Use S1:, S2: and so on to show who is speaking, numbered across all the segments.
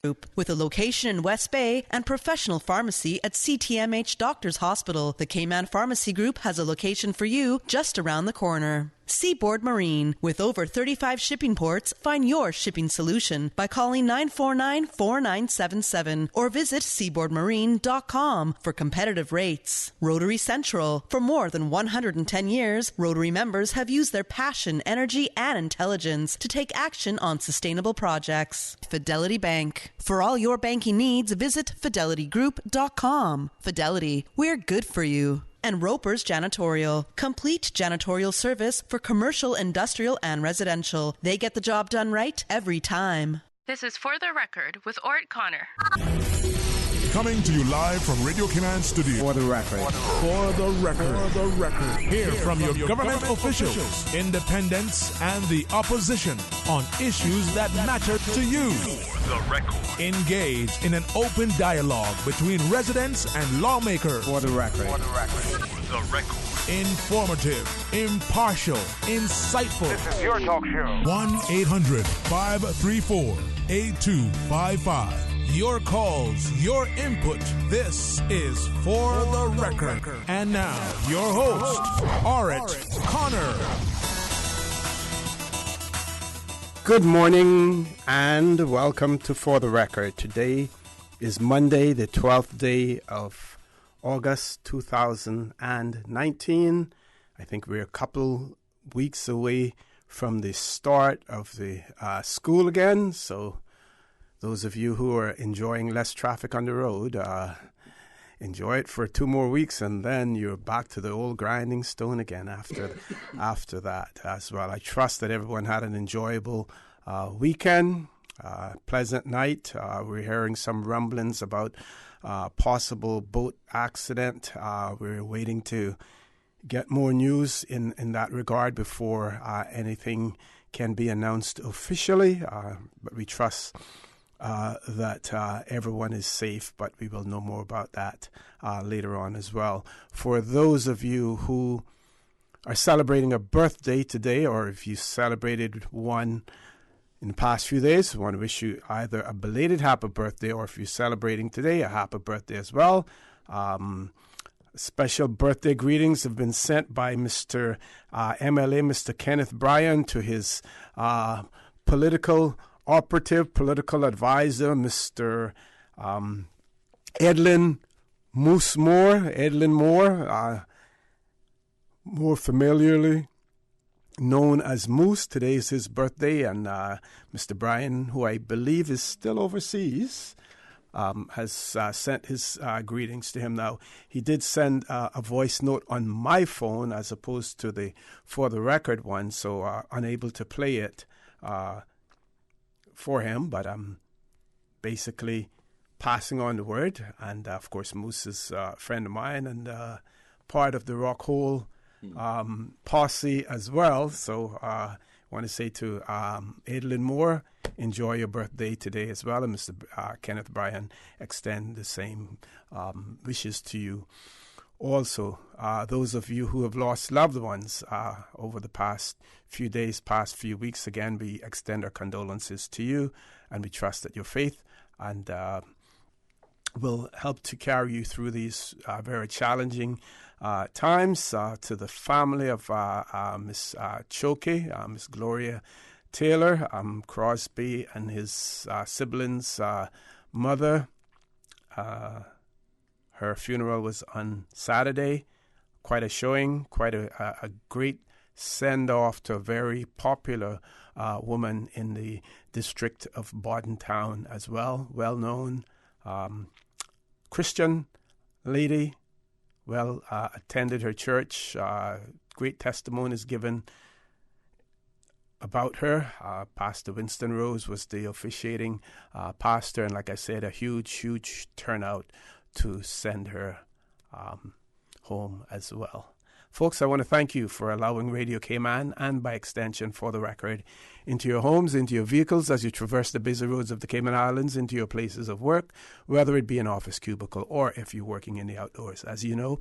S1: Group, with a location in West Bay and professional pharmacy at CTMH Doctors Hospital. The Cayman Pharmacy Group has a location for you just around the corner. Seaboard Marine, with over 35 shipping ports, find your shipping solution by calling 949-4977 or visit seaboardmarine.com for competitive rates. Rotary Central, for more than 110 years, Rotary members have used their passion, energy, and intelligence to take action on sustainable projects. Fidelity Bank, for all your banking needs, visit fidelitygroup.com. Fidelity, we're good for you. And Roper's Janitorial, complete janitorial service for commercial, industrial, and residential. They get the job done right every time.
S2: This is For the Record with Orrett Connor.
S3: Coming to you live from Radio Cayman Studio.
S4: For the record.
S3: For the record. For the record. Hear from your government officials, independents, and the opposition on issues that matter to you. For the record. Engage in an open dialogue between residents and lawmakers.
S4: For the record.
S3: For the record. For the record. Informative, impartial, insightful.
S5: This is your talk show.
S3: 1-800-534-8255. Your calls, your input. This is For the Record. And now, your host, Orrett Connor.
S4: Good morning and welcome to For the Record. Today is Monday, the 12th day of August 2019. I think we're a couple weeks away from the start of the school again, so those of you who are enjoying less traffic on the road, enjoy it for 2 more weeks, and then you're back to the old grinding stone again after that as well. I trust that everyone had an enjoyable weekend, pleasant night. We're hearing some rumblings about possible boat accident. We're waiting to get more news in that regard before anything can be announced officially, but we trust that everyone is safe, but we will know more about that later on as well. For those of you who are celebrating a birthday today, or if you celebrated one in the past few days, I want to wish you either a belated happy birthday, or if you're celebrating today, a happy birthday as well. Special birthday greetings have been sent by Mr. MLA, Mr. Kenneth Bryan, to his political advisor, Mr. Edlin Moore, more familiarly known as Moose. Today is his birthday, and Mr. Bryan, who I believe is still overseas, has sent his greetings to him. Now, he did send a voice note on my phone as opposed to the For the Record one, so unable to play it for him, but I'm basically passing on the word. And of course, Moose is a friend of mine and part of the Rock Hole posse as well. So I want to say to Adlin Moore, enjoy your birthday today as well. And Mr. Kenneth Bryan, extend the same wishes to you. Also, those of you who have lost loved ones over the past few days, past few weeks, again, we extend our condolences to you, and we trust that your faith and will help to carry you through these very challenging times. To the family of Miss Choke, Miss Gloria Taylor, Crosby and his siblings' mother, her funeral was on Saturday. Quite a showing, quite a great send-off to a very popular woman in the district of Bordentown as well. Well-known Christian lady, attended her church. Great testimonies given about her. Pastor Winston Rose was the officiating pastor, and like I said, a huge turnout to send her home as well. Folks, I want to thank you for allowing Radio Cayman, and by extension For the Record, into your homes, into your vehicles as you traverse the busy roads of the Cayman Islands, into your places of work, whether it be an office cubicle or if you're working in the outdoors. As you know,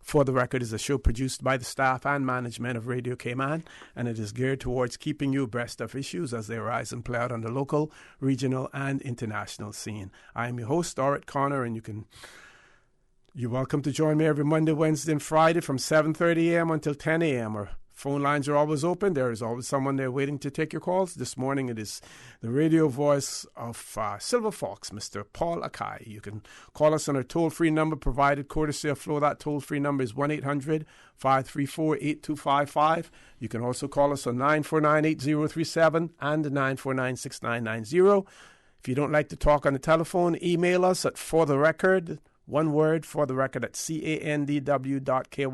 S4: For the Record is a show produced by the staff and management of Radio Cayman, and it is geared towards keeping you abreast of issues as they arise and play out on the local, regional, and international scene. I am your host, Orrett Connor, and you're welcome to join me every Monday, Wednesday, and Friday from 7:30 a.m. until 10 a.m. Our phone lines are always open. There is always someone there waiting to take your calls. This morning it is the radio voice of Silver Fox, Mr. Paul Akai. You can call us on our toll-free number provided courtesy of Flow. That toll-free number is 1-800-534-8255. You can also call us on 949-8037 and 949-6990. If you don't like to talk on the telephone, email us at fortherecord, one word, for the record, at candw.ky.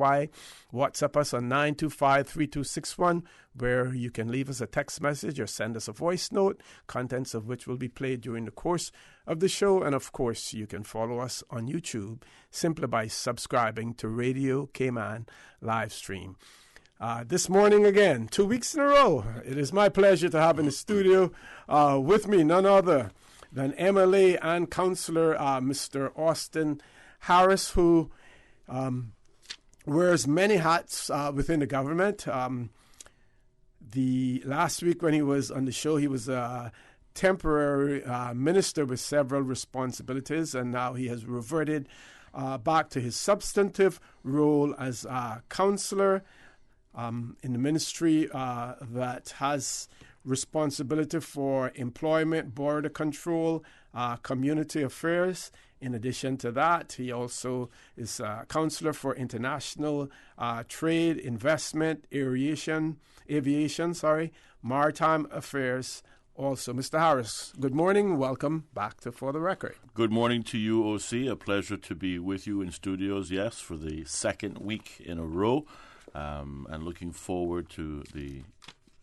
S4: WhatsApp us on 925-3261, where you can leave us a text message or send us a voice note, contents of which will be played during the course of the show. And, of course, you can follow us on YouTube simply by subscribing to Radio Cayman live stream. This morning, again, 2 weeks in a row, it is my pleasure to have in the studio with me none other than MLA and Councillor Mr. Austin Harris, who wears many hats within the government. The last week when he was on the show, he was a temporary minister with several responsibilities, and now he has reverted back to his substantive role as a councillor in the ministry that has responsibility for employment, border control, community affairs. In addition to that, he also is a councillor for international trade, investment, aviation, maritime affairs. Also, Mr. Harris, good morning. Welcome back to For the Record.
S5: Good morning to you, OC. A pleasure to be with you in studios, yes, for the second week in a row, and looking forward to the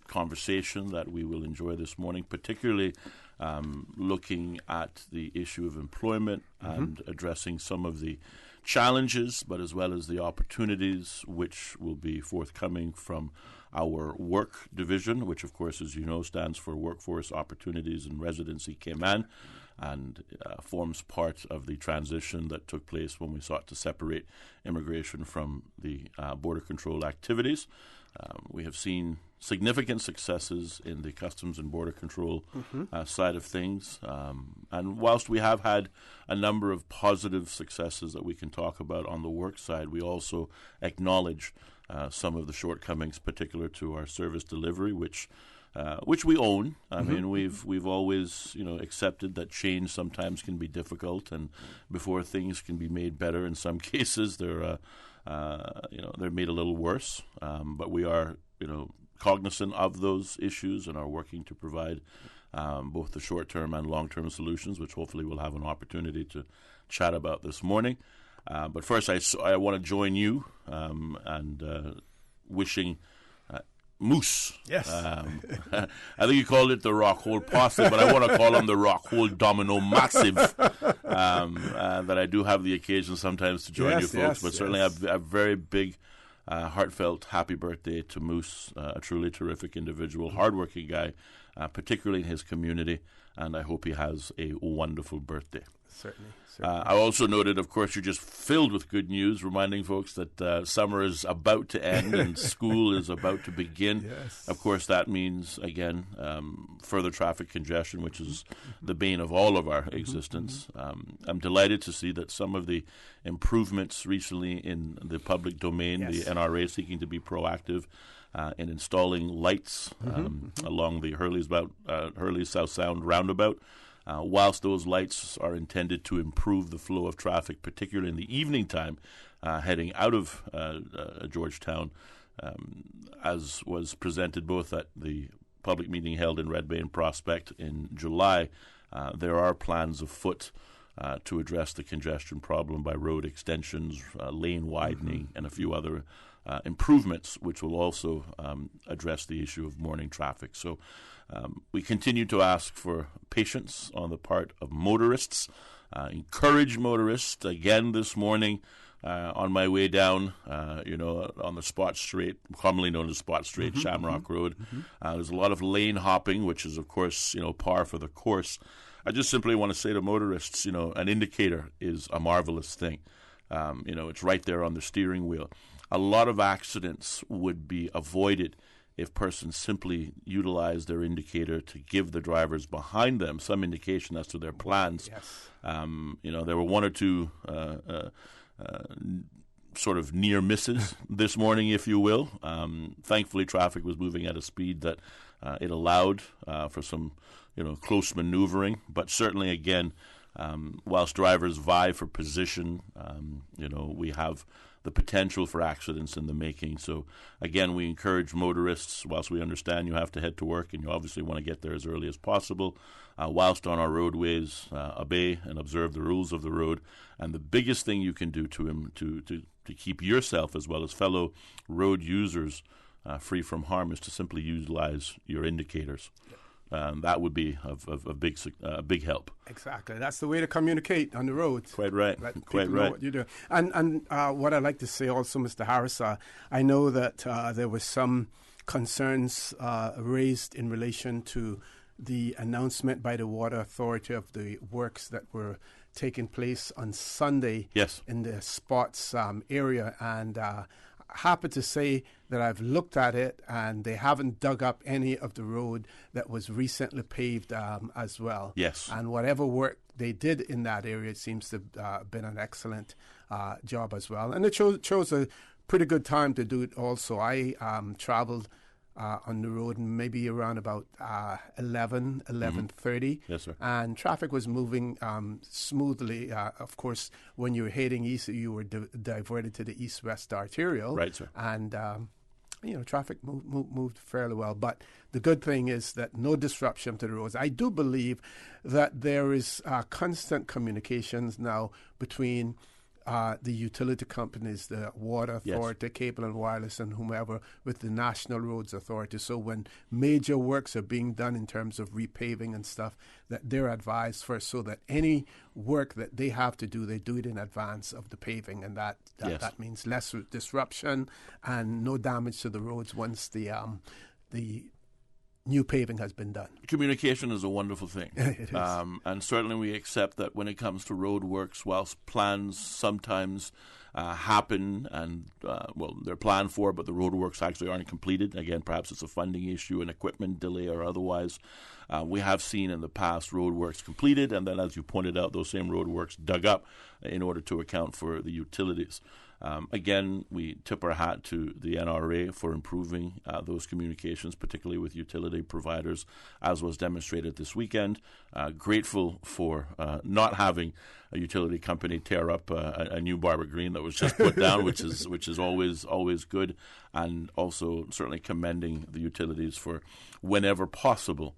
S5: conversation that we will enjoy this morning, particularly looking at the issue of employment and addressing some of the challenges, but as well as the opportunities which will be forthcoming from our work division, which, of course, as you know, stands for Workforce Opportunities and Residency Cayman, and forms part of the transition that took place when we sought to separate immigration from the border control activities. We have seen significant successes in the Customs and Border Control side of things. And whilst we have had a number of positive successes that we can talk about on the work side, we also acknowledge some of the shortcomings, particular to our service delivery, which we own. I mean, we've always, accepted that change sometimes can be difficult, and before things can be made better, in some cases they're made a little worse. But we are, cognizant of those issues and are working to provide both the short-term and long-term solutions, which hopefully we'll have an opportunity to chat about this morning. But first, I want to join you and wishing Moose.
S4: Yes.
S5: I think you called it the Rockhold Posse, but I want to call him the Rockhold Domino Massive. That I do have the occasion sometimes to join you folks, but certainly a very big, heartfelt happy birthday to Moose, a truly terrific individual, hardworking guy, particularly in his community, and I hope he has a wonderful birthday.
S4: Certainly.
S5: I also noted, of course, you're just filled with good news, reminding folks that summer is about to end and school is about to begin.
S4: Yes.
S5: Of course, that means, again, further traffic congestion, which is the bane of all of our existence. I'm delighted to see that some of the improvements recently in the public domain, the NRA seeking to be proactive in installing lights along the Hurley South Sound roundabout. Whilst those lights are intended to improve the flow of traffic, particularly in the evening time, heading out of Georgetown, as was presented both at the public meeting held in Red Bay and Prospect in July, there are plans afoot to address the congestion problem by road extensions, lane widening, and a few other improvements, which will also address the issue of morning traffic. So we continue to ask for patience on the part of motorists, encourage motorists. Again this morning, on my way down, on the Spot Straight, commonly known as Spot Straight, Shamrock Road, there's a lot of lane hopping, which is, of course, par for the course. I just simply want to say to motorists, an indicator is a marvelous thing. It's right there on the steering wheel. A lot of accidents would be avoided if persons simply utilize their indicator to give the drivers behind them some indication as to their plans.
S4: Yes.
S5: There were one or two sort of near misses this morning, if you will. Thankfully, traffic was moving at a speed that it allowed for some, close maneuvering. But certainly, again, whilst drivers vie for position, we have the potential for accidents in the making. So, again, we encourage motorists, whilst we understand you have to head to work and you obviously want to get there as early as possible, whilst on our roadways, obey and observe the rules of the road. And the biggest thing you can do to keep yourself as well as fellow road users free from harm is to simply utilize your indicators. That would be a big help.
S4: Exactly. That's the way to communicate on the road.
S5: Quite right.
S4: Let
S5: Quite
S4: people know what you're doing. And what I'd like to say also, Mr. Harris, I know that there were some concerns raised in relation to the announcement by the Water Authority of the works that were taking place on Sunday in the Spots area. And happy to say that I've looked at it and they haven't dug up any of the road that was recently paved as well.
S5: Yes.
S4: And whatever work they did in that area, it seems to have been an excellent job as well. And it chose a pretty good time to do it also. I traveled on the road maybe around about 11:30.
S5: Yes, sir.
S4: And traffic was moving smoothly. Of course, when you were heading east, you were diverted to the east-west arterial.
S5: Right, sir.
S4: And, traffic moved fairly well. But the good thing is that no disruption to the roads. I do believe that there is constant communications now between the utility companies, the Water Authority, Cable and Wireless, and whomever, with the National Roads Authority. So when major works are being done in terms of repaving and stuff, that they're advised first, so that any work that they have to do, they do it in advance of the paving, and that means less disruption and no damage to the roads once the new paving has been done.
S5: Communication is a wonderful thing.
S4: It is.
S5: And certainly we accept that when it comes to road works, whilst plans sometimes happen and, they're planned for, but the road works actually aren't completed. Again, perhaps it's a funding issue, an equipment delay or otherwise. We have seen in the past road works completed, and then, as you pointed out, those same road works dug up in order to account for the utilities. Again, we tip our hat to the NRA for improving those communications, particularly with utility providers, as was demonstrated this weekend. Grateful for not having a utility company tear up a new Barber Green that was just put down, which is always good, and also certainly commending the utilities for, whenever possible,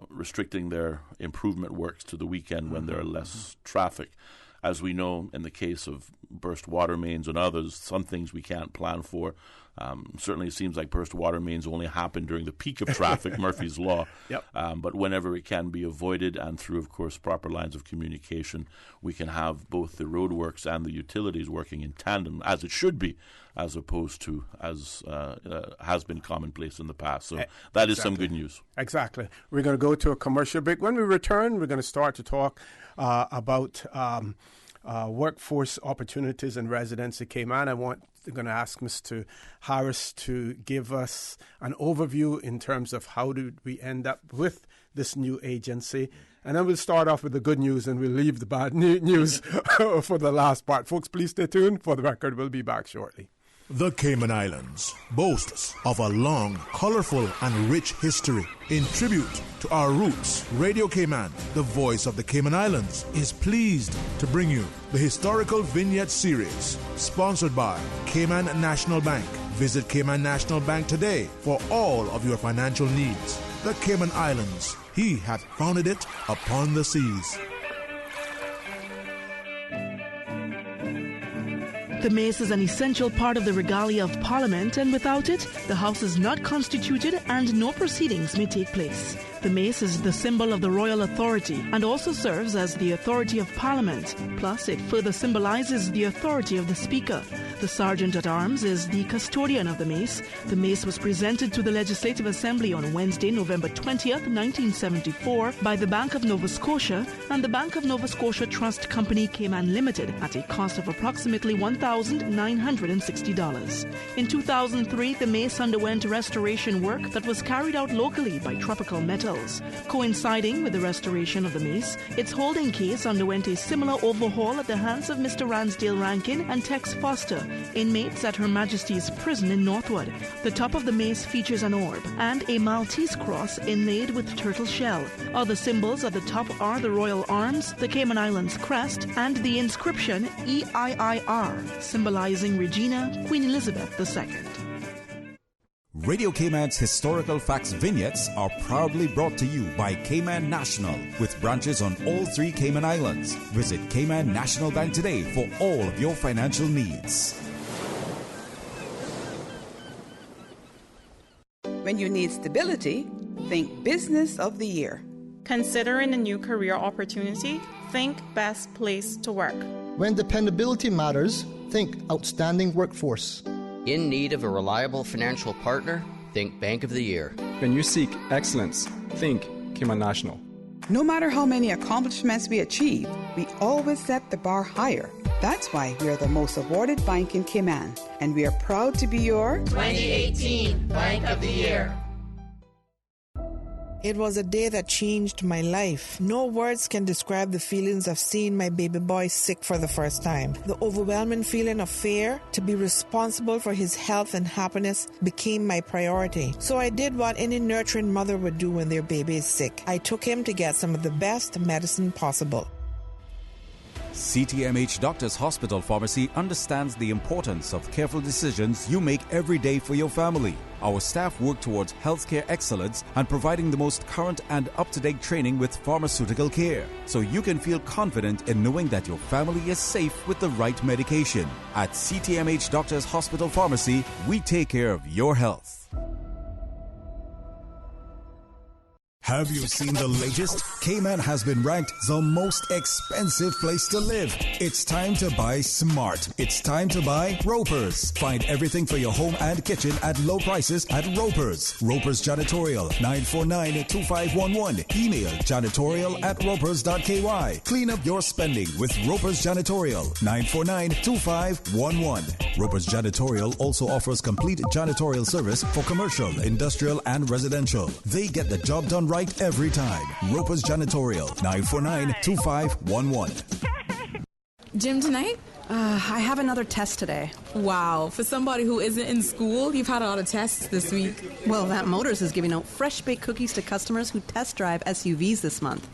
S5: restricting their improvement works to the weekend when there are less traffic. As we know, in the case of burst water mains and others, some things we can't plan for. Certainly it seems like burst water mains only happen during the peak of traffic, Murphy's Law.
S4: Yep.
S5: But whenever it can be avoided, and through, of course, proper lines of communication, we can have both the roadworks and the utilities working in tandem, as it should be, as opposed to as has been commonplace in the past. So that is some good news.
S4: Exactly. We're going to go to a commercial break. When we return, we're going to start to talk about workforce opportunities in residency Cayman. I'm going to ask Mr. Harris to give us an overview in terms of how did we end up with this new agency. And then we'll start off with the good news and we'll leave the bad news for the last part. Folks, please stay tuned. For the record, we'll be back shortly.
S3: The Cayman Islands boasts of a long, colorful, and rich history. In tribute to our roots, Radio Cayman, the voice of the Cayman Islands, is pleased to bring you the historical vignette series, sponsored by Cayman National Bank. Visit Cayman National Bank today for all of your financial needs. The Cayman Islands, he hath founded it upon the seas.
S6: The mace is an essential part of the regalia of Parliament, and without it, the House is not constituted and no proceedings may take place. The mace is the symbol of the royal authority and also serves as the authority of Parliament. Plus, it further symbolizes the authority of the Speaker. The Sergeant-at-Arms is the custodian of the mace. The mace was presented to the Legislative Assembly on Wednesday, November 20th, 1974 by the Bank of Nova Scotia and the Bank of Nova Scotia Trust Company Cayman Limited at a cost of approximately $1,960. In 2003, the mace underwent restoration work that was carried out locally by Tropical Metals. Coinciding with the restoration of the mace, its holding case underwent a similar overhaul at the hands of Mr. Ransdale Rankin and Tex Foster, inmates at Her Majesty's Prison in Northwood. The top of the mace features an orb and a Maltese cross inlaid with turtle shell. Other symbols at the top are the Royal Arms, the Cayman Islands crest, and the inscription EIIR, symbolizing Regina, Queen Elizabeth II.
S7: Radio Cayman's historical facts vignettes are proudly brought to you by Cayman National, with branches on all 3 Cayman Islands. Visit Cayman National Bank today for all of your financial needs.
S8: When you need stability, think Business of the Year.
S9: Considering a new career opportunity, think Best Place to Work.
S10: When dependability matters, think Outstanding Workforce.
S11: In need of a reliable financial partner? Think Bank of the Year.
S12: When you seek excellence, think Cayman National.
S8: No matter how many accomplishments we achieve, we always set the bar higher. That's why we are the most awarded bank in Cayman, and we are proud to be your
S13: 2018 Bank of the Year.
S14: It was a day that changed my life. No words can describe the feelings of seeing my baby boy sick for the first time. The overwhelming feeling of fear to be responsible for his health and happiness became my priority. So I did what any nurturing mother would do when their baby is sick. I took him to get some of the best medicine possible.
S7: CTMH Doctors Hospital Pharmacy understands the importance of careful decisions you make every day for your family. Our staff work towards healthcare excellence and providing the most current and up-to-date training with pharmaceutical care, so you can feel confident in knowing that your family is safe with the right medication. At CTMH Doctors Hospital Pharmacy, we take care of your health.
S15: Have you seen the latest? Cayman has been ranked the most expensive place to live. It's time to buy smart. It's time to buy Ropers. Find everything for your home and kitchen at low prices at Ropers. Ropers Janitorial, 949-2511. Email janitorial@ropers.ky. Clean up your spending with Ropers Janitorial, 949-2511. Ropers Janitorial also offers complete janitorial service for commercial, industrial, and residential. They get the job done right every time. Ropers Janitorial, 949-2511.
S16: Gym tonight?
S17: I have another test today.
S16: Wow, for somebody who isn't in school, you've had a lot of tests this week.
S17: Well, Vamp Motors is giving out fresh baked cookies to customers who test drive SUVs this month.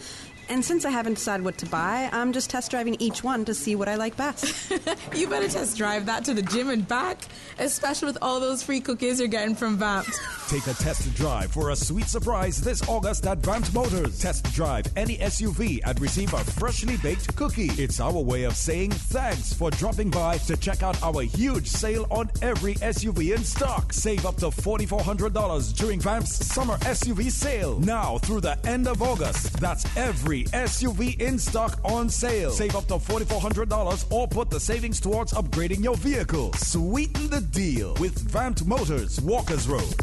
S17: And since I haven't decided what to buy, I'm just test driving each one to see what I like best.
S16: You better test drive that to the gym and back, especially with all those free cookies you're getting from Vamped.
S15: Take a test drive for a sweet surprise this August at Vamped Motors. Test drive any SUV and receive a freshly baked cookie. It's our way of saying thanks for dropping by to check out our huge sale on every SUV in stock. Save up to $4,400 during Vamp's summer SUV sale. Now through the end of August. That's every SUV in stock on sale. Save up to $4,400 or put the savings towards upgrading your vehicle. Sweeten the deal with Vamped Motors, Walkers Road.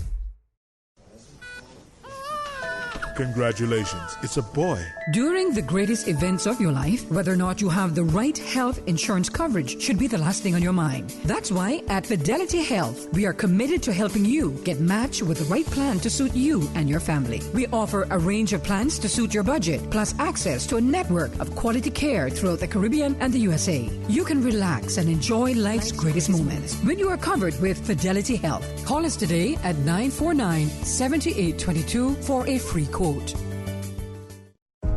S3: Congratulations, it's a boy.
S18: During the greatest events of your life, whether or not you have the right health insurance coverage should be the last thing on your mind. That's why at Fidelity Health, we are committed to helping you get matched with the right plan to suit you and your family. We offer a range of plans to suit your budget, plus access to a network of quality care throughout the Caribbean and the USA. You can relax and enjoy life's greatest moments when you are covered with Fidelity Health. Call us today at 949-7822 for a free quote.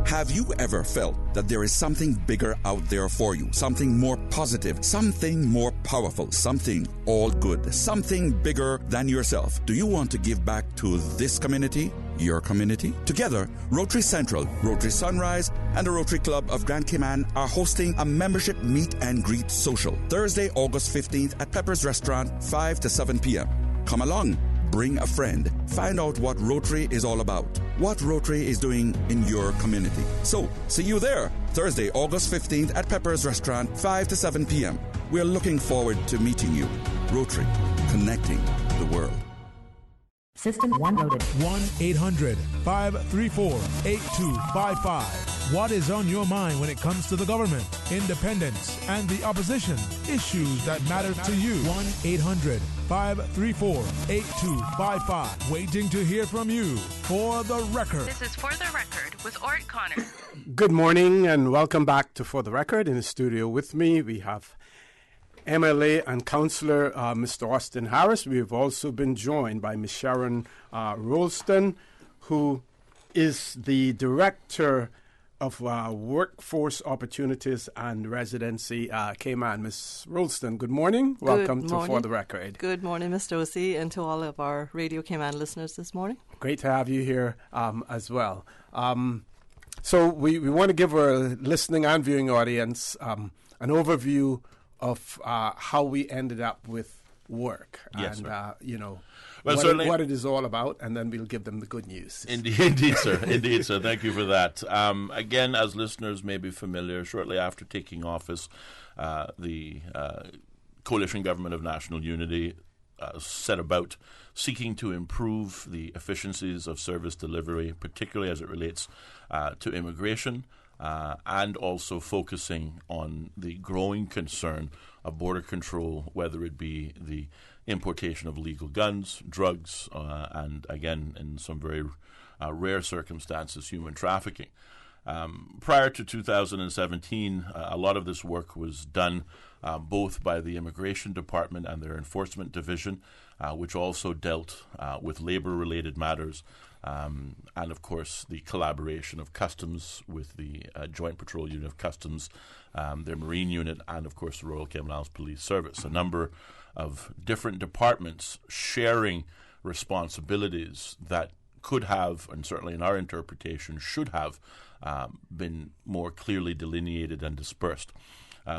S19: Have you ever felt that there is something bigger out there for you? Something more positive, something more powerful, something all good, something bigger than yourself? Do you want to give back to this community? Your community? Together, Rotary Central, Rotary Sunrise, and the Rotary Club of Grand Cayman are hosting a membership meet and greet social Thursday, August 15th at Pepper's Restaurant, 5 to 7 p.m. Come along. bring a friend. Find out what Rotary is all about, what Rotary is doing in your community. So, see you there, Thursday, August 15th at Pepper's Restaurant, 5 to 7 p.m. We're looking forward to meeting you. Rotary, connecting the world.
S20: System 1 loaded.
S3: 1-800-534-8255. What is on your mind when it comes to the government, independence, and the opposition? Issues that matter to you. 1-800-534-8255. Waiting to hear from you. For the Record.
S2: This is For the Record with Orrett Connor.
S4: Good morning and welcome back to For the Record. In the studio with me, we have MLA and Councillor Mr. Austin Harris. We have also been joined by Ms. Sharon Rolston, who is the Director of Workforce Opportunities and Residency, Cayman. Ms. Rolston, good morning. Welcome to For the Record.
S21: Good morning, Mr. O.C., and to all of our Radio Cayman listeners this morning.
S4: Great to have you here as well. So we want to give our listening and viewing audience an overview of how we ended up with work,
S5: yes,
S4: and
S5: well,
S4: what it is all about, and then we'll give them the good news.
S5: Indeed, sir. Indeed, sir. Thank you for that. Again, as listeners may be familiar, shortly after taking office, the Coalition Government of National Unity set about seeking to improve the efficiencies of service delivery, particularly as it relates to immigration, and also focusing on the growing concern of border control, whether it be the importation of illegal guns, drugs, and again, in some very rare circumstances, human trafficking. Prior to 2017, a lot of this work was done both by the Immigration Department and their Enforcement Division, which also dealt with labor-related matters, and of course the collaboration of Customs with the Joint Patrol Unit of Customs, their Marine Unit, and of course the Royal Cayman Islands Police Service. A number of different departments sharing responsibilities that could have, and certainly in our interpretation should have, been more clearly delineated and dispersed.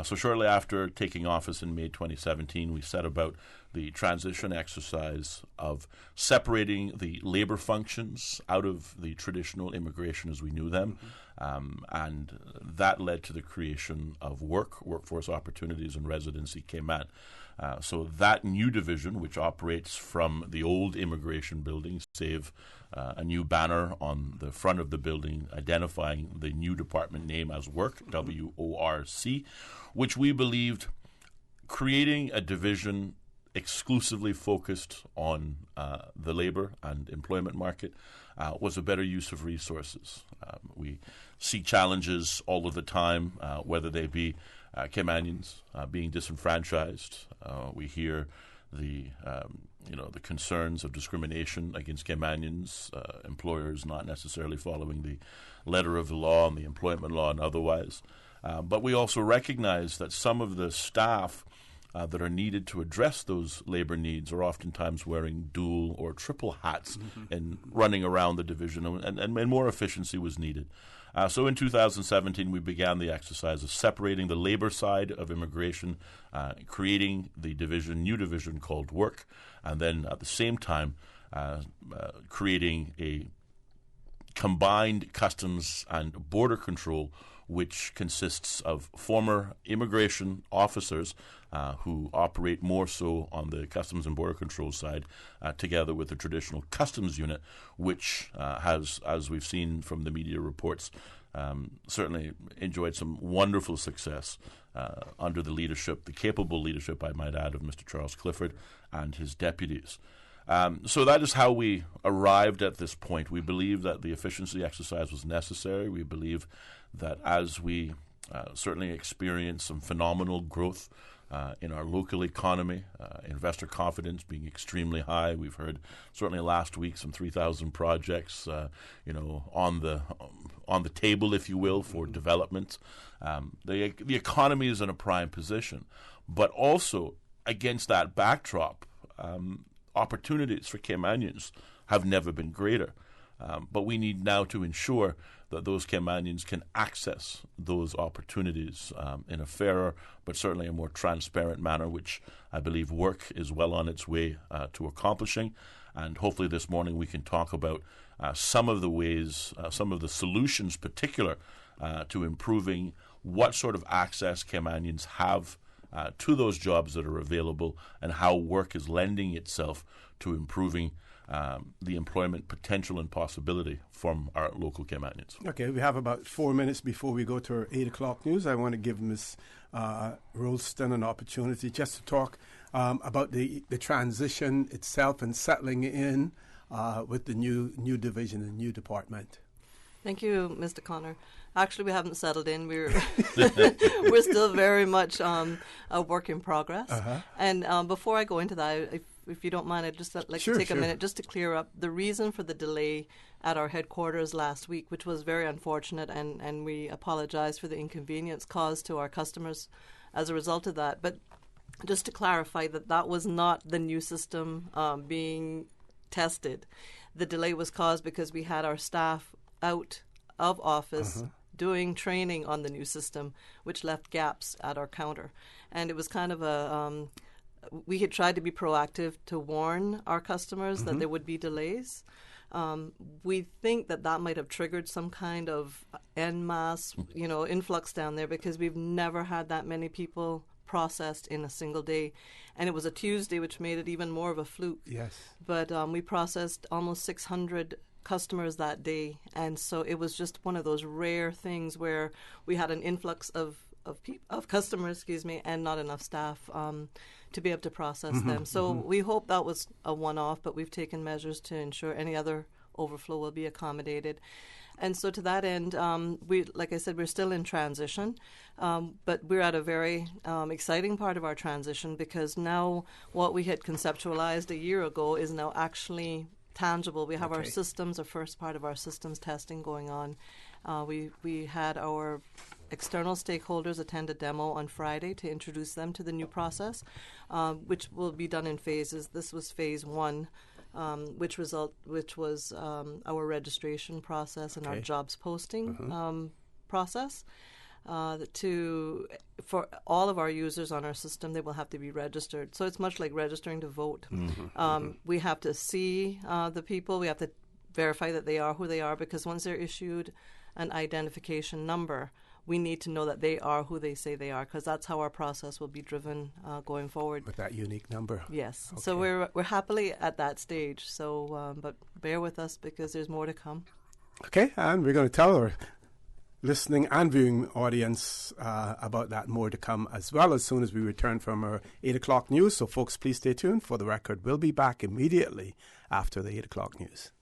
S5: So shortly after taking office in May 2017, we set about the transition exercise of separating the labor functions out of the traditional immigration as we knew them, and that led to the creation of Workforce Opportunities and Residency Cayman. So that new division, which operates from the old immigration building, save a new banner on the front of the building identifying the new department name as Work, W-O-R-C, which we believed creating a division exclusively focused on the labor and employment market was a better use of resources. We see challenges all of the time, whether they be Caymanians being disenfranchised. We hear the concerns of discrimination against Caymanians, employers not necessarily following the letter of the law and the employment law and otherwise. But we also recognize that some of the staff that are needed to address those labor needs are oftentimes wearing dual or triple hats and running around the division, and more efficiency was needed. So in 2017, we began the exercise of separating the labor side of immigration, creating the new division called Work, and then at the same time creating a combined customs and border control, which consists of former immigration officers who operate more so on the Customs and Border Control side, together with the traditional Customs unit, which has, as we've seen from the media reports, certainly enjoyed some wonderful success under the capable leadership, I might add, of Mr. Charles Clifford and his deputies. So that is how we arrived at this point. We believe that the efficiency exercise was necessary. We believe that as we certainly experienced some phenomenal growth in our local economy, investor confidence being extremely high. We've heard certainly last week some 3,000 projects, on the table, if you will, for development. The economy is in a prime position, but also against that backdrop, opportunities for Caymanians have never been greater. But we need now to ensure that those Caymanians can access those opportunities in a fairer but certainly a more transparent manner, which I believe Work is well on its way to accomplishing. And hopefully this morning we can talk about some of the ways, some of the solutions particular to improving what sort of access Caymanians have to those jobs that are available, and how work is lending itself to improving the employment potential and possibility from our local Caymanians.
S4: Okay, we have about 4 minutes before we go to our 8 o'clock news. I want to give Ms. Rolston an opportunity just to talk about the transition itself and settling in with the new division and new department.
S21: Thank you, Mr. Connor. Actually, we haven't settled in. We're still very much a work in progress. And before I go into that, if you don't mind, I'd just like to take a minute just to clear up the reason for the delay at our headquarters last week, which was very unfortunate, and we apologize for the inconvenience caused to our customers as a result of that. But just to clarify that was not the new system being tested. The delay was caused because we had our staff out of office doing training on the new system, which left gaps at our counter. And it was kind of we had tried to be proactive to warn our customers that there would be delays. We think that might have triggered some kind of en masse, influx down there, because we've never had that many people processed in a single day. And it was a Tuesday, which made it even more of a fluke. Yes. But we processed almost 600 customers that day, and so it was just one of those rare things where we had an influx of customers, and not enough staff to be able to process them. So we hope that was a one-off, but we've taken measures to ensure any other overflow will be accommodated. And so to that end, like I said, we're still in transition, but we're at a very exciting part of our transition, because now what we had conceptualized a year ago is now actually tangible. We have our systems, our first part of our systems testing going on. We had our external stakeholders attend a demo on Friday to introduce them to the new process, which will be done in phases. This was phase 1, which was our registration process and our jobs posting process. For all of our users on our system, they will have to be registered. So it's much like registering to vote. We have to see the people. We have to verify that they are who they are, because once they're issued an identification number, we need to know that they are who they say they are, because that's how our process will be driven going forward. With that unique number. Yes. Okay. So we're happily at that stage. So, but bear with us, because there's more to come.
S4: Okay, and we're going to tell our listening and viewing audience about that more to come as well, as soon as we return from our 8 o'clock news. So folks, please stay tuned. For the record, we'll be back immediately after the 8 o'clock news.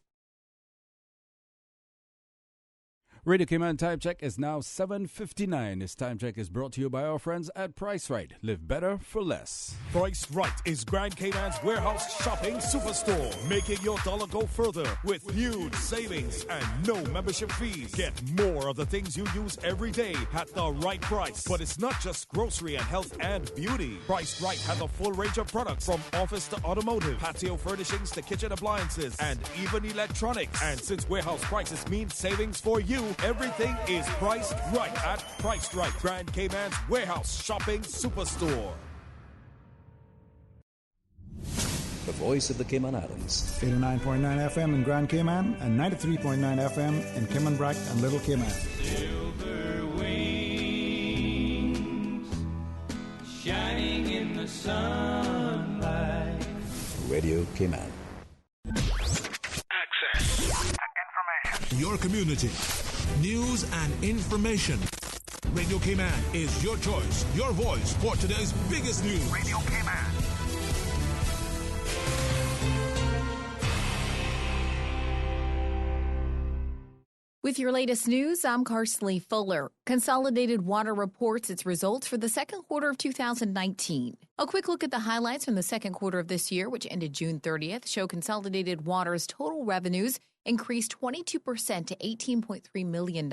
S7: Radio Cayman Time Check is now 7:59. This time check is brought to you by our friends at Price Right. Live better for less.
S3: Price Right is Grand Cayman's warehouse shopping superstore, making your dollar go further with huge savings and no membership fees. Get more of the things you use every day at the right price. But it's not just grocery and health and beauty. Price Right has a full range of products, from office to automotive, patio furnishings to kitchen appliances, and even electronics. And since warehouse prices mean savings for you, everything is priced right at Priced Right, Grand Cayman's warehouse shopping superstore.
S15: The voice of the Cayman Islands.
S1: 89.9 FM in Grand Cayman and 93.9 FM in Cayman Brac and Little Cayman.
S13: Silver wings shining in the sunlight.
S15: Radio Cayman.
S3: Access. Information. Your community. News and information. Radio Cayman is your choice, your voice for today's biggest news. Radio Cayman.
S22: With your latest news, I'm Carsley Fuller. Consolidated Water reports its results for the second quarter of 2019. A quick look at the highlights from the second quarter of this year, which ended June 30th, show Consolidated Water's total revenues increased 22% to $18.3 million.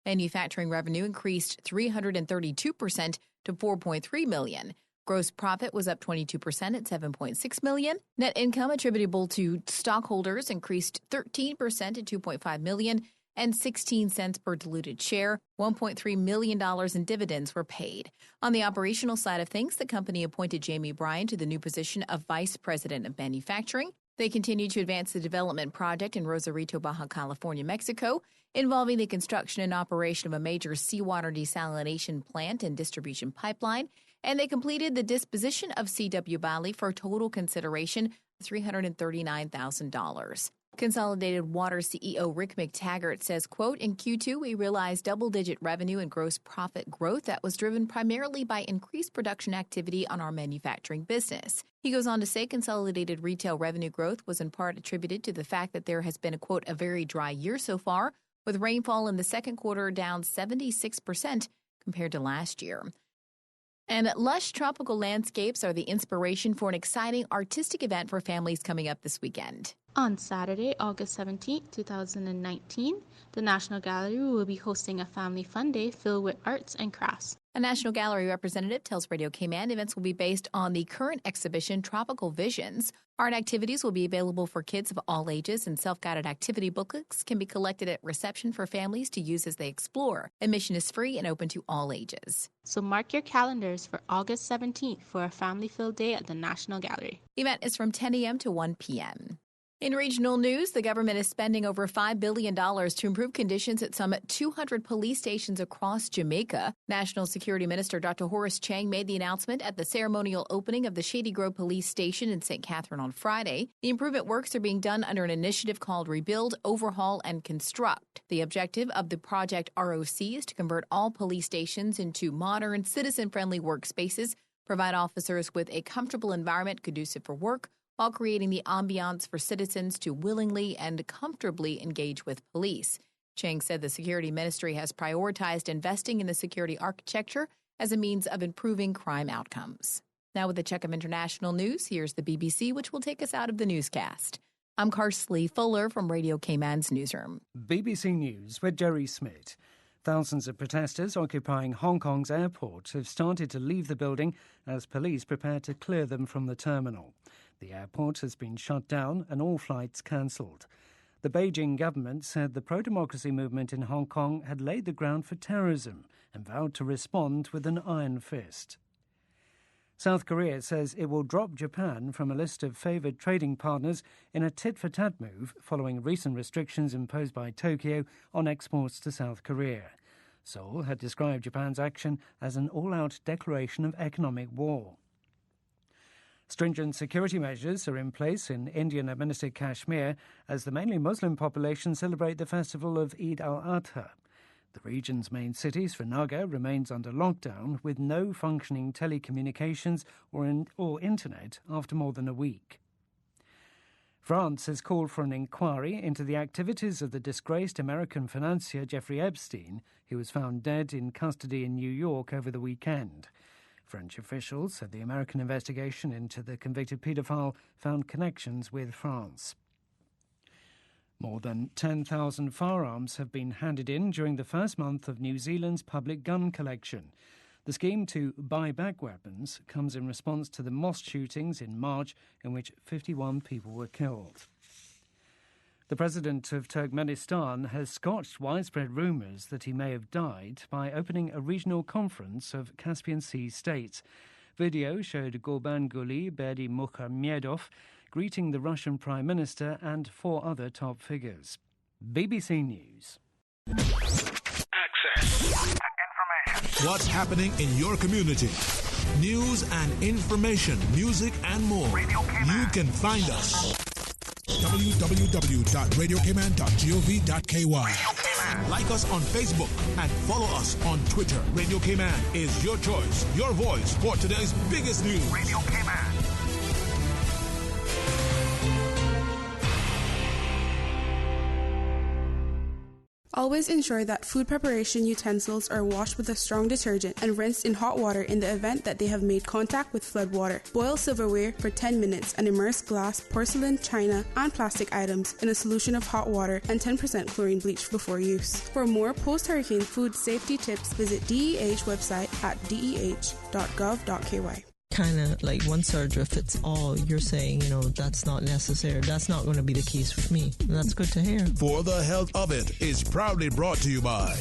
S22: Manufacturing revenue increased 332% to $4.3 million. Gross profit was up 22% at $7.6 million. Net income attributable to stockholders increased 13% to $2.5 million, and 16 cents per diluted share. $1.3 million in dividends were paid. On the operational side of things, the company appointed Jamie Bryan to the new position of Vice President of Manufacturing. They continue to advance the development project in Rosarito, Baja California, Mexico, involving the construction and operation of a major seawater desalination plant and distribution pipeline. And they completed the disposition of CW Valley for a total consideration of $339,000. Consolidated Water CEO Rick McTaggart says, quote, in Q2, we realized double-digit revenue and gross profit growth that was driven primarily by increased production activity on our manufacturing business. He goes on to say consolidated retail revenue growth was in part attributed to the fact that there has been, a quote, a very dry year so far, with rainfall in the second quarter down 76% compared to last year. And lush tropical landscapes are the inspiration for an exciting artistic event for families coming up this weekend.
S6: On Saturday, August 17, 2019, the National Gallery will be hosting a family fun day filled with arts and crafts.
S22: A National Gallery representative tells Radio K-Man events will be based on the current exhibition, Tropical Visions. Art activities will be available for kids of all ages, and self-guided activity booklets can be collected at reception for families to use as they explore. Admission is free and open to all ages.
S6: So mark your calendars for August 17th for a family-filled day at the National Gallery.
S22: The event is from 10 a.m. to 1 p.m. In regional news, the government is spending over $5 billion to improve conditions at some 200 police stations across Jamaica. National Security Minister Dr. Horace Chang made the announcement at the ceremonial opening of the Shady Grove Police Station in St. Catherine on Friday. The improvement works are being done under an initiative called Rebuild, Overhaul, and Construct. The objective of the Project ROC is to convert all police stations into modern, citizen-friendly workspaces, provide officers with a comfortable environment conducive for work, while creating the ambiance for citizens to willingly and comfortably engage with police. Chang said the Security Ministry has prioritized investing in the security architecture as a means of improving crime outcomes. Now with a check of international news, here's the BBC, which will take us out of the newscast. I'm Karsley Fuller from Radio K-Man's newsroom.
S9: BBC News with Jerry Smith. Thousands of protesters occupying Hong Kong's airport have started to leave the building as police prepare to clear them from the terminal. The airport has been shut down and all flights cancelled. The Beijing government said the pro-democracy movement in Hong Kong had laid the ground for terrorism and vowed to respond with an iron fist. South Korea says it will drop Japan from a list of favoured trading partners in a tit-for-tat move following recent restrictions imposed by Tokyo on exports to South Korea. Seoul had described Japan's action as an all-out declaration of economic war. Stringent security measures are in place in Indian-administered Kashmir as the mainly Muslim population celebrate the festival of Eid al-Adha. The region's main city, Srinagar, remains under lockdown with no functioning telecommunications or internet after more than a week. France has called for an inquiry into the activities of the disgraced American financier Jeffrey Epstein, who was found dead in custody in New York over the weekend. French officials said the American investigation into the convicted paedophile found connections with France. More than 10,000 firearms have been handed in during the first month of New Zealand's public gun collection. The scheme to buy back weapons comes in response to the mosque shootings in March, in which 51 people were killed. The president of Turkmenistan has scotched widespread rumours that he may have died by opening a regional conference of Caspian Sea states. Video showed Gurbanguly Berdimuhamedov greeting the Russian Prime Minister and 4 other top figures. BBC News.
S3: Access. Information. What's happening in your community? News and information, music and more. You can find us. www.radiokman.gov.ky. Like us on Facebook and follow us on Twitter. Radio K-Man is your choice, your voice for today's biggest news. Radio K-Man.
S23: Always ensure that food preparation utensils are washed with a strong detergent and rinsed in hot water in the event that they have made contact with flood water. Boil silverware for 10 minutes and immerse glass, porcelain, china, and plastic items in a solution of hot water and 10% chlorine bleach before use. For more post-hurricane food safety tips, visit DEH website at deh.gov.ky.
S24: Kind of like one surgery fits all. You're saying, that's not necessary. That's not going to be the case with me. And that's good to hear.
S3: For the Health of It is proudly brought to you by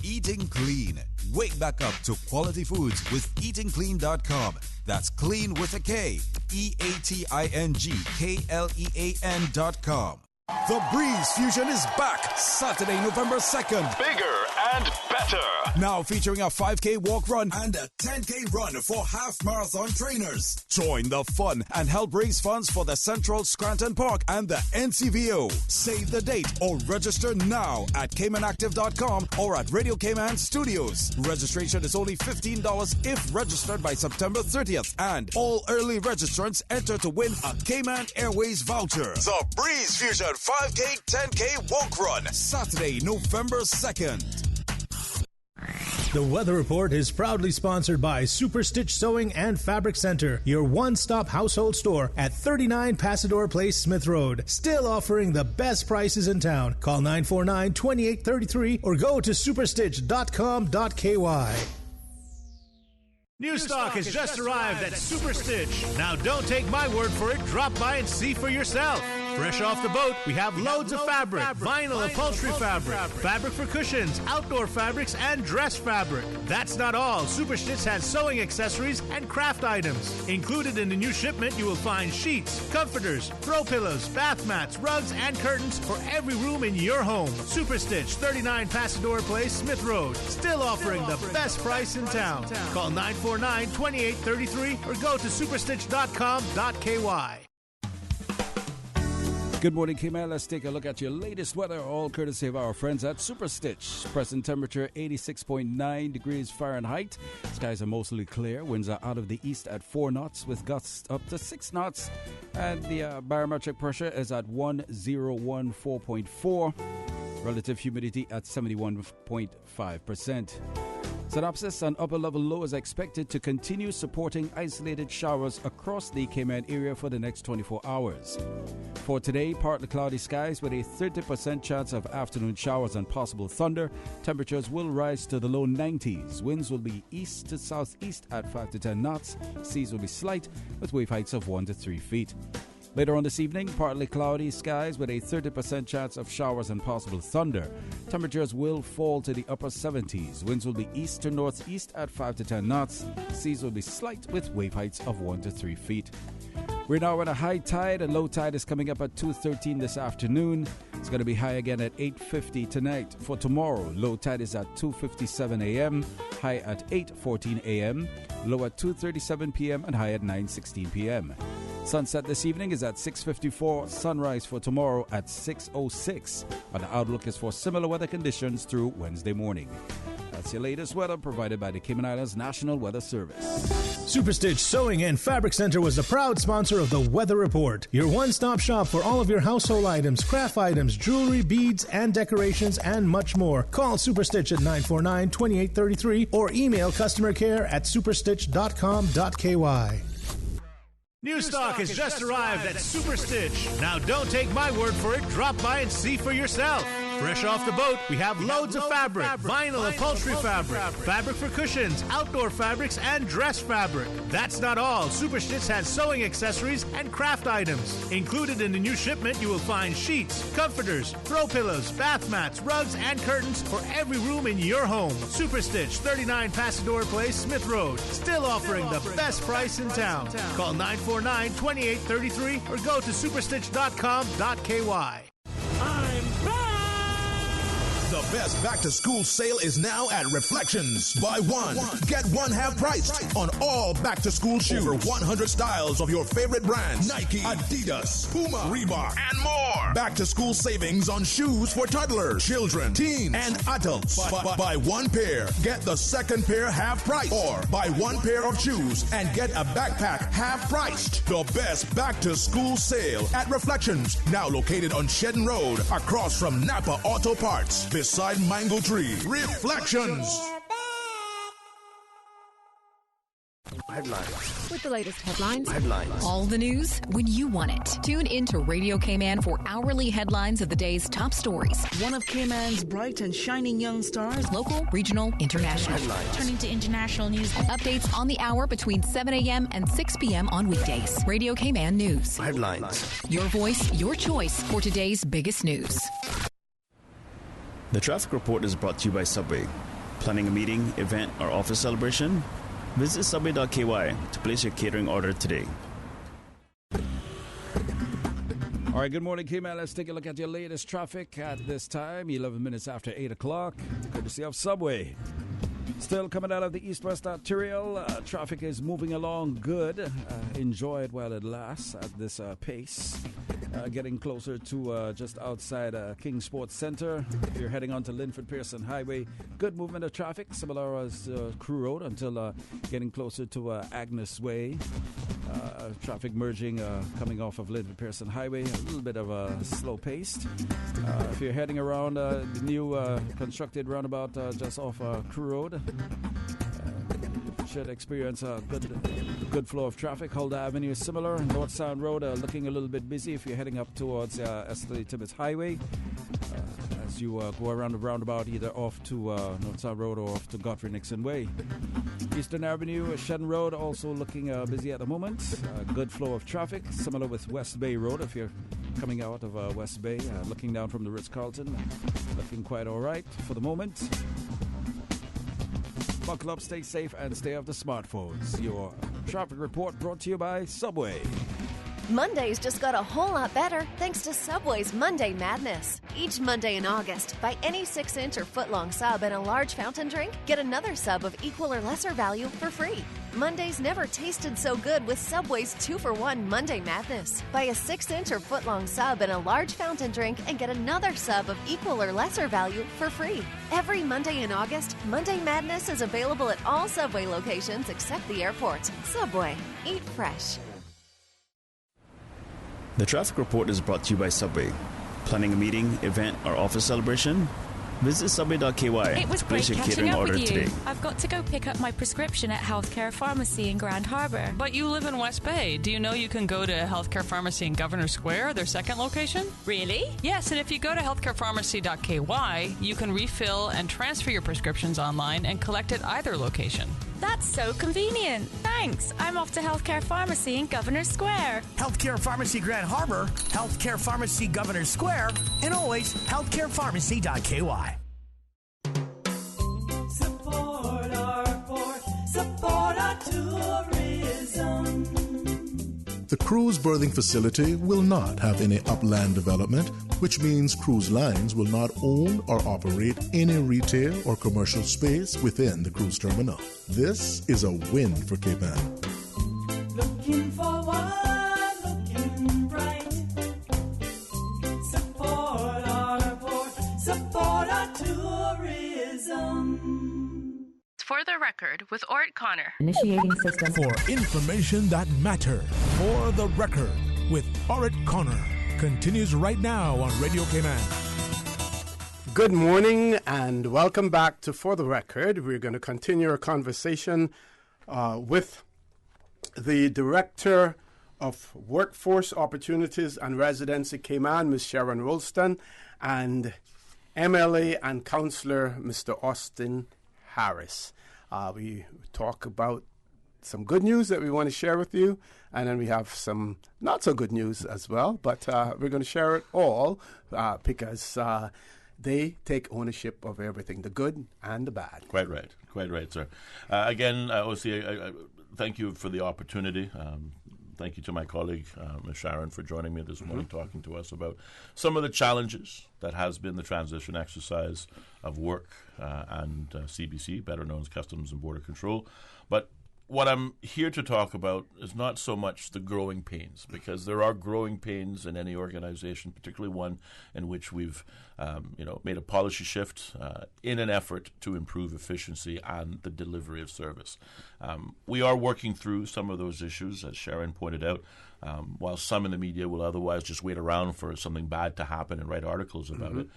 S7: Eating Clean. Wake back up to quality foods with eatingclean.com. That's clean with a K.
S15: SuperStitchSewingKlean.com. The Breeze Fusion is back Saturday, November 2nd.
S8: Bigger and better.
S15: Now featuring a 5K walk run and a 10K run for half marathon trainers. Join the fun and help raise funds for the Central Scranton Park and the NCVO. Save the date or register now at CaymanActive.com or at Radio Cayman Studios. Registration is only $15 if registered by September 30th. And all early registrants enter to win a Cayman Airways voucher. The Breeze Fusion 5K, 10K walk run, Saturday, November 2nd.
S10: The Weather Report is proudly sponsored by Super Stitch Sewing and Fabric Center, your one-stop household store at 39 Pasador Place, Smith Road. Still offering the best prices in town. Call 949-2833 or go to superstitch.com.ky.
S11: New stock has just arrived at Super Stitch. Now don't take my word for it. Drop by and see for yourself. Fresh off the boat, we have loads of fabric, vinyl upholstery fabric, fabric for cushions, outdoor fabrics, and dress fabric. That's not all. Super Stitch has sewing accessories and craft items. Included in the new shipment, you will find sheets, comforters, throw pillows, bath mats, rugs, and curtains for every room in your home. Super Stitch, 39 Pasador Place, Smith Road. Still offering the best price in town. Call 949-2833 or go to superstitch.com.ky.
S7: Good morning, Cayman. Let's take a look at your latest weather, all courtesy of our friends at Super Stitch. Present temperature 86.9 degrees Fahrenheit. Skies are mostly clear. Winds are out of the east at 4 knots with gusts up to 6 knots. And the barometric pressure is at 1014.4. Relative humidity at 71.5%. Synopsis: an upper-level low is expected to continue supporting isolated showers across the Cayman area for the next 24 hours. For today, partly cloudy skies with a 30% chance of afternoon showers and possible thunder. Temperatures will rise to the low 90s. Winds will be east to southeast at 5 to 10 knots. Seas will be slight with wave heights of 1 to 3 feet. Later on this evening, partly cloudy skies with a 30% chance of showers and possible thunder. Temperatures will fall to the upper 70s. Winds will be east to northeast at 5 to 10 knots. Seas will be slight with wave heights of 1 to 3 feet. We're now at a high tide, and low tide is coming up at 2:13 this afternoon. It's going to be high again at 8:50 tonight. For tomorrow, low tide is at 2:57 a.m., high at 8:14 a.m., low at 2:37 p.m., and high at 9:16 p.m. Sunset this evening is at 6:54, sunrise for tomorrow at 6:06. And the outlook is for similar weather conditions through Wednesday morning. That's your latest weather provided by the Cayman Islands National Weather Service.
S10: Super Stitch Sewing and Fabric Center was the proud sponsor of the Weather Report, your one-stop shop for all of your household items, craft items, jewelry, beads, and decorations, and much more. Call Super Stitch at 949-2833 or email customer care at superstitch.com.ky.
S11: New stock has just arrived at Super Stitch. Now don't take my word for it. Drop by and see for yourself. Fresh off the boat, we have loads of fabric, vinyl upholstery fabric, fabric for cushions, outdoor fabrics, and dress fabric. That's not all. Super Stitch has sewing accessories and craft items. Included in the new shipment, you will find sheets, comforters, throw pillows, bath mats, rugs, and curtains for every room in your home. Super Stitch, 39 Pasador Place, Smith Road. Still offering the best price in town. Call 949-2833 or go to superstitch.com.ky.
S12: The best back-to-school sale is now at Reflections. Buy one, get one half price on all back-to-school shoes. Over 100 styles of your favorite brands. Nike, Adidas, Puma, Reebok, and more. Back-to-school savings on shoes for toddlers, children, teens, and adults. Buy one pair, get the second pair half price. Or buy one pair of shoes and get a backpack half priced. The best back-to-school sale at Reflections. Now located on Shedden Road, across from Napa Auto Parts. Beside Mango Tree. Reflections.
S8: Headlines.
S22: With the latest headlines.
S8: Headlines.
S22: All the news when you want it. Tune in to Radio Cayman for hourly headlines of the day's top stories.
S25: One of Cayman's bright and shining young stars.
S22: Local, regional, international.
S8: Headlines.
S22: Turning to international news. Updates on the hour between 7 a.m. and 6 p.m. on weekdays. Radio Cayman News.
S8: Headlines.
S22: Your voice, your choice for today's biggest news.
S26: The traffic report is brought to you by Subway. Planning a meeting, event, or office celebration? Visit subway.ky to place your catering order today.
S7: All right, good morning, K-Man. Let's take a look at your latest traffic at this time, 11 minutes after 8 o'clock, courtesy of Subway. Still coming out of the east-west arterial, traffic is moving along good. Enjoy it while it lasts at this pace. Getting closer to just outside King Sports Center. If you're heading onto Linford Pearson Highway, good movement of traffic, similar as Crew Road until getting closer to Agnes Way. Traffic merging coming off of Linford Pearson Highway, a little bit of a slow paced. If you're heading around the new constructed roundabout just off Crew Road, should experience a good flow of traffic. Huldah Avenue is similar. North Sound Road looking a little bit busy if you're heading up towards Esterly Tibbetts Highway. As you go around the roundabout, either off to North Sound Road or off to Godfrey Nixon Way. Eastern Avenue, Shedden Road also looking busy at the moment. Good flow of traffic, similar with West Bay Road if you're coming out of West Bay, looking down from the Ritz-Carlton. Looking quite all right for the moment. Buckle up, stay safe, and stay off the smartphones. Your traffic report brought to you by Subway.
S8: Monday's just got a whole lot better thanks to Subway's Monday Madness. Each Monday in August, buy any 6-inch or foot-long sub and a large fountain drink, get another sub of equal or lesser value for free. Mondays never tasted so good with Subway's 2-for-1 Monday Madness. Buy a 6-inch or foot-long sub and a large fountain drink and get another sub of equal or lesser value for free. Every Monday in August, Monday Madness is available at all Subway locations except the airport. Subway. Eat fresh.
S26: The traffic report is brought to you by Subway. Planning a meeting, event, or office celebration? Visit subway.ky.
S14: It was
S26: to
S14: great
S26: place your
S14: catching
S26: catering
S14: up
S26: order
S14: with you.
S26: today.
S14: I've got to go pick up my prescription at Healthcare Pharmacy in Grand Harbour.
S16: But you live in West Bay. Do you know you can go to Healthcare Pharmacy in Governor Square, their second location?
S14: Really?
S16: Yes, and if you go to healthcarepharmacy.ky, you can refill and transfer your prescriptions online and collect at either location.
S14: That's so convenient. Thanks. I'm off to Healthcare Pharmacy in Governor Square.
S17: Healthcare Pharmacy Grand Harbour, Healthcare Pharmacy Governor Square, and always healthcarepharmacy.ky.
S13: Support our port, support our tourism.
S12: The cruise berthing facility will not have any upland development, which means cruise lines will not own or operate any retail or commercial space within the cruise terminal. This is a win for Cape Ann.
S13: Looking forward, looking bright. Support our port, support our tourism.
S2: For the record, with Orrett Connor.
S20: Initiating system.
S3: For information that matters. For the record, with Orrett Connor. Continues right now on Radio Cayman.
S4: Good morning and welcome back to For the Record. We're going to continue our conversation with the Director of Workforce Opportunities and Residency Cayman, Ms. Sharon Rolston, and MLA and Councillor Mr. Austin Harris. We talk about some good news that we want to share with you, and then we have some not so good news as well, but we're going to share it all because they take ownership of everything, the good and the bad.
S5: Quite right, sir. Again, OC, thank you for the opportunity. Thank you to my colleague, Ms. Sharon, for joining me this morning, talking to us about some of the challenges that has been the transition exercise of work and CBC, better known as Customs and Border Control. But what I'm here to talk about is not so much the growing pains, because there are growing pains in any organization, particularly one in which we've made a policy shift in an effort to improve efficiency and the delivery of service. We are working through some of those issues, as Sharon pointed out, while some in the media will otherwise just wait around for something bad to happen and write articles about it.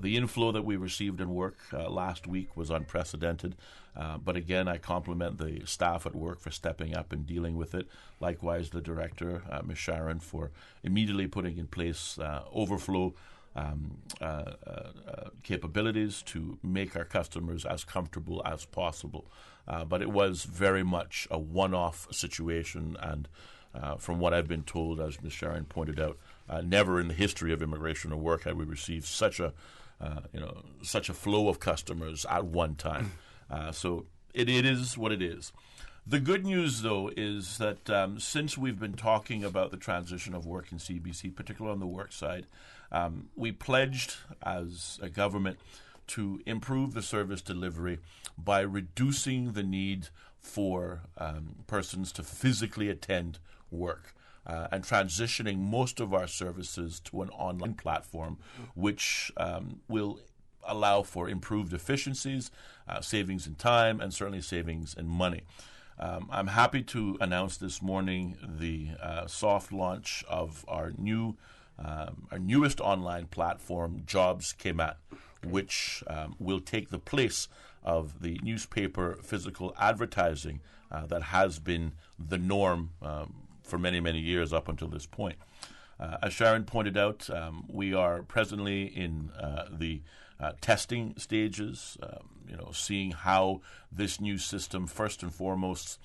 S5: The inflow that we received in work last week was unprecedented. But again, I compliment the staff at work for stepping up and dealing with it. Likewise, the director, Ms. Sharon, for immediately putting in place overflow capabilities to make our customers as comfortable as possible. But it was very much a one-off situation, and from what I've been told, as Ms. Sharon pointed out, never in the history of immigration or work had we received such a flow of customers at one time. So it is what it is. The good news, though, is that since we've been talking about the transition of work in CBC, particularly on the work side, we pledged as a government to improve the service delivery by reducing the need for persons to physically attend work and transitioning most of our services to an online platform, which will allow for improved efficiencies, savings in time, and certainly savings in money. I'm happy to announce this morning the soft launch of our newest online platform, Jobs Cayman, which will take the place of the newspaper physical advertising that has been the norm for many, many years up until this point. As Sharon pointed out, we are presently in the testing stages, seeing how this new system, first and foremost,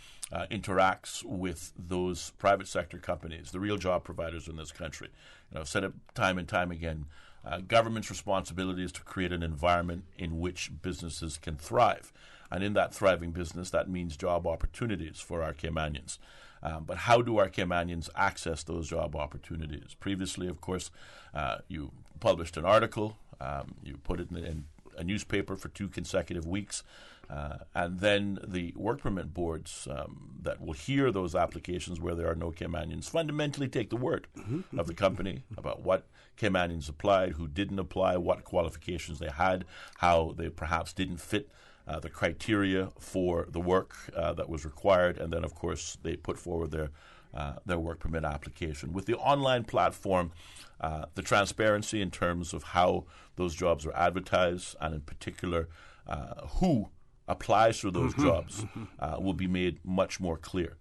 S5: interacts with those private sector companies, the real job providers in this country. I've said it time and time again, government's responsibility is to create an environment in which businesses can thrive. And in that thriving business, that means job opportunities for our Caymanians. But how do our Caymanians access those job opportunities? Previously, of course, you published an article, you put it in a newspaper for 2 consecutive weeks, and then the work permit boards that will hear those applications where there are no Caymanians fundamentally take the word of the company about what Caymanians applied, who didn't apply, what qualifications they had, how they perhaps didn't fit the criteria for the work that was required, and then, of course, they put forward their work permit application. With the online platform, the transparency in terms of how those jobs are advertised, and in particular, who applies for those jobs, will be made much more clear.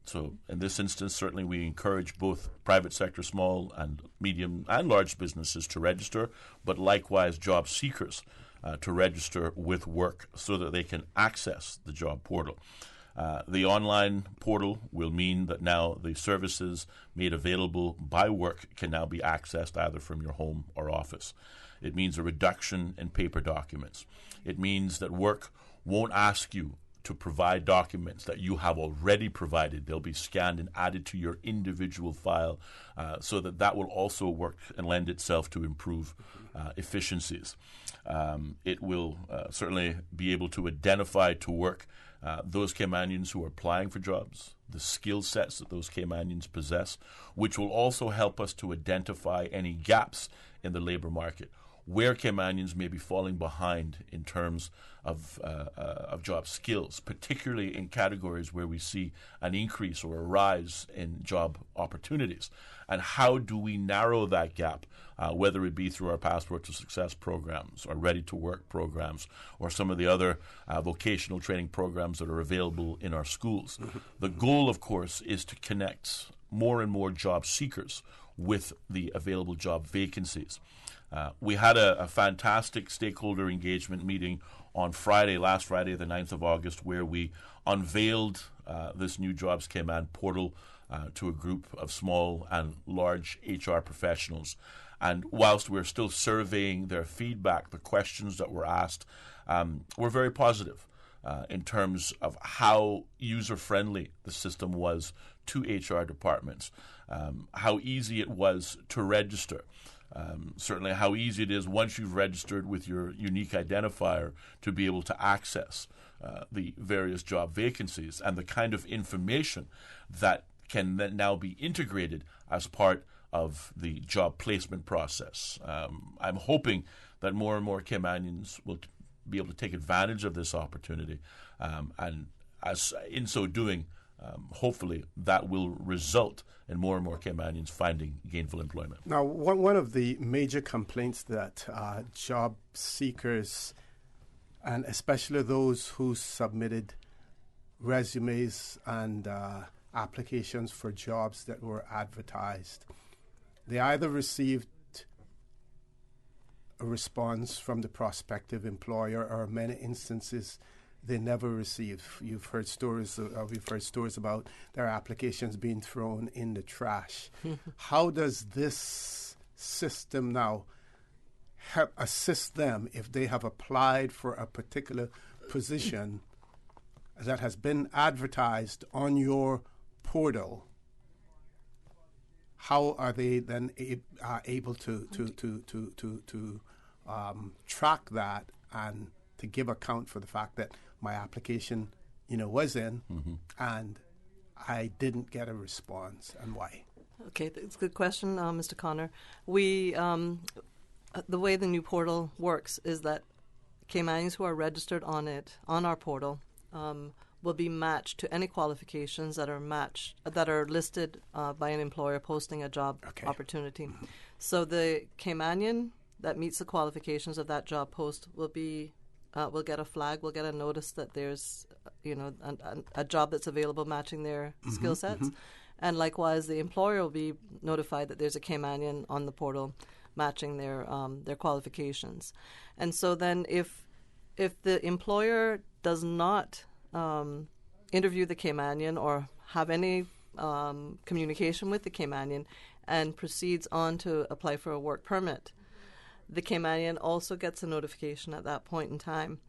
S5: So in this instance, certainly we encourage both private sector, small and medium and large businesses to register, but likewise job seekers to register with work so that they can access the job portal. The online portal will mean that now the services made available by work can now be accessed either from your home or office. It means a reduction in paper documents. It means that work won't ask you to provide documents that you have already provided. They'll be scanned and added to your individual file so that will also work and lend itself to improve efficiencies. It will certainly be able to identify to work those Caymanians who are applying for jobs, the skill sets that those Caymanians possess, which will also help us to identify any gaps in the labor market, where Caymanians may be falling behind in terms of job skills, particularly in categories where we see an increase or a rise in job opportunities. And how do we narrow that gap, whether it be through our Passport to Success programs or Ready to Work programs or some of the other vocational training programs that are available in our schools. The goal, of course, is to connect more and more job seekers with the available job vacancies. We had a fantastic stakeholder engagement meeting on last Friday, the 9th of August, where we unveiled this new Jobs Cayman portal to a group of small and large HR professionals. And whilst we're still surveying their feedback, the questions that were asked were very positive in terms of how user-friendly the system was to HR departments, how easy it was to register. Certainly how easy it is once you've registered with your unique identifier to be able to access the various job vacancies and the kind of information that can then now be integrated as part of the job placement process. I'm hoping that more and more Caymanians will be able to take advantage of this opportunity, and as in so doing, hopefully that will result in more and more Caymanians finding gainful employment.
S4: Now, one of the major complaints that job seekers, and especially those who submitted resumes and applications for jobs that were advertised, they either received a response from the prospective employer, or in many instances they never received. We've heard stories about their applications being thrown in the trash. How does this system now assist them if they have applied for a particular position that has been advertised on your portal, how are they then able to track that and to give account for the fact that my application, was in, and I didn't get a response, and why?
S1: Okay, that's a good question, Mr. Connor. We, the way the new portal works is that Caymanians who are registered on our portal, will be matched to any qualifications that are listed by an employer posting a job opportunity. So the Caymanian that meets the qualifications of that job post will get a flag, will get a notice that there's a job that's available matching their skill sets. And likewise, the employer will be notified that there's a Caymanian on the portal matching their qualifications. And so then if the employer does not interview the Caymanian or have any communication with the Caymanian and proceeds on to apply for a work permit, the Caymanian also gets a notification at that point in time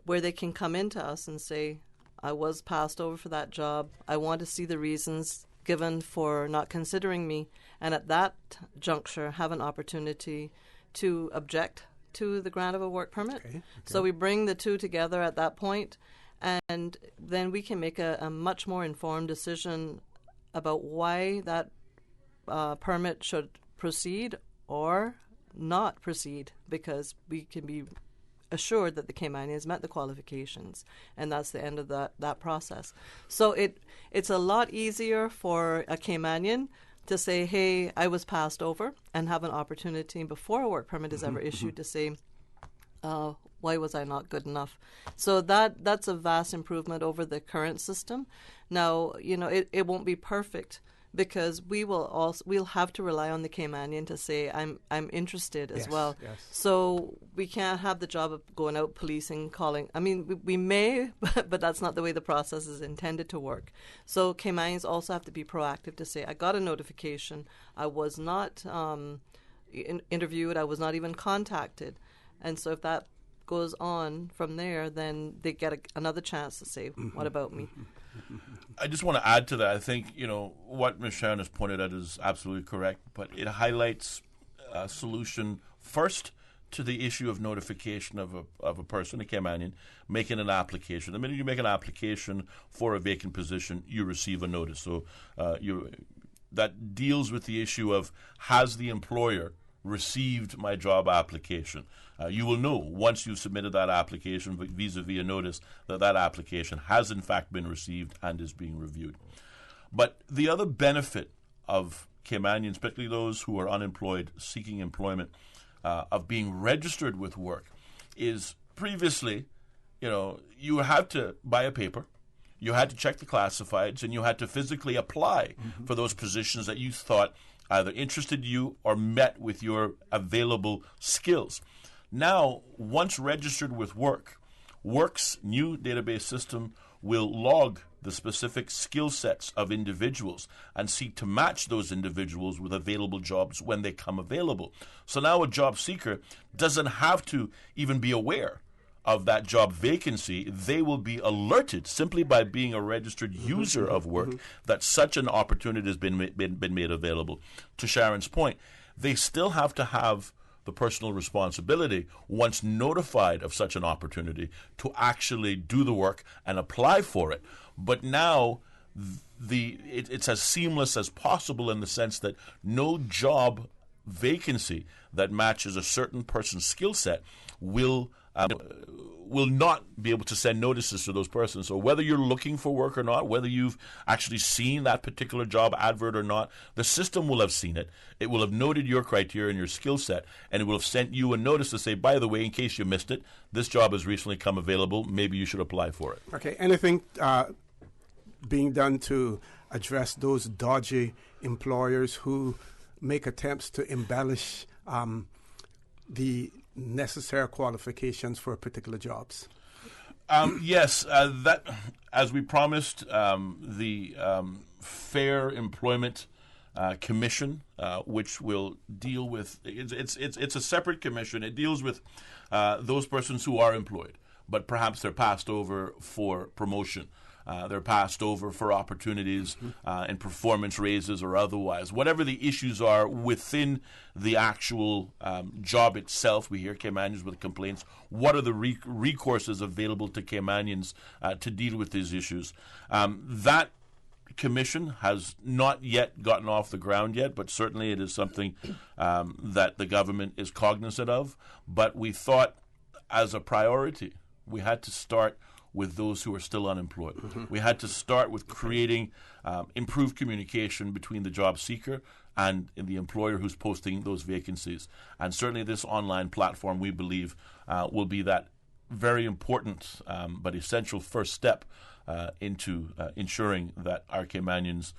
S1: where they can come into us and say, I was passed over for that job. I want to see the reasons given for not considering me, and at that juncture have an opportunity to object to the grant of a work permit. So we bring the two together at that point, and then we can make a much more informed decision about why that permit should proceed or not proceed, because we can be assured that the Caymanian has met the qualifications, and that's the end of that process. So it's a lot easier for a Caymanian to say, hey, I was passed over, and have an opportunity before a work permit is ever issued to say, why was I not good enough? So that's a vast improvement over the current system. Now, it won't be perfect, because we'll have to rely on the Caymanian to say I'm interested as well. Yes. So we can't have the job of going out policing, calling. I mean, we may, but that's not the way the process is intended to work. So Caymanians also have to be proactive to say, I got a notification, I was not interviewed, I was not even contacted, and so if that goes on from there, then they get another chance to say, what about me?
S5: I just want to add to that. I think, what Ms. Sharon has pointed out is absolutely correct, but it highlights a solution first to the issue of notification of a person, a Caymanian, making an application. The minute you make an application for a vacant position, you receive a notice. So that deals with the issue of, has the employer received my job application? You will know once you've submitted that application vis-a-vis a notice that application has in fact been received and is being reviewed. But the other benefit of Caymanians, particularly those who are unemployed, seeking employment, of being registered with work, is previously, you had to buy a paper, you had to check the classifieds, and you had to physically apply for those positions that you thought either interested you or met with your available skills. Now, once registered with Work's new database system will log the specific skill sets of individuals and seek to match those individuals with available jobs when they come available. So now a job seeker doesn't have to even be aware of that job vacancy. They will be alerted simply by being a registered user of Work that such an opportunity has been made available. To Sharon's point, they still have to have the personal responsibility, once notified of such an opportunity, to actually do the work and apply for it. But now it's as seamless as possible, in the sense that no job vacancy that matches a certain person's skill set will not be able to send notices to those persons. So whether you're looking for work or not, whether you've actually seen that particular job advert or not, the system will have seen it. It will have noted your criteria and your skill set, and it will have sent you a notice to say, by the way, in case you missed it, this job has recently come available. Maybe you should apply for it.
S4: Okay. Anything being done to address those dodgy employers who make attempts to embellish the necessary qualifications for particular jobs?
S5: Yes, that, as we promised, the Fair Employment Commission, which will deal with it's a separate commission. It deals with those persons who are employed, but perhaps they're passed over for promotion. They're passed over for opportunities and performance raises or otherwise. Whatever the issues are within the actual job itself, we hear Caymanians with complaints. What are the recourses available to Caymanians to deal with these issues? That commission has not yet gotten off the ground yet, but certainly it is something that the government is cognizant of. But we thought as a priority, we had to start with those who are still unemployed. We had to start with creating improved communication between the job seeker and the employer who's posting those vacancies. And certainly this online platform, we believe, will be that very important but essential first step into ensuring that our Caymanians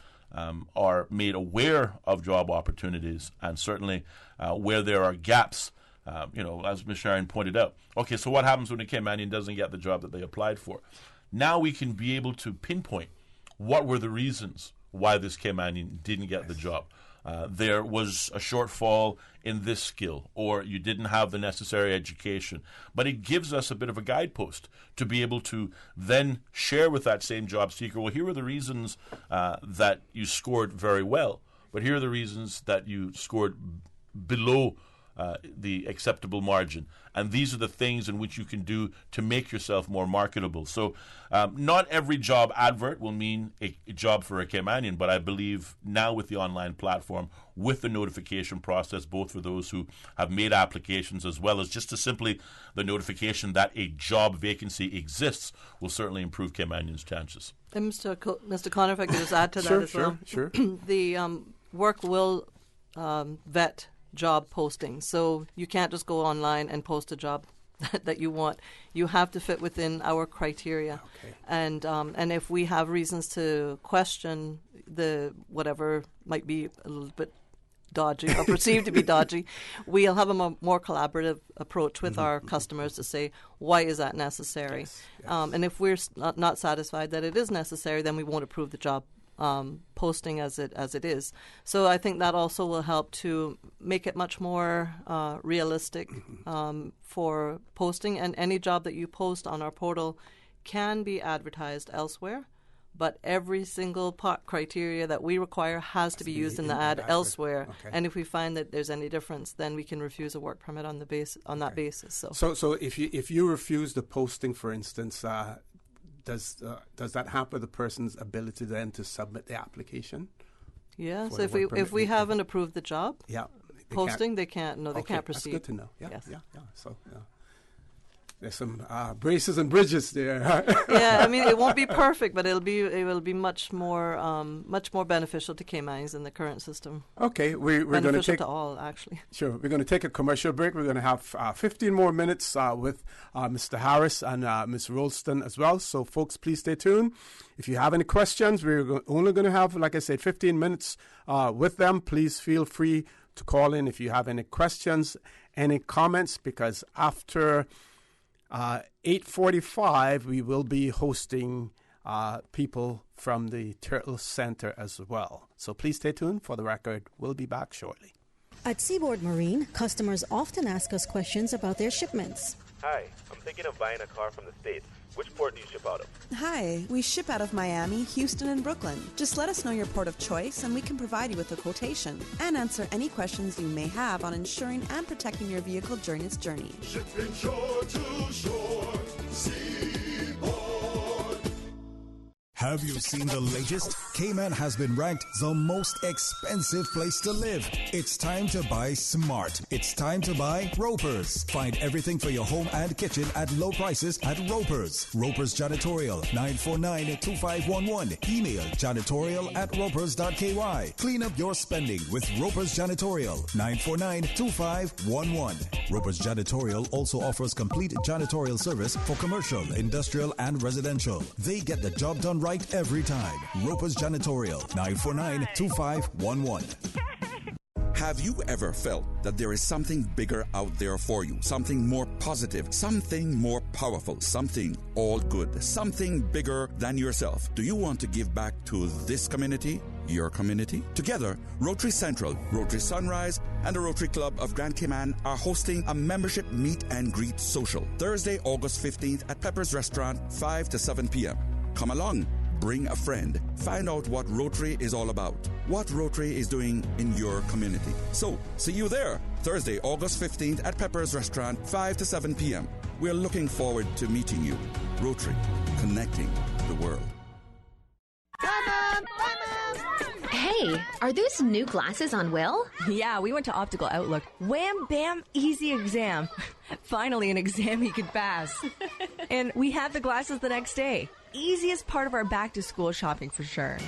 S5: are made aware of job opportunities, and certainly where there are gaps. As Ms. Sharon pointed out. Okay, so what happens when a Caymanian doesn't get the job that they applied for? Now we can be able to pinpoint what were the reasons why this Caymanian didn't get the job. There was a shortfall in this skill, or you didn't have the necessary education. But it gives us a bit of a guidepost to be able to then share with that same job seeker, well, here are the reasons that you scored very well, but here are the reasons that you scored below the acceptable margin. And these are the things in which you can do to make yourself more marketable. So not every job advert will mean a job for a Caymanian, but I believe now with the online platform, with the notification process, both for those who have made applications as well as just to simply the notification that a job vacancy exists, will certainly improve Caymanians' chances.
S1: And Mr. Connor, if I could just add to that as well.
S4: Sure.
S1: The work will vet job posting, so you can't just go online and post a job that you want. You have to fit within our criteria.
S4: Okay.
S1: And if we have reasons to question the whatever might be a little bit dodgy or perceived to be dodgy, we'll have a more collaborative approach with our customers to say, why is that necessary?
S4: Yes.
S1: And if we're not satisfied that it is necessary, then we won't approve the job posting as it is. So I think that also will help to make it much more realistic for posting. And any job that you post on our portal can be advertised elsewhere, but every single criteria that we require has to be used in the ad elsewhere.
S4: Okay.
S1: And if we find that there's any difference, then we can refuse a work permit on that basis.
S4: So if you refuse the posting, for instance, does that hamper the person's ability then to submit the application?
S1: Yeah. So if we haven't approved the job, posting, they can't proceed.
S4: That's good to know. Yeah. So there's some braces and bridges there.
S1: Yeah, I mean, it won't be perfect, but it will be much more beneficial to Caymanians than the current system.
S4: Okay, we're going to take
S1: to all, actually.
S4: Sure, we're going to take a commercial break. We're going to have 15 more minutes with Mr. Harris and Ms. Rolston as well. So, folks, please stay tuned. If you have any questions, we're only going to have, like I said, 15 minutes with them. Please feel free to call in if you have any questions, any comments, because after 8:45, we will be hosting people from the Turtle Center as well. So please stay tuned. For the record, we'll be back shortly.
S6: At Seaboard Marine, customers often ask us questions about their shipments.
S9: Hi, I'm thinking of buying a car from the States. Which port do you ship out of?
S18: Hi, we ship out of Miami, Houston, and Brooklyn. Just let us know your port of choice and we can provide you with a quotation and answer any questions you may have on insuring and protecting your vehicle during its journey.
S12: Shipping shore to shore, Seaboard.
S15: Have you seen the latest? Cayman has been ranked the most expensive place to live. It's time to buy smart. It's time to buy Ropers. Find everything for your home and kitchen at low prices at Ropers. Ropers Janitorial, 949-2511. Email janitorial@ropers.ky. Clean up your spending with Ropers Janitorial, 949-2511. Ropers Janitorial also offers complete janitorial service for commercial, industrial, and residential. They get the job done right every time. Ropers Janitorial, 949-2511.
S19: Have you ever felt that there is something bigger out there for you? Something more positive, something more powerful, something all good, something bigger than yourself? Do you want to give back to this community? your community? Together, Rotary Central, Rotary Sunrise, and the Rotary Club of Grand Cayman are hosting a membership meet and greet social Thursday, August 15th at Pepper's Restaurant, 5 to 7 p.m. Come along. Bring a friend. Find out what Rotary is all about, what Rotary is doing in your community. So, see you there, Thursday, August 15th at Pepper's Restaurant, 5 to 7 p.m. We're looking forward to meeting you. Rotary, connecting the world.
S10: Hey, are those new glasses on Will?
S11: Yeah, we went to Optical Outlook. Wham, bam, easy exam. Finally, an exam he could pass. And we had the glasses the next day. Easiest part of our back-to-school shopping for sure.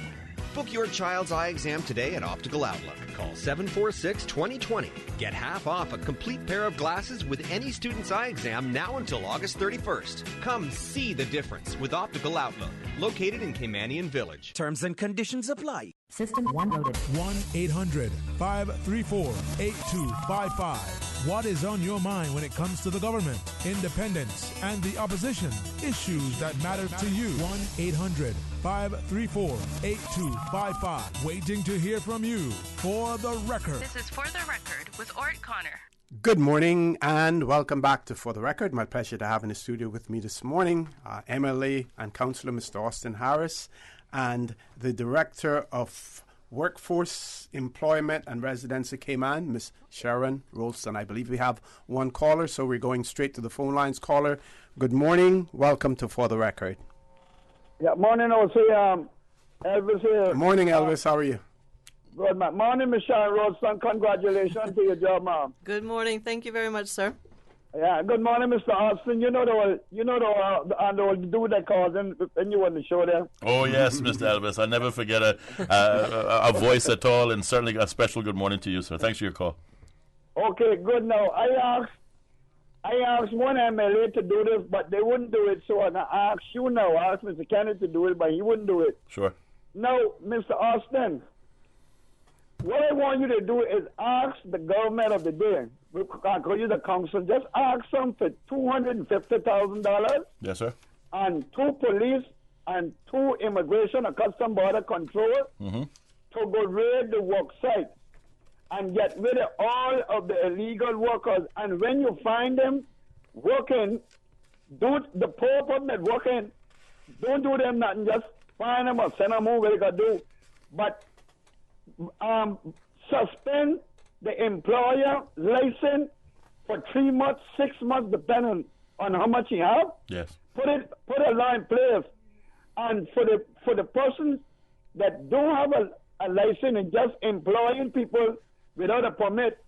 S21: Book your child's eye exam today at Optical Outlook. Call 746-2020. Get half off a complete pair of glasses with any student's eye exam now until August 31st. Come see the difference with Optical Outlook, located in Caymanian Village.
S15: Terms and conditions apply.
S20: System 1 loaded.
S3: 1-800-534-8255. What is on your mind when it comes to the government, independence, and the opposition? Issues that matter to you. 1-800-534-8255. Waiting to hear from you. For the Record.
S2: This is For the Record with Orrett Connor.
S4: Good morning and welcome back to For the Record. My pleasure to have in the studio with me this morning MLA and Councillor Mr. Austin Harris and the Director of Workforce, Employment and Residency Cayman, Ms. Sharon Rolston. I believe we have one caller, so we're going straight to the phone lines. Caller, good morning. Welcome to For the Record.
S23: Yeah, morning, also. Elvis here.
S4: Good morning, Elvis. How are you?
S23: Good, man. Morning, Ms. Sharon Rolston. Congratulations to your job, ma'am.
S1: Good morning. Thank you very much, sir.
S23: Yeah, good morning, Mr. Austin. You know the dude that calls in when you on the show there?
S5: Oh, yes, Mr. Elvis. I'll never forget a voice at all, and certainly a special good morning to you, sir. Thanks for your call.
S23: Okay, good. Now, I asked one MLA to do this, but they wouldn't do it, so I asked you now. I asked Mr. Kennedy to do it, but he wouldn't do it.
S5: Sure.
S23: Now, Mr. Austin, what I want you to do is ask the government of the day, we can't call you the council, just ask them for $250,000.
S5: Yes, sir.
S23: And 2 police and 2 immigration and custom border control to go raid the work site and get rid of all of the illegal workers. And when you find them working, do the poor person that working, don't do them nothing, just find them or send them over, they got to do. But suspend the employer license for 3 months, 6 months, depending on how much he have.
S5: Yes.
S23: Put a law in place, and for the persons that don't have a license and just employing people without a permit,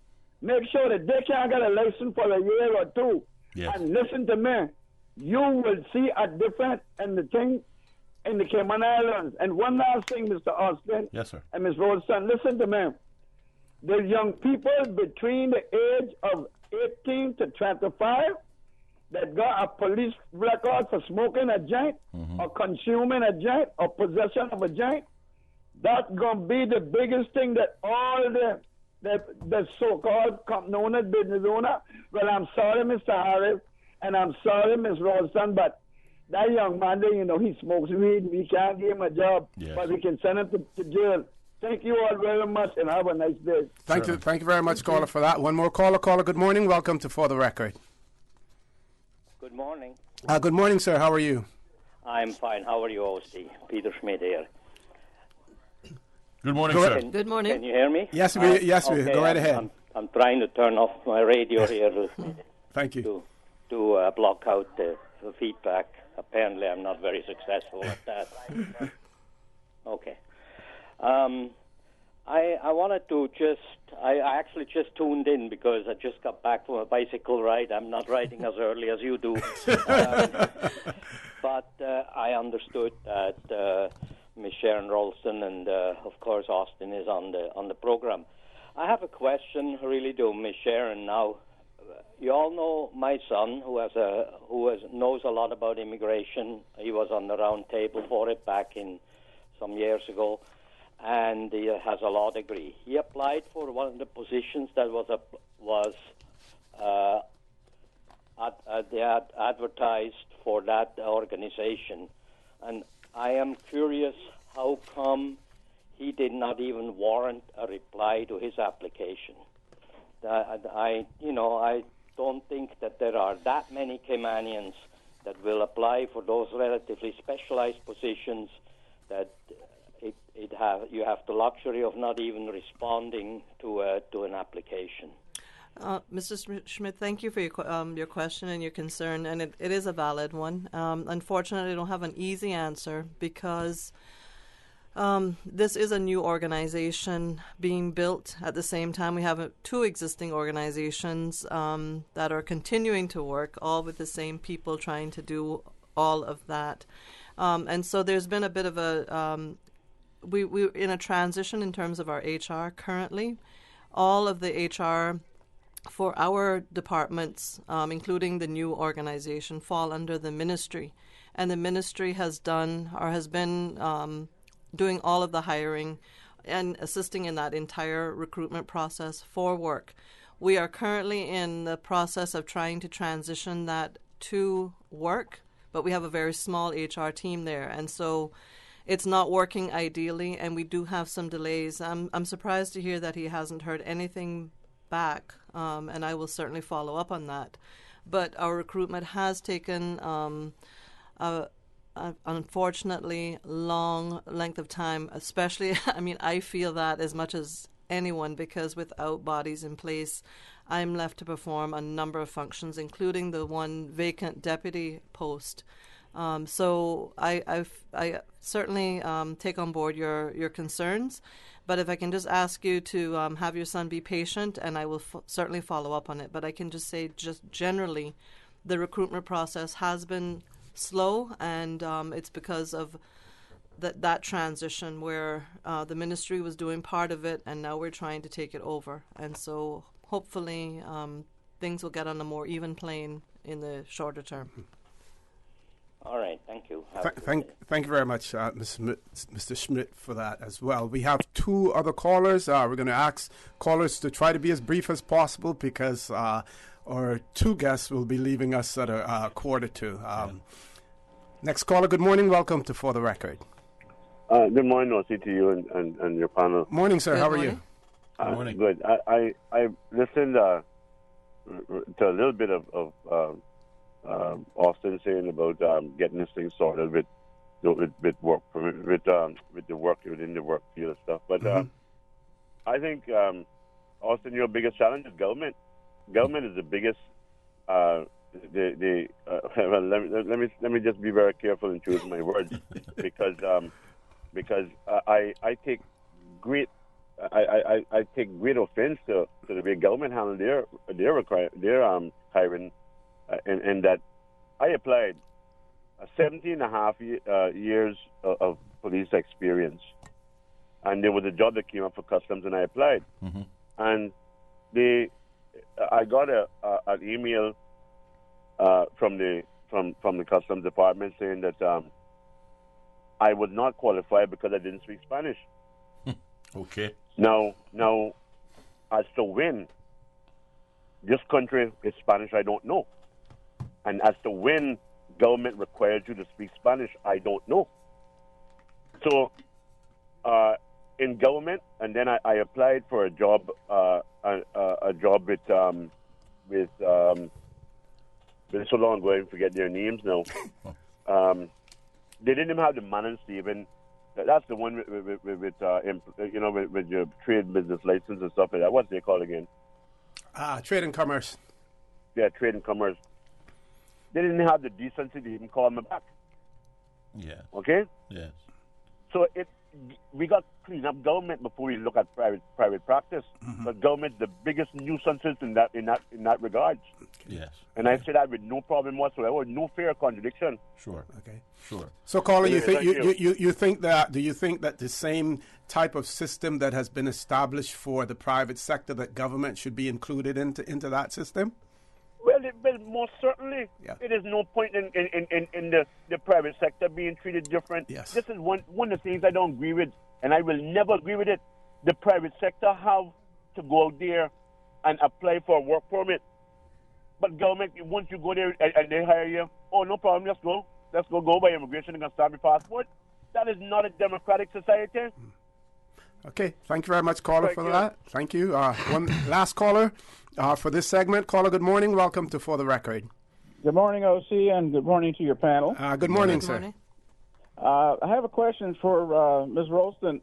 S23: make sure that they can't get a license for a year or 2.
S5: Yes.
S23: And listen to me, you will see a difference in the thing in the Cayman Islands. And one last thing, Mr. Austin.
S5: Yes, sir.
S23: And Ms. Rolston, listen to me. The young people between the age of 18 to 25 that got a police record for smoking a joint or consuming a joint or possession of a joint, that's going to be the biggest thing that all the so-called company owners, business owner. Well, I'm sorry, Mr. Harris, and I'm sorry, Ms. Rolston, but that young man there, he smokes weed. We can't give him a job, but we can send him to jail. Thank you all very much, and have a nice day.
S4: Thank you very much, caller, for that. One more caller. Caller, good morning. Welcome to For the Record.
S24: Good morning.
S4: Good morning, sir. How are you?
S24: I'm fine. How are you, OC? Peter Schmidt here.
S5: Good morning, sir.
S1: Good morning.
S24: Can you hear me?
S4: Yes, we
S24: okay,
S4: go right ahead.
S24: I'm trying to turn off my radio here.
S4: Thank you.
S24: To block out the feedback. Apparently, I'm not very successful at that. Okay. I wanted to I actually just tuned in because I just got back from a bicycle ride. I'm not riding as early as you do. But I understood that Ms. Sharon Rolston and, of course, Austin is on the program. I have a question, really, to Ms. Sharon now. You all know my son, who knows a lot about immigration. He was on the round table for it back in some years ago, and he has a law degree. He applied for one of the positions that was advertised for that organization, and I am curious how come he did not even warrant a reply to his application. I don't think that there are that many Caymanians that will apply for those relatively specialized positions that you have the luxury of not even responding to an application.
S1: Mr. Schmidt, thank you for your question and your concern, and it is a valid one. Unfortunately, I don't have an easy answer because this is a new organization being built. At the same time, we have two existing organizations that are continuing to work, all with the same people trying to do all of that. And so there's been a bit of a we're in a transition in terms of our HR currently. All of the HR for our departments, including the new organization, fall under the ministry. And the ministry has done or has been doing all of the hiring and assisting in that entire recruitment process for work. We are currently in the process of trying to transition that to work, but we have a very small HR team there. And so it's not working ideally, and we do have some delays. I'm surprised to hear that he hasn't heard anything back, and I will certainly follow up on that. But our recruitment has taken unfortunately long length of time, especially, I feel that as much as anyone, because without bodies in place, I'm left to perform a number of functions, including the one vacant deputy post. So I certainly take on board your concerns, but if I can just ask you to have your son be patient, and I will certainly follow up on it. But I can just say, just generally, the recruitment process has been slow, and it's because of that transition where the ministry was doing part of it, and now we're trying to take it over. And so hopefully things will get on a more even plane in the shorter term.
S24: All right, thank you.
S4: Thank you very much, Mr. Schmidt, for that as well. We have two other callers. We're going to ask callers to try to be as brief as possible because our two guests will be leaving us at a quarter to. Next caller, good morning. Welcome to For the Record.
S7: Good morning, Ossie, to you and your panel.
S4: Morning, sir.
S1: Good
S4: How
S1: morning.
S4: are you?
S7: Good morning. Good. I listened to a little bit of Austin saying about getting this thing sorted with work with the work within the work field and stuff. But I think Austin, your biggest challenge is government. Government is the biggest. Let me just be very careful in choosing my words because I take great offense to the way government handle their hiring. And that I applied 17 and a half years of police experience, and there was a job that came up for customs, and I applied, and I got an email from the customs department saying that I was not qualified because I didn't speak Spanish.
S5: Okay.
S7: Now, as to when this country is Spanish, I don't know. And as to when government requires you to speak Spanish, I don't know. So, in government, and then I applied for a job, with been so long ago I forget their names now. They didn't even have the Manon Stephen. That's the one with your trade business license and stuff like that. What's they called again?
S4: Trade and Commerce.
S7: Yeah, Trade and Commerce. They didn't have the decency to even call me back.
S5: Yeah.
S7: Okay?
S5: Yes.
S7: So we got to clean up government before we look at private practice. But government's the biggest nuisances in that regard.
S5: Yes.
S7: And I say that with no problem whatsoever, no fear of contradiction.
S5: Sure.
S4: Okay.
S5: Sure.
S4: So, caller, you think
S7: Thank
S4: you think that? Do you think that the same type of system that has been established for the private sector, that government should be included into that system?
S7: Well, most certainly, it is no point in the private sector being treated different.
S4: Yes.
S7: This is one of the things I don't agree with, and I will never agree with it. The private sector have to go out there and apply for a work permit. But government, once you go there and they hire you, oh, no problem, let's go by immigration and start your passport. That is not a democratic society.
S4: Okay, thank you very much, caller,
S8: Thank
S4: for
S8: you.
S4: that. Thank you. One last caller for this segment. Caller, good morning. Welcome to For the Record.
S8: Good morning, OC, and good morning to your panel.
S4: Good morning, sir.
S8: I have a question for Ms. Rolston.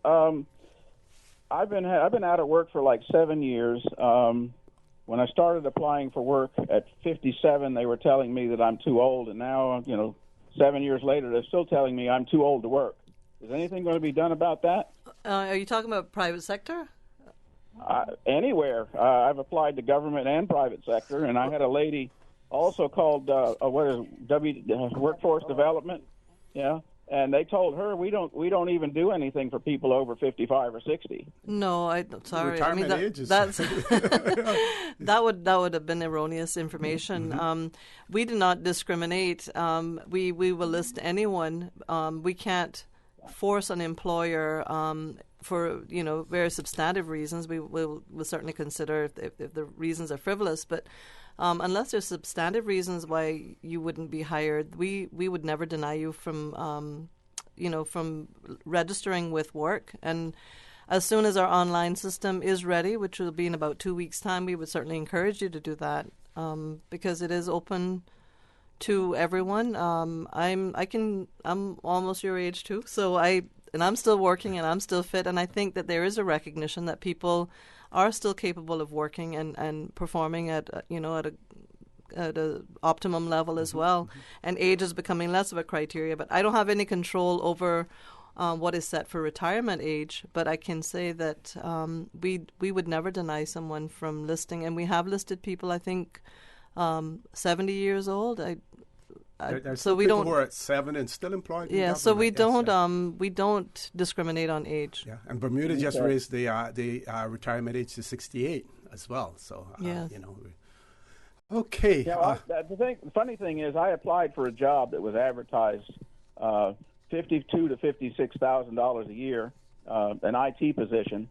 S8: I've been out of work for like 7 years. When I started applying for work at 57, they were telling me that I'm too old, and now, 7 years later, they're still telling me I'm too old to work. Is anything going to be done about that?
S1: Are you talking about private sector?
S8: Anywhere. I've applied to government and private sector, and I had a lady also called Workforce Development, and they told her we don't even do anything for people over 55 or 60.
S1: No, sorry.
S4: Retirement age is
S1: that's that would have been erroneous information.
S4: Mm-hmm.
S1: We do not discriminate. We will list anyone. We can't force an employer for very substantive reasons. We'll certainly consider if the reasons are frivolous, but unless there's substantive reasons why you wouldn't be hired, we would never deny you from from registering with work. And as soon as our online system is ready, which will be in about 2 weeks' time, we would certainly encourage you to do that because it is open to everyone. I'm almost your age too, so I'm still working and I'm still fit, and I think that there is a recognition that people are still capable of working and performing at a optimum level as well. And age is becoming less of a criteria, but I don't have any control over what is set for retirement age, but I can say that we would never deny someone from listing, and we have listed people, I think, 70 years old.
S4: There's
S1: so we
S4: people
S1: don't.
S4: who are at 7 and still employed. in
S1: Yeah, so we
S4: government.
S1: don't we don't discriminate on age.
S4: Yeah, and Bermuda just raised the retirement age to 68 as well. So
S1: Yes.
S4: Okay.
S8: Yeah, the funny thing is, I applied for a job that was advertised $52,000 to $56,000 a year, an IT position,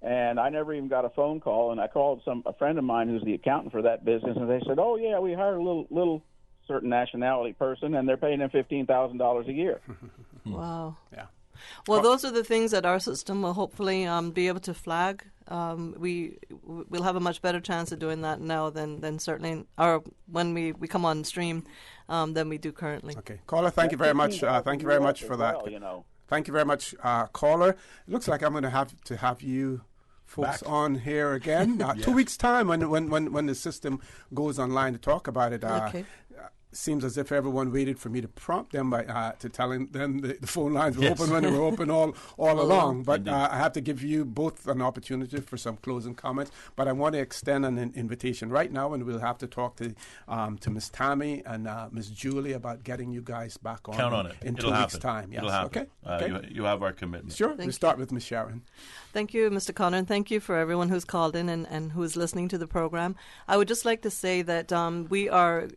S8: and I never even got a phone call. And I called a friend of mine who's the accountant for that business, and they said, "Oh yeah, we hired a little certain nationality person, and they're paying them $15,000 a year."
S1: Wow.
S4: Yeah.
S1: Well, those are the things that our system will hopefully be able to flag. We'll have a much better chance of doing that now than certainly when we come on stream than we do currently.
S4: Okay. Caller, thank you very much. Thank you very much for that. Thank you very much, caller. It looks like I'm going to have you folks
S5: Back.
S4: on here again. 2 weeks' time when the system goes online to talk about it.
S1: Okay.
S4: Seems as if everyone waited for me to prompt them by to telling them the phone lines were
S5: Yes.
S4: open when they were open all along. But I have to give you both an opportunity for some closing comments. But I want to extend an invitation right now, and we'll have to talk to Miss Tammy and Miss Julie about getting you guys back on.
S5: Count on it.
S4: In
S5: It'll
S4: 2
S5: happen.
S4: weeks' time. Yes.
S5: It'll happen.
S4: Okay.
S5: You have our commitment.
S4: Sure. We'll start with Miss Sharon.
S1: Thank you, Mr. Connor, and thank you for everyone who's called in and who is listening to the program. I would just like to say that we are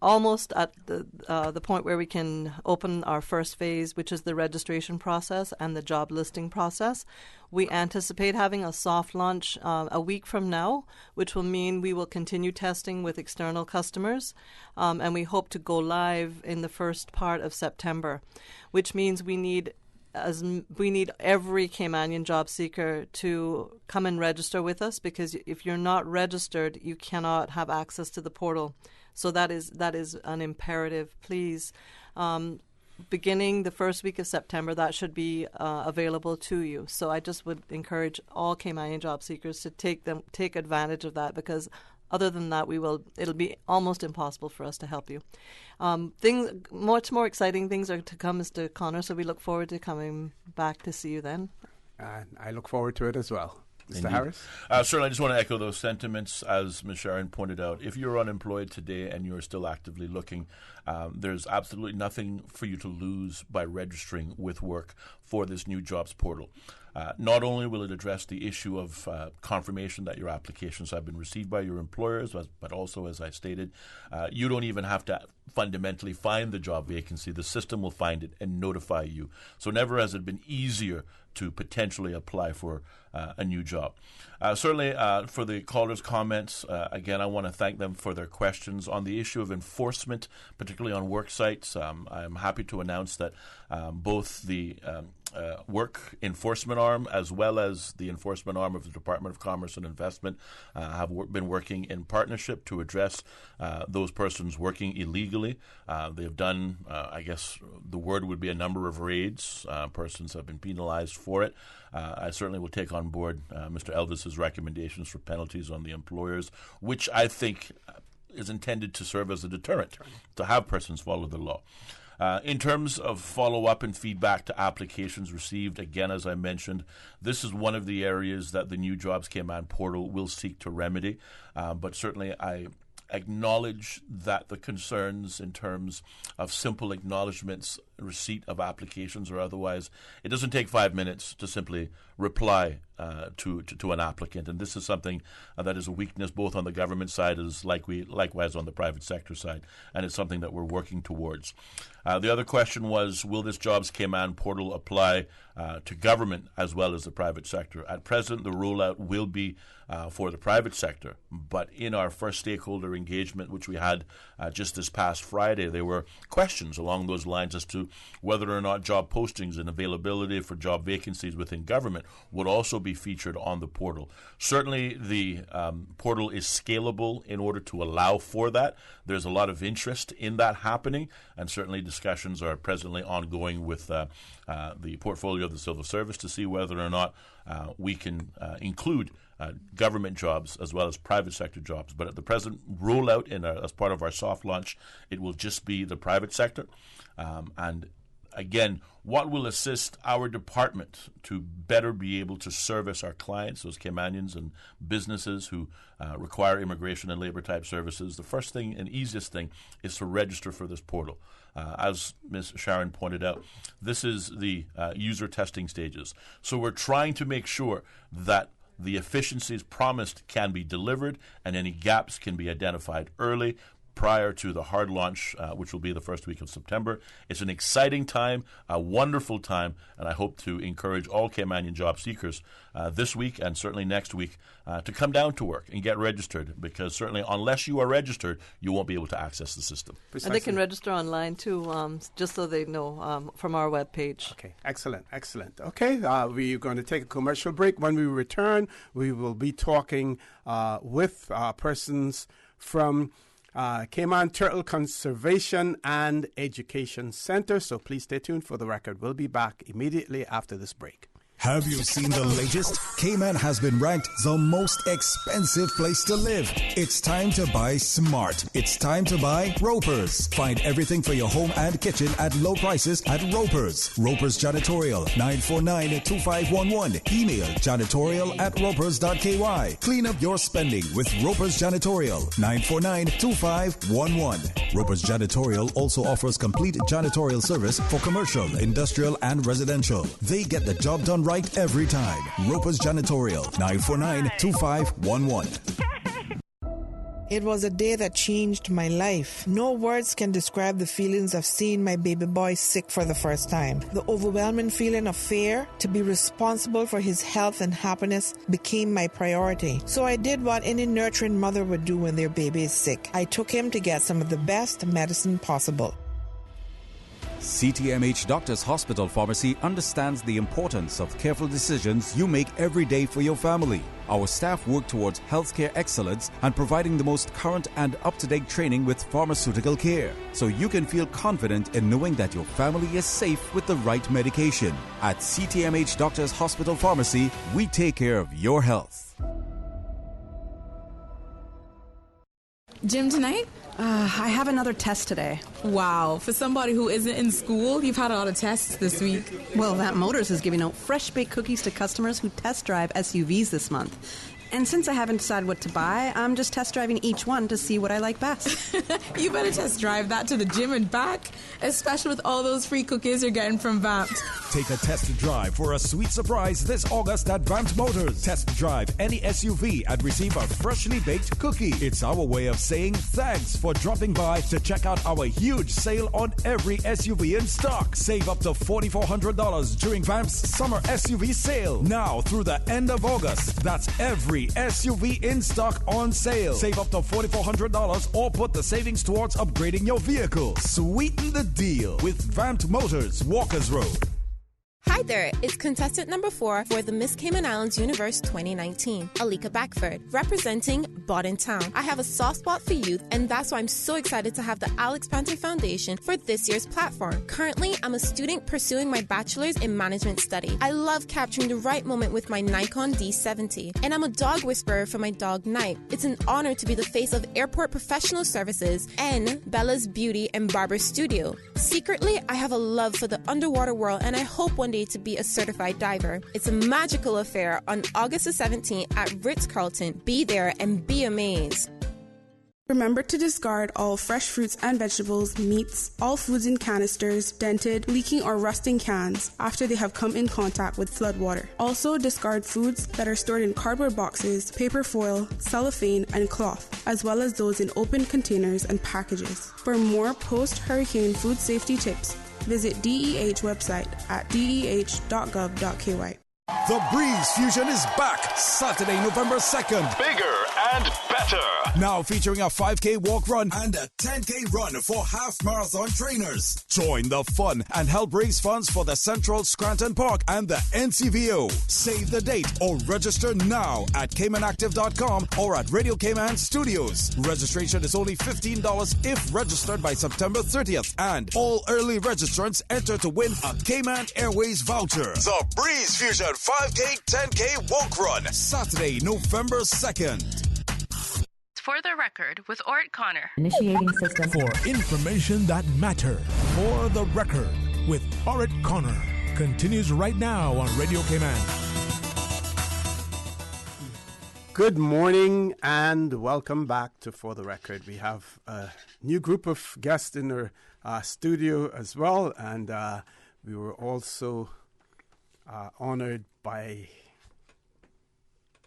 S1: almost at the point where we can open our first phase, which is the registration process and the job listing process. We anticipate having a soft launch a week from now, which will mean we will continue testing with external customers, and we hope to go live in the first part of September, which means we need every Caymanian job seeker to come and register with us, because if you're not registered, you cannot have access to the portal. So that is an imperative. Please, beginning the first week of September, that should be available to you. So I just would encourage all Caymanian job seekers to take advantage of that, because other than that, it'll be almost impossible for us to help you. Much more exciting things are to come, Mr. Connor, so we look forward to coming back to see you then.
S4: I look forward to it as well. Mr.
S5: Indeed.
S4: Harris?
S5: Certainly, I just want to echo those sentiments. As Ms. Sharon pointed out, if you're unemployed today and you're still actively looking, there's absolutely nothing for you to lose by registering with work for this new jobs portal. Not only will it address the issue of confirmation that your applications have been received by your employers, but also, as I stated, you don't even have to fundamentally find the job vacancy. The system will find it and notify you. So never has it been easier to potentially apply for a new job. Certainly, for the callers' comments, again, I want to thank them for their questions. On the issue of enforcement, particularly on work sites, I'm happy to announce that both the work enforcement arm, as well as the enforcement arm of the Department of Commerce and Investment, have been working in partnership to address those persons working illegally. They've done, I guess the word would be a number of raids. Persons have been penalized for it. I certainly will take on board Mr. Elvis's recommendations for penalties on the employers, which I think is intended to serve as a deterrent to have persons follow the law. In terms of follow-up and feedback to applications received, again, as I mentioned, this is one of the areas that the new Jobs Cayman portal will seek to remedy. But certainly I acknowledge that the concerns in terms of simple acknowledgements, receipt of applications or otherwise, it doesn't take 5 minutes to simply reply to an applicant. And this is something that is a weakness both on the government side as likewise on the private sector side. And it's something that we're working towards. The other question was, will this Jobs Cayman portal apply to government as well as the private sector? At present, the rollout will be for the private sector. But in our first stakeholder engagement, which we had just this past Friday, there were questions along those lines as to whether or not job postings and availability for job vacancies within government would also be featured on the portal. Certainly, the portal is scalable in order to allow for that. There's a lot of interest in that happening, and certainly discussions are presently ongoing with the portfolio of the civil service to see whether or not we can include government jobs as well as private sector jobs. But at the present rollout as part of our soft launch, it will just be the private sector. And again, what will assist our department to better be able to service our clients, those Caymanians and businesses who require immigration and labor type services. The first thing and easiest thing is to register for this portal. As Ms. Sharon pointed out, this is the user testing stages. So we're trying to make sure that the efficiencies promised can be delivered and any gaps can be identified early prior to the hard launch, which will be the first week of September. It's an exciting time, a wonderful time, and I hope to encourage all Caymanian job seekers this week and certainly next week to come down to work and get registered, because certainly unless you are registered, you won't be able to access the system.
S1: Precisely. And they can register online too, just so they know from our webpage.
S4: Okay, excellent. Okay, we're going to take a commercial break. When we return, we will be talking with persons from Cayman Turtle Conservation and Education Center. So please stay tuned for the record. We'll be back immediately after this break.
S15: Have you seen the latest? Cayman has been ranked the most expensive place to live. It's time to buy smart. It's time to buy Ropers. Find everything for your home and kitchen at low prices at Ropers. Ropers Janitorial, 949-2511. Email janitorial@ropers.ky. Clean up your spending with Ropers Janitorial, 949-2511. Ropers Janitorial also offers complete janitorial service for commercial, industrial, and residential. They get the job done right every time. Ropers Janitorial, 949-2511.
S14: It was a day that changed my life. No words can describe the feelings of seeing my baby boy sick for the first time. The overwhelming feeling of fear to be responsible for his health and happiness became my priority. So I did what any nurturing mother would do when their baby is sick. I took him to get some of the best medicine possible.
S15: CTMH Doctors Hospital Pharmacy understands the importance of careful decisions you make every day for your family. Our staff work towards healthcare excellence and providing the most current and up-to-date training with pharmaceutical care, so you can feel confident in knowing that your family is safe with the right medication. At CTMH Doctors Hospital Pharmacy, we take care of your health.
S16: Gym tonight?
S17: I have another test today.
S16: Wow. For somebody who isn't in school, you've had a lot of tests this week.
S17: Well, Vamp Motors is giving out fresh baked cookies to customers who test drive SUVs this month. And since I haven't decided what to buy, I'm just test driving each one to see what I like best.
S16: You better test drive that to the gym and back, especially with all those free cookies you're getting from Vamped.
S15: Take a test drive for a sweet surprise this August at Vamped Motors. Test drive any SUV and receive a freshly baked cookie. It's our way of saying thanks for dropping by to check out our huge sale on every SUV in stock. Save up to $4,400 during Vamp's summer SUV sale. Now through the end of August. That's every SUV in stock on sale. Save up to $4,400 or put the savings towards upgrading your vehicle. Sweeten the deal with Vamped Motors, Walkers Road.
S16: Hi,
S6: Hi there, it's contestant number 4 for the Miss Cayman Islands Universe 2019, Alika Backford, representing Bodden Town. I have a soft spot for youth, and that's why I'm so excited to have the Alex Panther Foundation for this year's platform. Currently, I'm a student pursuing my bachelor's in management study. I love capturing the right moment with my Nikon D70, and I'm a dog whisperer for my dog Night. It's an honor to be the face of Airport Professional Services and Bella's Beauty and Barber Studio. Secretly, I have a love for the underwater world, and I hope one day to be a certified diver. It's a magical affair on August the 17th at Ritz-Carlton. Be there and be amazed.
S9: Remember to discard all fresh fruits and vegetables, meats, all foods in canisters, dented, leaking or rusting cans after they have come in contact with floodwater. Also discard foods that are stored in cardboard boxes, paper foil, cellophane, and cloth, as well as those in open containers and packages. For more post-hurricane food safety tips, visit DEH website at deh.gov.ky.
S15: The Breeze Fusion is back Saturday, November 2nd.
S12: Bigger and better.
S15: Now featuring a 5K walk run
S12: and a 10K run for half marathon trainers.
S15: Join the fun and help raise funds for the Central Scranton Park and the NCVO. Save the date or register now at CaymanActive.com or at Radio Cayman Studios. Registration is only $15 if registered by September 30th, and all early registrants enter to win a Cayman Airways voucher.
S12: The Breeze Fusion 5K, 10K walk run.
S15: Saturday, November 2nd.
S2: For the record, with Orrett Connor.
S20: Initiating system.
S3: For information that matters. For the record, with Orrett Connor. Continues right now on Radio Cayman.
S4: Good morning and welcome back to For the Record. We have a new group of guests in our studio as well, and we were also honored by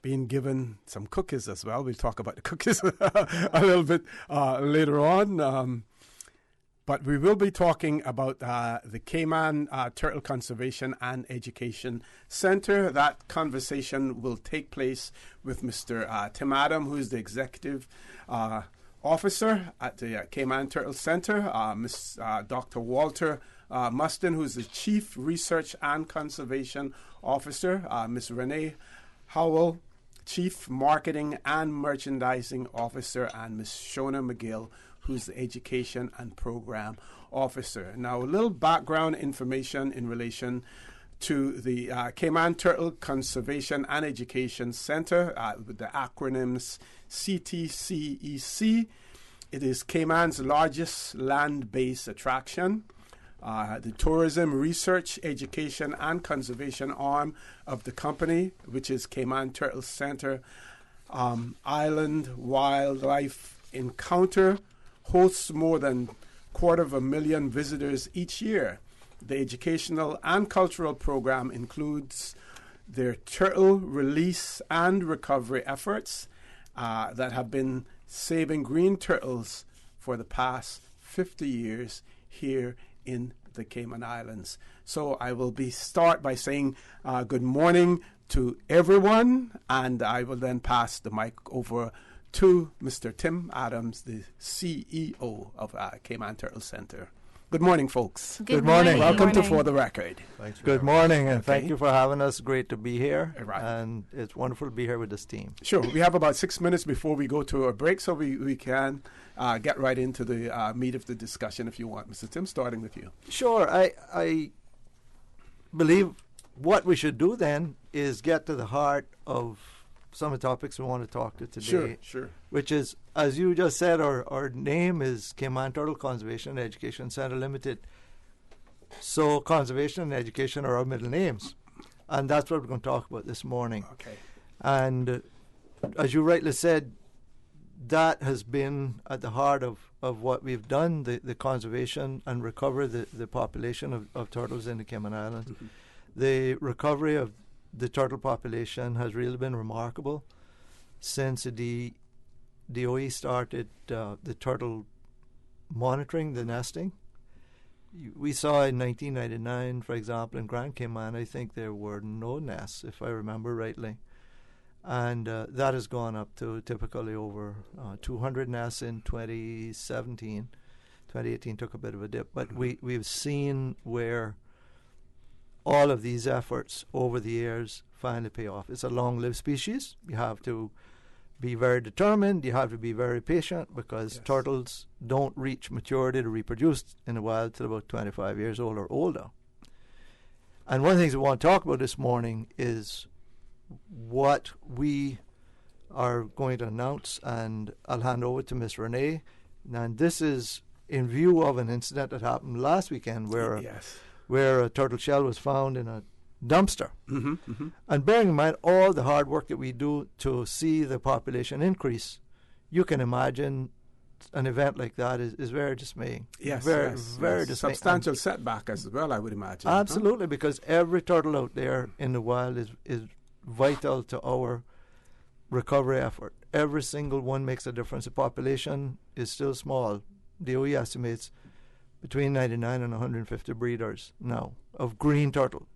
S4: being given some cookies as well. We'll talk about the cookies a little bit later on. But we will be talking about the Cayman Turtle Conservation and Education Center. That conversation will take place with Mr. Tim Adam, who is the executive officer at the Cayman Turtle Center, Dr. Walter Mustin, who is the chief research and conservation officer, Ms. Renee Howell, chief marketing and merchandising officer, and Ms. Shona McGill, who's the education and program officer. Now, a little background information in relation to the Cayman Turtle Conservation and Education Center, with the acronyms CTCEC. It is Cayman's largest land-based attraction, the tourism, research, education, and conservation arm of the company, which is Cayman Turtle Center. Island Wildlife Encounter hosts more than 250,000 visitors each year. The educational and cultural program includes their turtle release and recovery efforts that have been saving green turtles for the past 50 years here in the Cayman Islands. So I will start by saying good morning to everyone, and I will then pass the mic over to Mr. Tim Adams, the CEO of Cayman Turtle Center. Good morning, folks.
S13: Good morning.
S4: Welcome to For the Record.
S13: Good morning, and thank you for having us. Great to be here, and it's wonderful to be here with this team.
S4: Sure. We have about 6 minutes before we go to a break, so we can get right into the meat of the discussion if you want. Mr. Tim, starting with you.
S13: Sure. I believe what we should do then is get to the heart of some of the topics we want to talk to today.
S4: Sure.
S13: Which is, as you just said, our name is Cayman Turtle Conservation and Education Center Limited. So conservation and education are our middle names. And that's what we're going to talk about this morning.
S4: Okay.
S13: And as you rightly said, that has been at the heart of what we've done, the conservation and recover the population of turtles in the Cayman Islands. Mm-hmm. The recovery of the turtle population has really been remarkable since the DOE started the turtle monitoring, the nesting. We saw in 1999, for example, in Grand Cayman, I think there were no nests, if I remember rightly. And that has gone up to typically over 200 nests in 2017. 2018 took a bit of a dip, but we've seen where all of these efforts over the years finally pay off. It's a long-lived species. You have to be very determined. You have to be very patient, because turtles don't reach maturity to reproduce in the wild till about 25 years old or older. And one of the things we want to talk about this morning is what we are going to announce, and I'll hand over to Miss Renee. And this is in view of an incident that happened last weekend where a turtle shell was found in a dumpster. And bearing in mind all the hard work that we do to see the population increase, you can imagine an event like that is very dismaying. Very dismaying.
S4: Substantial setback as well, I would imagine.
S13: Absolutely, because every turtle out there in the wild is vital to our recovery effort. Every single one makes a difference. The population is still small. The OE estimates between 99 and 150 breeders now of green turtle.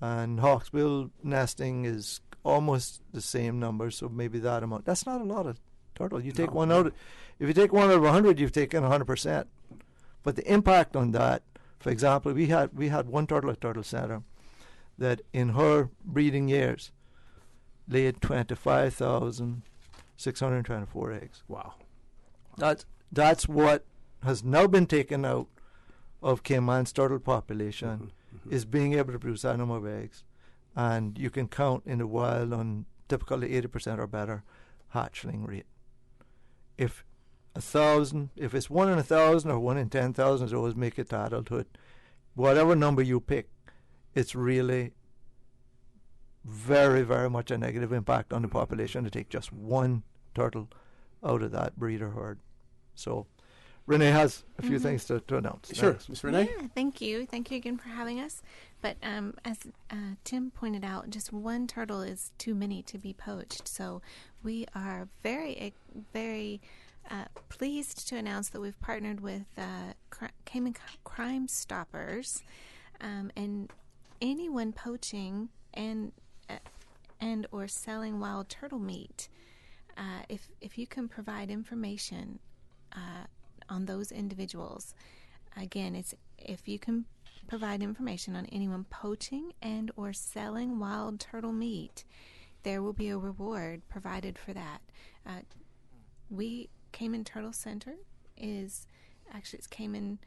S13: And hawksbill nesting is almost the same number, so maybe that amount. That's not a lot of turtle. You take one out. If you take one out of 100, you've taken 100%. But the impact on that, for example, we had one turtle at Turtle Center that in her breeding years laid 25,624 eggs.
S4: Wow.
S13: That's what has now been taken out of Cayman's turtle population, is being able to produce that number of eggs. And you can count in the wild on typically 80% or better hatchling rate. If it's 1 in 1,000 or 1 in 10,000, is always make it to adulthood. Whatever number you pick, it's really very, very much a negative impact on the population to take just one turtle out of that breeder herd. So Renee has a few things to announce.
S4: Sure, Ms. Renee.
S10: Yeah, thank you. Thank you again for having us. But as Tim pointed out, just one turtle is too many to be poached. So we are very, very pleased to announce that we've partnered with Cayman Crime Stoppers, and anyone poaching and or selling wild turtle meat. If you can provide information on those individuals, again, it's if you can provide information on anyone poaching and or selling wild turtle meat, there will be a reward provided for that. Cayman Turtle Center is actually it's Cayman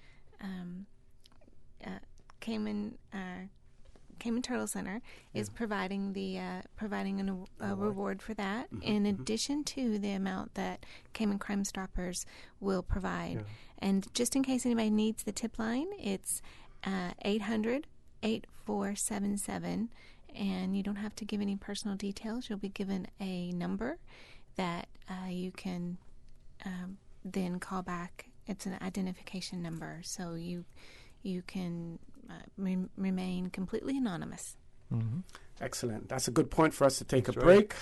S10: Turtle Center is providing a reward for that, in addition to the amount that Cayman Crime Stoppers will provide. And just in case anybody needs the tip line, it's 800-8477, and you don't have to give any personal details. You'll be given a number that you can then call back. It's an identification number, so you can remain completely anonymous.
S4: Excellent. That's a good point for us to take a break.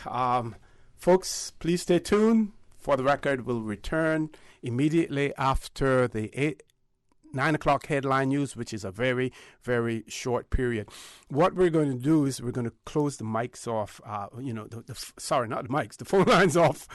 S4: Folks, please stay tuned. For the record, we'll return immediately after the 9 o'clock headline news, which is a very, very short period. What we're going to do is we're going to close the mics off, the phone lines off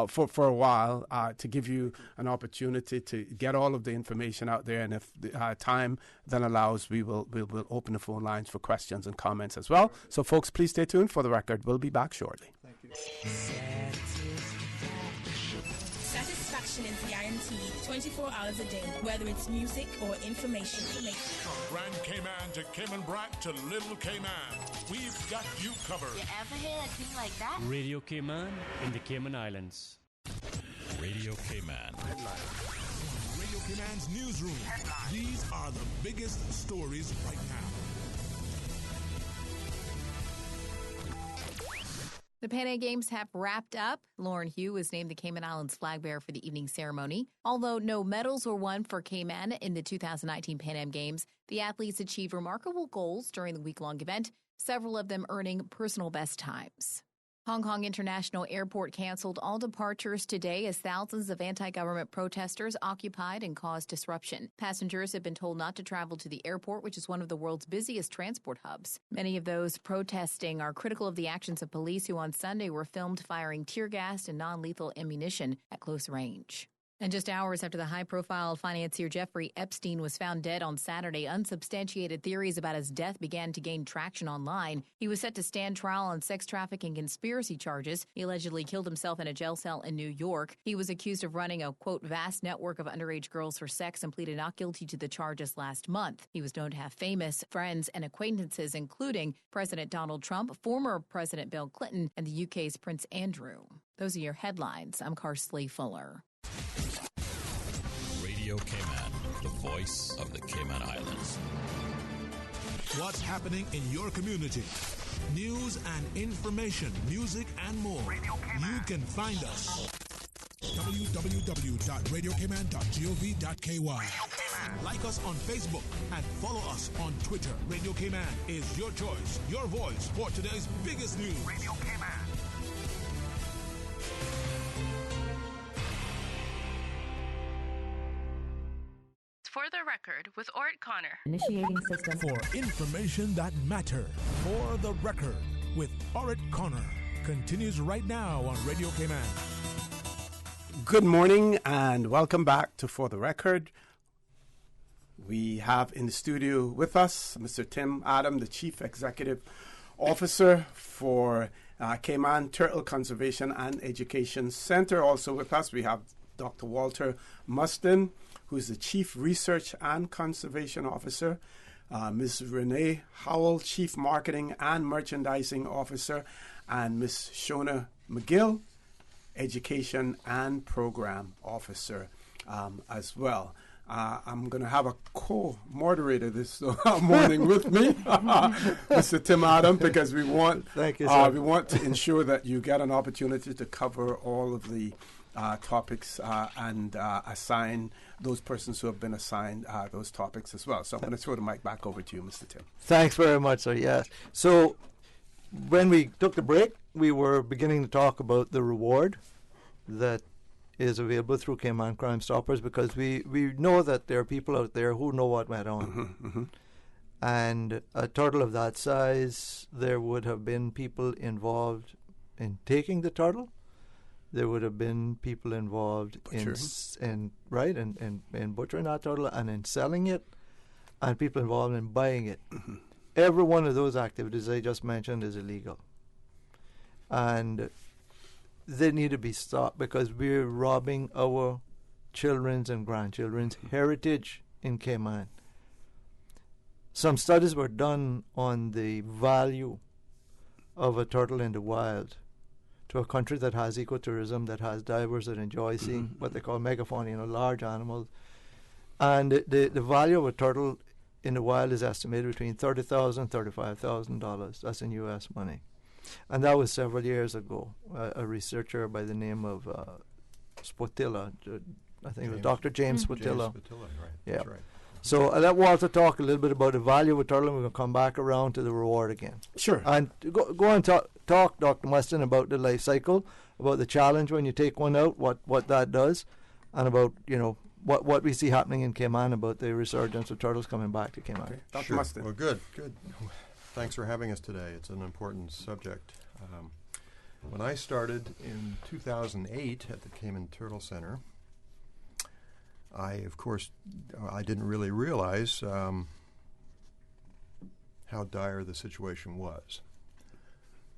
S4: for a while to give you an opportunity to get all of the information out there. And if the time then allows, we'll open the phone lines for questions and comments as well. So, folks, please stay tuned. For the record, we'll be back shortly.
S13: Thank you.
S18: Satisfaction is guaranteed 24 hours a day, whether it's music or information.
S3: From Grand Cayman to Cayman Brac to Little Cayman, we've got you covered.
S19: You ever hear a thing like that?
S22: Radio Cayman in the Cayman Islands.
S3: Radio Cayman. Radio Cayman's newsroom. These are the biggest stories right now.
S25: The Pan Am Games have wrapped up. Lauren Hugh was named the Cayman Islands flag bearer for the evening ceremony. Although no medals were won for Cayman in the 2019 Pan Am Games, the athletes achieved remarkable goals during the week-long event, several of them earning personal best times. Hong Kong International Airport canceled all departures today as thousands of anti-government protesters occupied and caused disruption. Passengers have been told not to travel to the airport, which is one of the world's busiest transport hubs. Many of those protesting are critical of the actions of police who on Sunday were filmed firing tear gas and non-lethal ammunition at close range. And just hours after the high-profile financier Jeffrey Epstein was found dead on Saturday, unsubstantiated theories about his death began to gain traction online. He was set to stand trial on sex trafficking conspiracy charges. He allegedly killed himself in a jail cell in New York. He was accused of running a, quote, vast network of underage girls for sex and pleaded not guilty to the charges last month. He was known to have famous friends and acquaintances, including President Donald Trump, former President Bill Clinton, and the UK's Prince Andrew. Those are your headlines. I'm Karsley Fuller.
S7: Radio Cayman, the voice of the Cayman Islands.
S3: What's happening in your community? News and information, music and more. You can find us. www.radiocayman.gov.ky. Like us on Facebook and follow us on Twitter. Radio Cayman is your choice, your voice for today's biggest news. Radio Cayman.
S2: For the record, with Orrett Connor.
S20: Initiating system.
S3: For information that matter. For the record, with Orrett Connor. Continues right now on Radio Cayman.
S4: Good morning and welcome back to For the Record. We have in the studio with us Mr. Tim Adam, the Chief Executive Officer for Cayman Turtle Conservation and Education Center. Also with us, we have Dr. Walter Mustin, who's the Chief Research and Conservation Officer, Ms. Renee Howell, Chief Marketing and Merchandising Officer, and Ms. Shona McGill, Education and Program Officer as well. I'm going to have a co-moderator this morning with me, Mr. Tim Adam, because we want
S13: Thank you, sir.
S4: we want to ensure that you get an opportunity to cover all of the topics and assign those persons who have been assigned those topics as well. So I'm going to throw the mic back over to you, Mr. Tim.
S13: Thanks very much, sir. Yes. So when we took the break, we were beginning to talk about the reward that is available through Cayman Crime Stoppers, because we know that there are people out there who know what went on. And a turtle of that size, there would have been people involved in taking the turtle. There would have been people involved in butchering that turtle and in selling it, and people involved in buying it. Every one of those activities I just mentioned is illegal. And they need to be stopped because we're robbing our children's and grandchildren's heritage in Cayman. Some studies were done on the value of a turtle in the wild to a country that has ecotourism, that has divers that enjoy seeing what they call megafauna, large animals. And the value of a turtle in the wild is estimated between $30,000 and $35,000. That's in U.S. money. And that was several years ago. A researcher by the name of Spotilla, I think it was Dr. James Spotilla.
S11: James Spotilla, right.
S13: Yeah.
S11: That's right.
S13: So I'll let Walter talk a little bit about the value of a turtle, and we're going to come back around to the reward again.
S4: Sure.
S13: And go and talk, Dr. Mustin, about the life cycle, about the challenge when you take one out, what that does, and about, what we see happening in Cayman about the resurgence of turtles coming back to Cayman.
S4: Okay. Dr.
S11: Sure.
S4: Mustin.
S11: Well, good. Thanks for having us today. It's an important subject. When I started in 2008 at the Cayman Turtle Center, I didn't really realize how dire the situation was.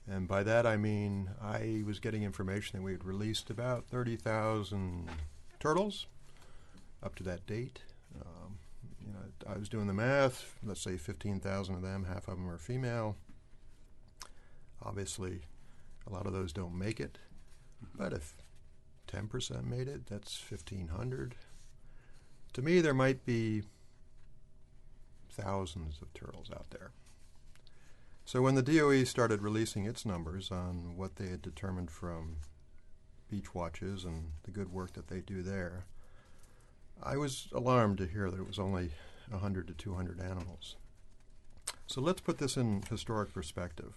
S11: And by that I mean I was getting information that we had released about 30,000 turtles up to that date. I was doing the math. Let's say 15,000 of them, half of them are female. Obviously, a lot of those don't make it. But if 10% made it, that's 1,500. To me, there might be thousands of turtles out there. So when the DOE started releasing its numbers on what they had determined from beach watches and the good work that they do there, I was alarmed to hear that it was only 100 to 200 animals. So let's put this in historic perspective.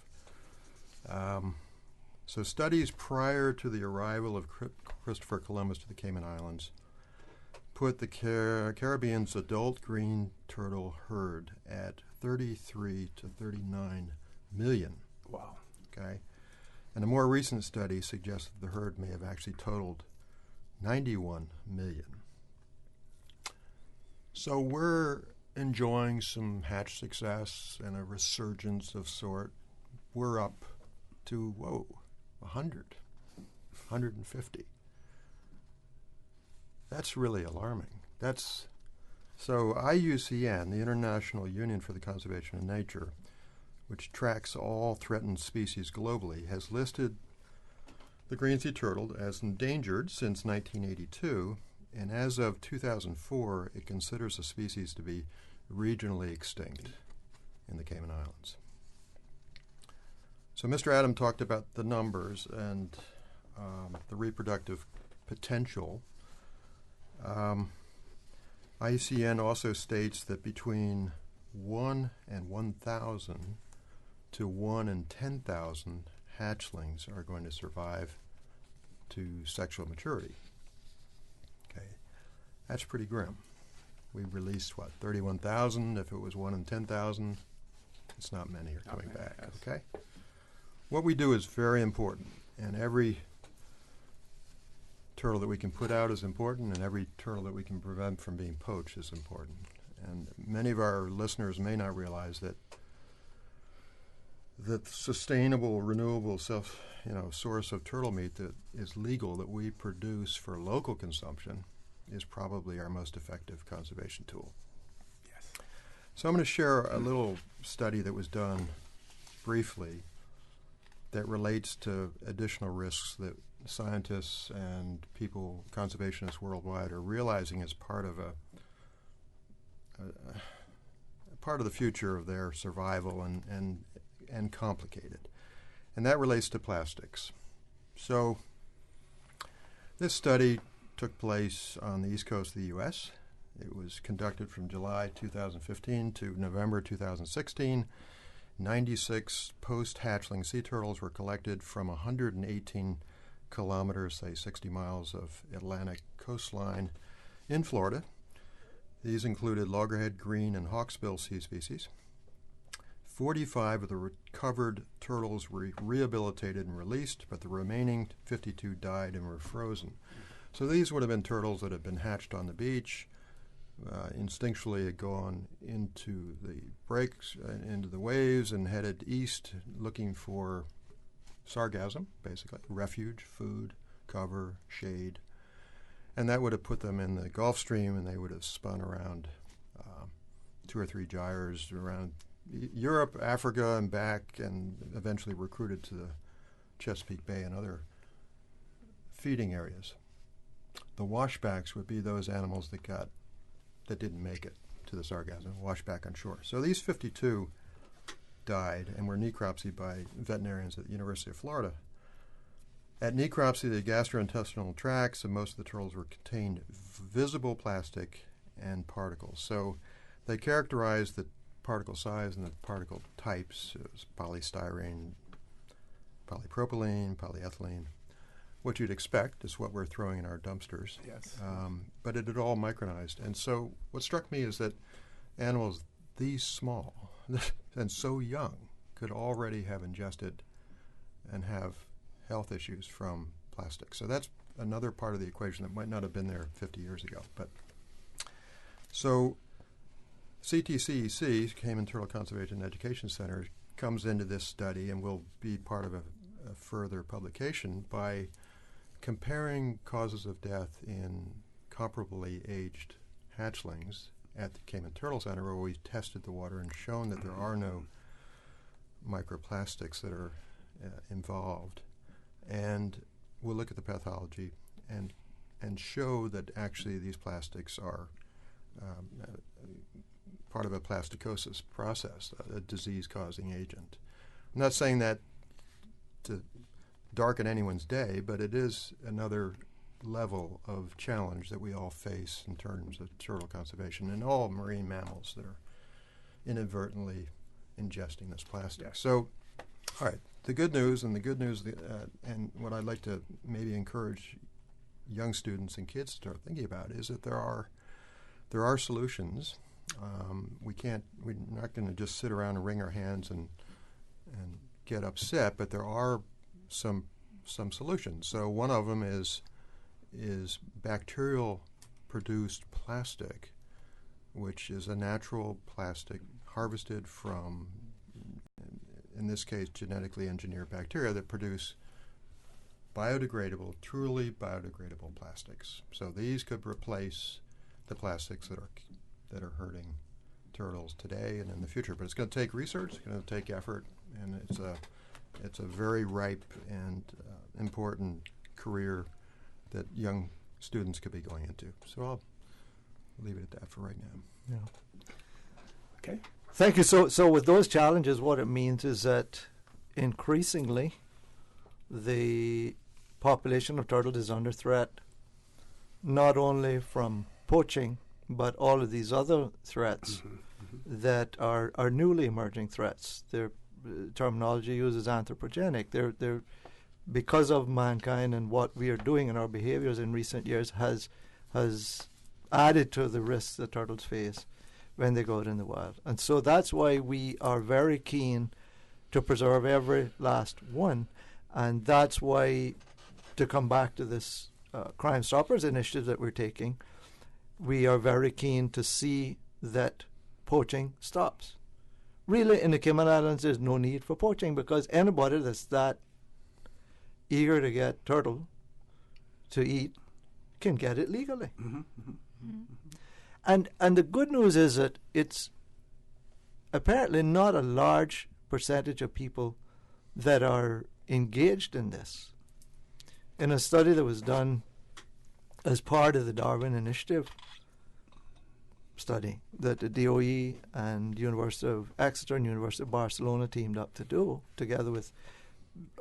S11: So studies prior to the arrival of Christopher Columbus to the Cayman Islands put the Caribbean's adult green turtle herd at 33 to 39 million.
S4: Wow.
S11: Okay. And a more recent study suggests that the herd may have actually totaled 91 million. So we're enjoying some hatch success and a resurgence of sort. We're up to, 100, 150. That's really alarming. So IUCN, the International Union for the Conservation of Nature, which tracks all threatened species globally, has listed the green sea turtle as endangered since 1982, and as of 2004, it considers the species to be regionally extinct in the Cayman Islands. So Mr. Adam talked about the numbers and the reproductive potential. IUCN also states that between 1 and 1,000 to 1 in 10,000 hatchlings are going to survive to sexual maturity. Okay, that's pretty grim. We released, 31,000. If it was 1 in 10,000, it's not many are coming back, okay? What we do is very important, and every turtle that we can put out is important, and every turtle that we can prevent from being poached is important. And many of our listeners may not realize that the sustainable, renewable source of turtle meat that is legal that we produce for local consumption is probably our most effective conservation tool.
S4: Yes.
S11: So I'm going to share a little study that was done briefly that relates to additional risks that scientists and people, conservationists worldwide, are realizing as part of part of the future of their survival and complicated. And that relates to plastics. So this study took place on the east coast of the U.S. It was conducted from July 2015 to November 2016. 96 post-hatchling sea turtles were collected from 118 kilometers, say 60 miles of Atlantic coastline in Florida. These included loggerhead, green, and hawksbill sea species. 45 of the recovered turtles were rehabilitated and released, but the remaining 52 died and were frozen. So these would have been turtles that had been hatched on the beach, instinctually had gone into the breaks, into the waves, and headed east looking for sargassum, basically, refuge, food, cover, shade. And that would have put them in the Gulf Stream, and they would have spun around 2 or 3 gyres around Europe, Africa, and back, and eventually recruited to the Chesapeake Bay and other feeding areas. The washbacks would be those animals that didn't make it to the sargassum, washed back on shore. So these 52 died and were necropsied by veterinarians at the University of Florida. At necropsy, the gastrointestinal tracts of most of the turtles were contained visible plastic and particles. So they characterized the particle size and the particle types. It was polystyrene, polypropylene, polyethylene. What you'd expect is what we're throwing in our dumpsters.
S4: Yes.
S11: But it had all micronized. And so what struck me is that animals these small and so young could already have ingested and have health issues from plastic. So that's another part of the equation that might not have been there 50 years ago. But so CTCEC, Cayman Turtle Conservation and Education Center, comes into this study and will be part of a further publication by comparing causes of death in comparably aged hatchlings at the Cayman Turtle Center, where we tested the water and shown that there are no microplastics that are involved. And we'll look at the pathology and show that actually these plastics are part of a plasticosis process, a disease-causing agent. I'm not saying that to darken anyone's day, but it is another level of challenge that we all face in terms of turtle conservation and all marine mammals that are inadvertently ingesting this plastic. Yeah. So, all right, the good news and what I'd like to maybe encourage young students and kids to start thinking about is that there are solutions. We're not going to just sit around and wring our hands and get upset, but there are some solutions. So one of them is is bacterial-produced plastic, which is a natural plastic harvested from, in this case, genetically engineered bacteria that produce biodegradable, truly biodegradable plastics. So these could replace the plastics that are hurting turtles today and in the future. But it's going to take research, it's going to take effort, and it's a very ripe and important career that young students could be going into. So I'll leave it at that for right now.
S13: Yeah.
S4: Okay.
S13: Thank you. So with those challenges, what it means is that increasingly the population of turtles is under threat, not only from poaching, but all of these other threats that are newly emerging threats. Their terminology uses anthropogenic. They're because of mankind and what we are doing in our behaviors in recent years has added to the risks that turtles face when they go out in the wild. And so that's why we are very keen to preserve every last one. And that's why, to come back to this Crime Stoppers initiative that we're taking, we are very keen to see that poaching stops. Really, in the Cayman Islands, there's no need for poaching because anybody that's that eager to get turtle to eat can get it legally. And the good news is that it's apparently not a large percentage of people that are engaged in this. In a study that was done as part of the Darwin Initiative study that the DOE and University of Exeter and University of Barcelona teamed up to do, together with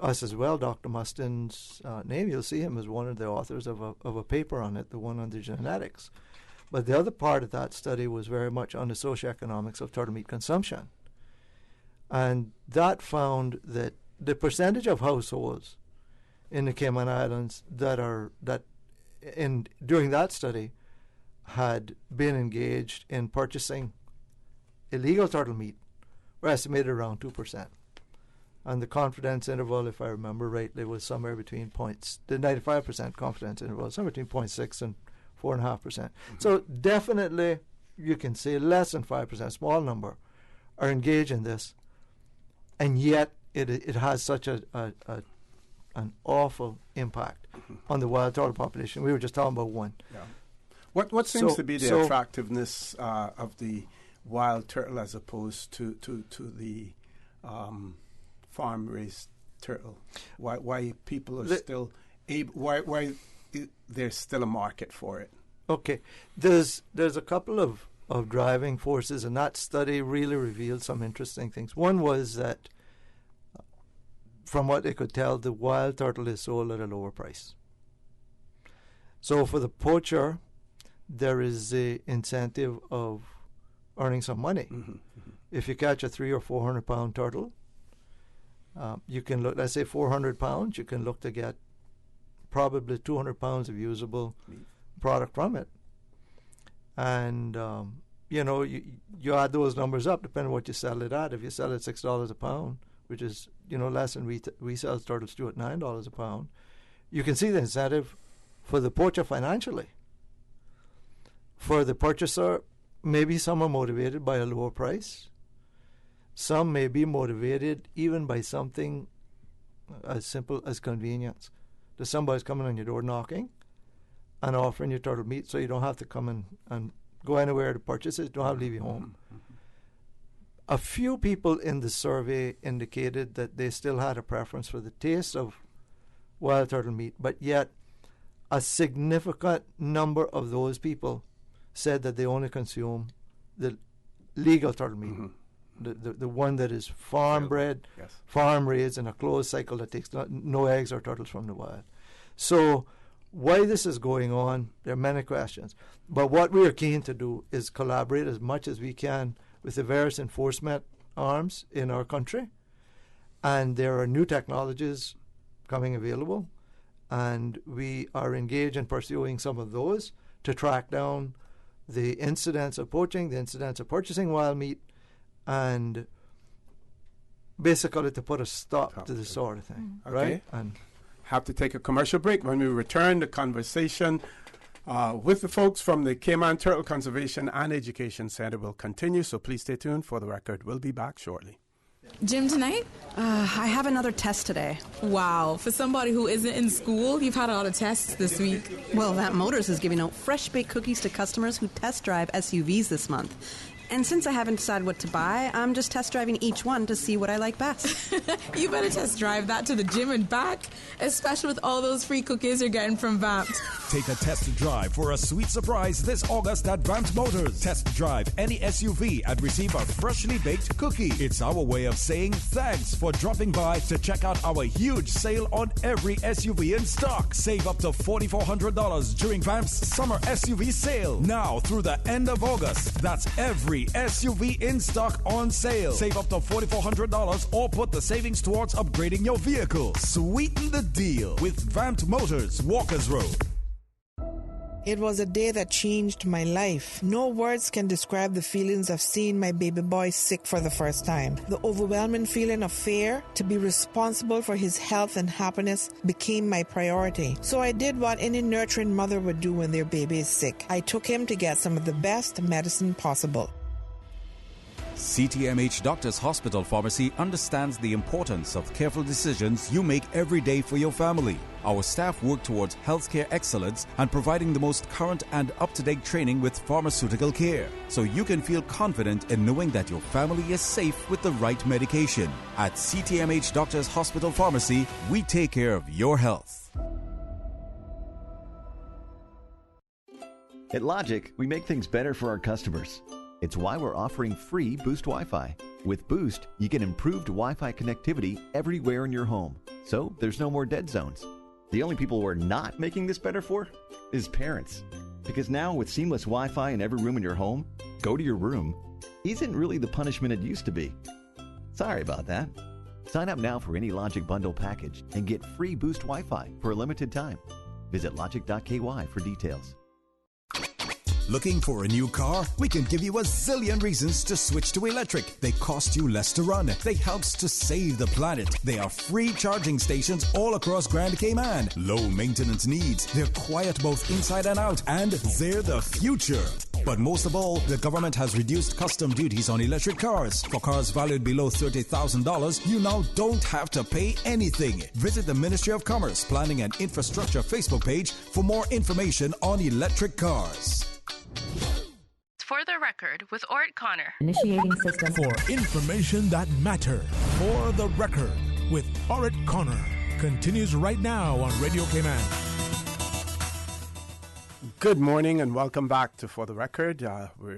S13: us as well. Dr. Mustin's name, you'll see him as one of the authors of a paper on it, the one on the genetics. But the other part of that study was very much on the socioeconomics of turtle meat consumption. And that found that the percentage of households in the Cayman Islands that during that study had been engaged in purchasing illegal turtle meat were estimated around 2%. And the confidence interval, if I remember rightly, was somewhere between the 95% confidence interval, somewhere between 0.6 and 4.5%. So definitely, you can say less than 5%, small number, are engaged in this, and yet it has such an awful impact on the wild turtle population. We were just talking about one.
S4: Yeah. What seems to be the attractiveness of the wild turtle as opposed to the farm-raised turtle? Why people are still able? Why there's still a market for it?
S13: Okay, there's a couple of driving forces, and that study really revealed some interesting things. One was that, from what they could tell, the wild turtle is sold at a lower price. So for the poacher, there is the incentive of earning some money. If you catch a 300 or 400 pound turtle, you can look, let's say 400 pounds, you can look to get probably 200 pounds of usable product from it. And, you add those numbers up depending on what you sell it at. If you sell it $6 a pound, which is, less than we sell turtles to at $9 a pound, you can see the incentive for the poacher financially. For the purchaser, maybe some are motivated by a lower price. Some may be motivated even by something as simple as convenience. That somebody's coming on your door knocking and offering you turtle meat so you don't have to come in and go anywhere to purchase it, don't have to leave your home. A few people in the survey indicated that they still had a preference for the taste of wild turtle meat, but yet a significant number of those people said that they only consume the legal turtle meat, the one that is farm-bred, farm-raised in a closed cycle that takes no eggs or turtles from the wild. So why this is going on, there are many questions. But what we are keen to do is collaborate as much as we can with the various enforcement arms in our country. And there are new technologies coming available, and we are engaged in pursuing some of those to track down the incidents of poaching, the incidents of purchasing wild meat, and basically to put a stop to this sort of thing, right? And
S4: have to take a commercial break. When we return, the conversation with the folks from the Cayman Turtle Conservation and Education Center will continue, so please stay tuned. For the record, we'll be back shortly.
S16: Gym tonight?
S17: I have another test today.
S16: Wow, for somebody who isn't in school, you've had a lot of tests this week.
S17: Well, Vamp Motors is giving out fresh baked cookies to customers who test drive SUVs this month. And since I haven't decided what to buy, I'm just test driving each one to see what I like best.
S16: You better test drive that to the gym and back, especially with all those free cookies you're getting from Vamp.
S15: Take a test drive for a sweet surprise this August at Vamp Motors. Test drive any SUV and receive a freshly baked cookie. It's our way of saying thanks for dropping by to check out our huge sale on every SUV in stock. Save up to $4,400 during Vamp's summer SUV sale. Now through the end of August. That's every SUV in stock on sale. Save up to $4,400 or put the savings towards upgrading your vehicle. Sweeten the deal with Vamp Motors, Walkers Road.
S14: It was a day that changed my life. No words can describe the feelings of seeing my baby boy sick for the first time. The overwhelming feeling of fear to be responsible for his health and happiness became my priority. So I did what any nurturing mother would do when their baby is sick. I took him to get some of the best medicine possible.
S15: CTMH Doctors Hospital Pharmacy understands the importance of careful decisions you make every day for your family. Our staff work towards healthcare excellence and providing the most current and up-to-date training with pharmaceutical care, so you can feel confident in knowing that your family is safe with the right medication. At CTMH Doctors Hospital Pharmacy, we take care of your health.
S5: At Logic, we make things better for our customers. It's why we're offering free Boost Wi-Fi. With Boost, you get improved Wi-Fi connectivity everywhere in your home, so there's no more dead zones. The only people we're not making this better for is parents. Because now with seamless Wi-Fi in every room in your home, go to your room isn't really the punishment it used to be. Sorry about that. Sign up now for any Logic Bundle package and get free Boost Wi-Fi for a limited time. Visit logic.ky for details.
S15: Looking for a new car? We can give you a zillion reasons to switch to electric. They cost you less to run. They helps to save the planet. They are free charging stations all across Grand Cayman. Low maintenance needs. They're quiet both inside and out. And they're the future. But most of all, the government has reduced custom duties on electric cars. For cars valued below $30,000, you now don't have to pay anything. Visit the Ministry of Commerce, Planning and Infrastructure Facebook page for more information on electric cars.
S2: For the record with Orrett Connor.
S20: Initiating system.
S3: For information that matters. For the record with Orrett Connor. Continues right now on Radio Cayman.
S4: Good morning and welcome back to For the Record. We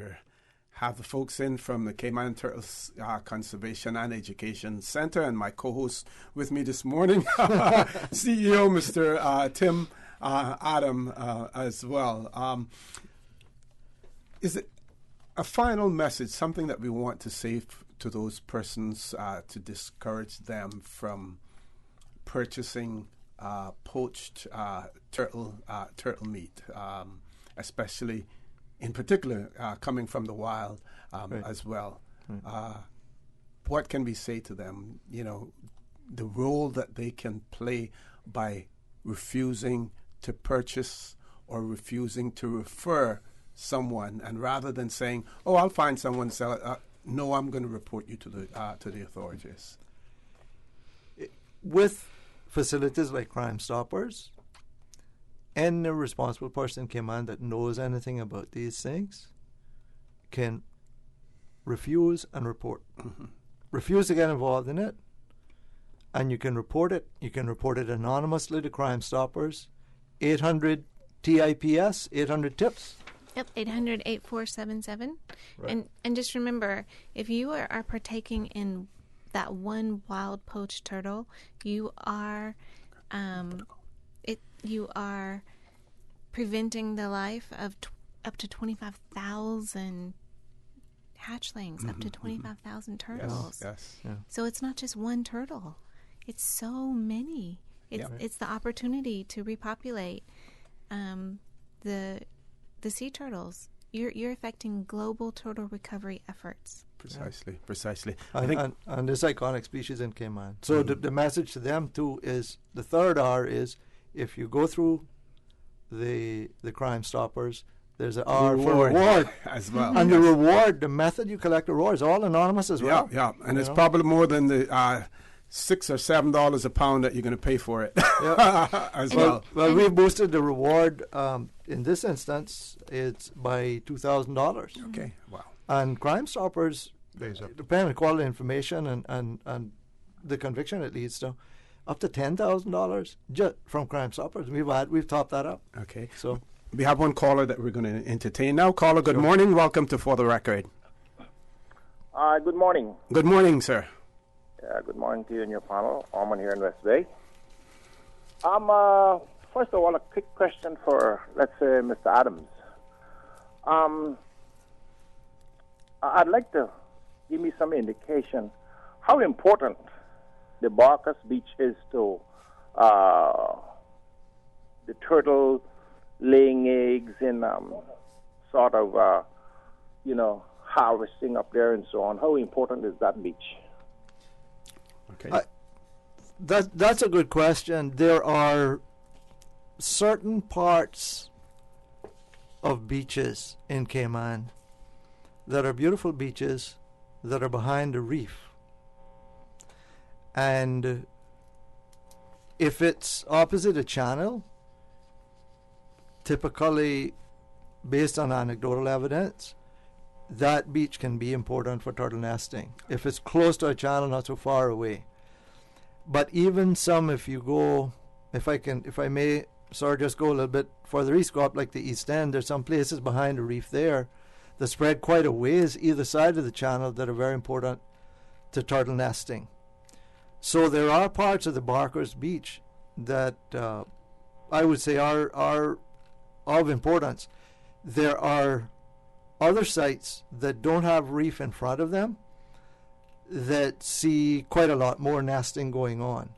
S4: have the folks in from the Cayman Turtles Conservation and Education Center, and my co-host with me this morning, CEO Mr. Tim Adam as well. Is it a final message, something that we want to say to those persons to discourage them from purchasing poached turtle meat, especially in particular coming from the wild right. as well? Right. What can we say to them? You know, the role that they can play by refusing to purchase or refusing to refer someone, and rather than saying, "Oh, I'll find someone to sell it," no, I'm going to report you to the authorities.
S13: With facilities like Crime Stoppers, any responsible person in Cayman that knows anything about these things can refuse and report. Mm-hmm. Refuse to get involved in it, and you can report it. You can report it anonymously to Crime Stoppers. 800 TIPS, 800 TIPS.
S10: Yep, 800-8477.
S13: Right.
S10: And just remember, if you are partaking in that one wild poached turtle, you are preventing the life of up to 25,000 hatchlings, mm-hmm, up to 25,000 turtles.
S4: Yes.
S13: Yeah.
S10: So it's not just one turtle; it's so many. It's the opportunity to repopulate the sea turtles. You're affecting global turtle recovery efforts.
S4: Precisely.
S13: And this iconic species in Cayman. So the message to them too is the third R is if you go through the Crime Stoppers, there's an R for reward
S4: as well.
S13: And the reward, the method you collect the reward is all anonymous as well.
S4: Yeah, and it's probably more than the $6 or $7 a pound that you're going to pay for it as well.
S13: Well, we've boosted the reward in this instance. It's by $2,000.
S4: Okay, wow. And
S13: Crime Stoppers, depending on quality information and the conviction it leads to, up to $10,000 just from Crime Stoppers. We've topped that up.
S4: Okay,
S13: so
S4: we have one caller that we're going to entertain now. Caller, good morning. Welcome to For the Record.
S1: Good morning.
S4: Good morning, sir.
S1: Good morning to you and your panel. Armand here in West Bay. First of all, a quick question for, let's say, Mr. Adams. I'd like to give me some indication how important the Barker's Beach is to the turtle laying eggs and sort of, harvesting up there and so on. How important is that beach?
S4: Okay.
S13: That's a good question. There are certain parts of beaches in Cayman that are beautiful beaches that are behind a reef. And if it's opposite a channel, typically based on anecdotal evidence, that beach can be important for turtle nesting. If it's close to a channel, not so far away. But even some, if I may, just go a little bit further east, go up like the East End, there's some places behind the reef there that spread quite a ways either side of the channel that are very important to turtle nesting. So there are parts of the Barker's Beach that I would say are of importance. There are other sites that don't have reef in front of them that see quite a lot more nesting going on.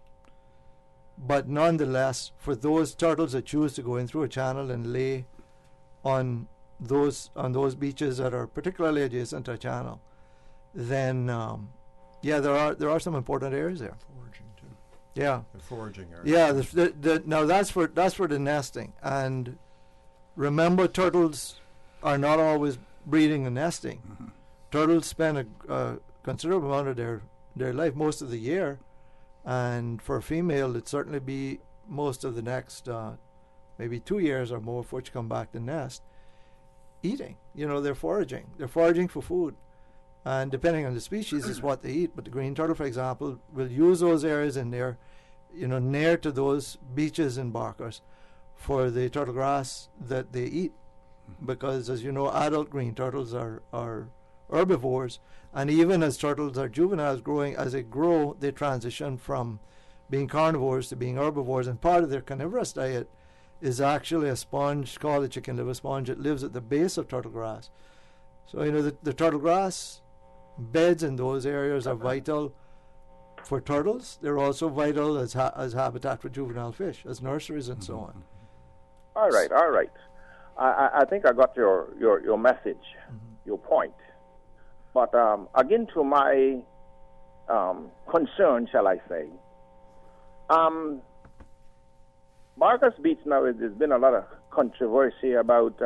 S13: But nonetheless, for those turtles that choose to go in through a channel and lay on those beaches that are particularly adjacent to a channel, then there are some important areas there.
S11: Foraging too.
S13: Yeah,
S11: the foraging area.
S13: Yeah, now that's for the nesting. And remember, turtles are not always breeding and nesting. Mm-hmm. Turtles spend a considerable amount of their life, most of the year, and for a female it'd certainly be most of the next maybe 2 years or more before she come back to nest, eating. They're foraging for food, and depending on the species is what they eat. But the green turtle, for example, will use those areas in there, near to those beaches and Barkers for the turtle grass that they eat, because as you know, adult green turtles are herbivores, and even as turtles are juveniles growing, as they grow, they transition from being carnivores to being herbivores, and part of their carnivorous diet is actually a sponge called a chicken liver sponge. It lives at the base of turtle grass. So the turtle grass beds in those areas are vital for turtles. They're also vital as habitat for juvenile fish, as nurseries and so on.
S1: All right. I think I got your message, your point. But again, to my concern, shall I say, Barker's Beach now, there's been a lot of controversy about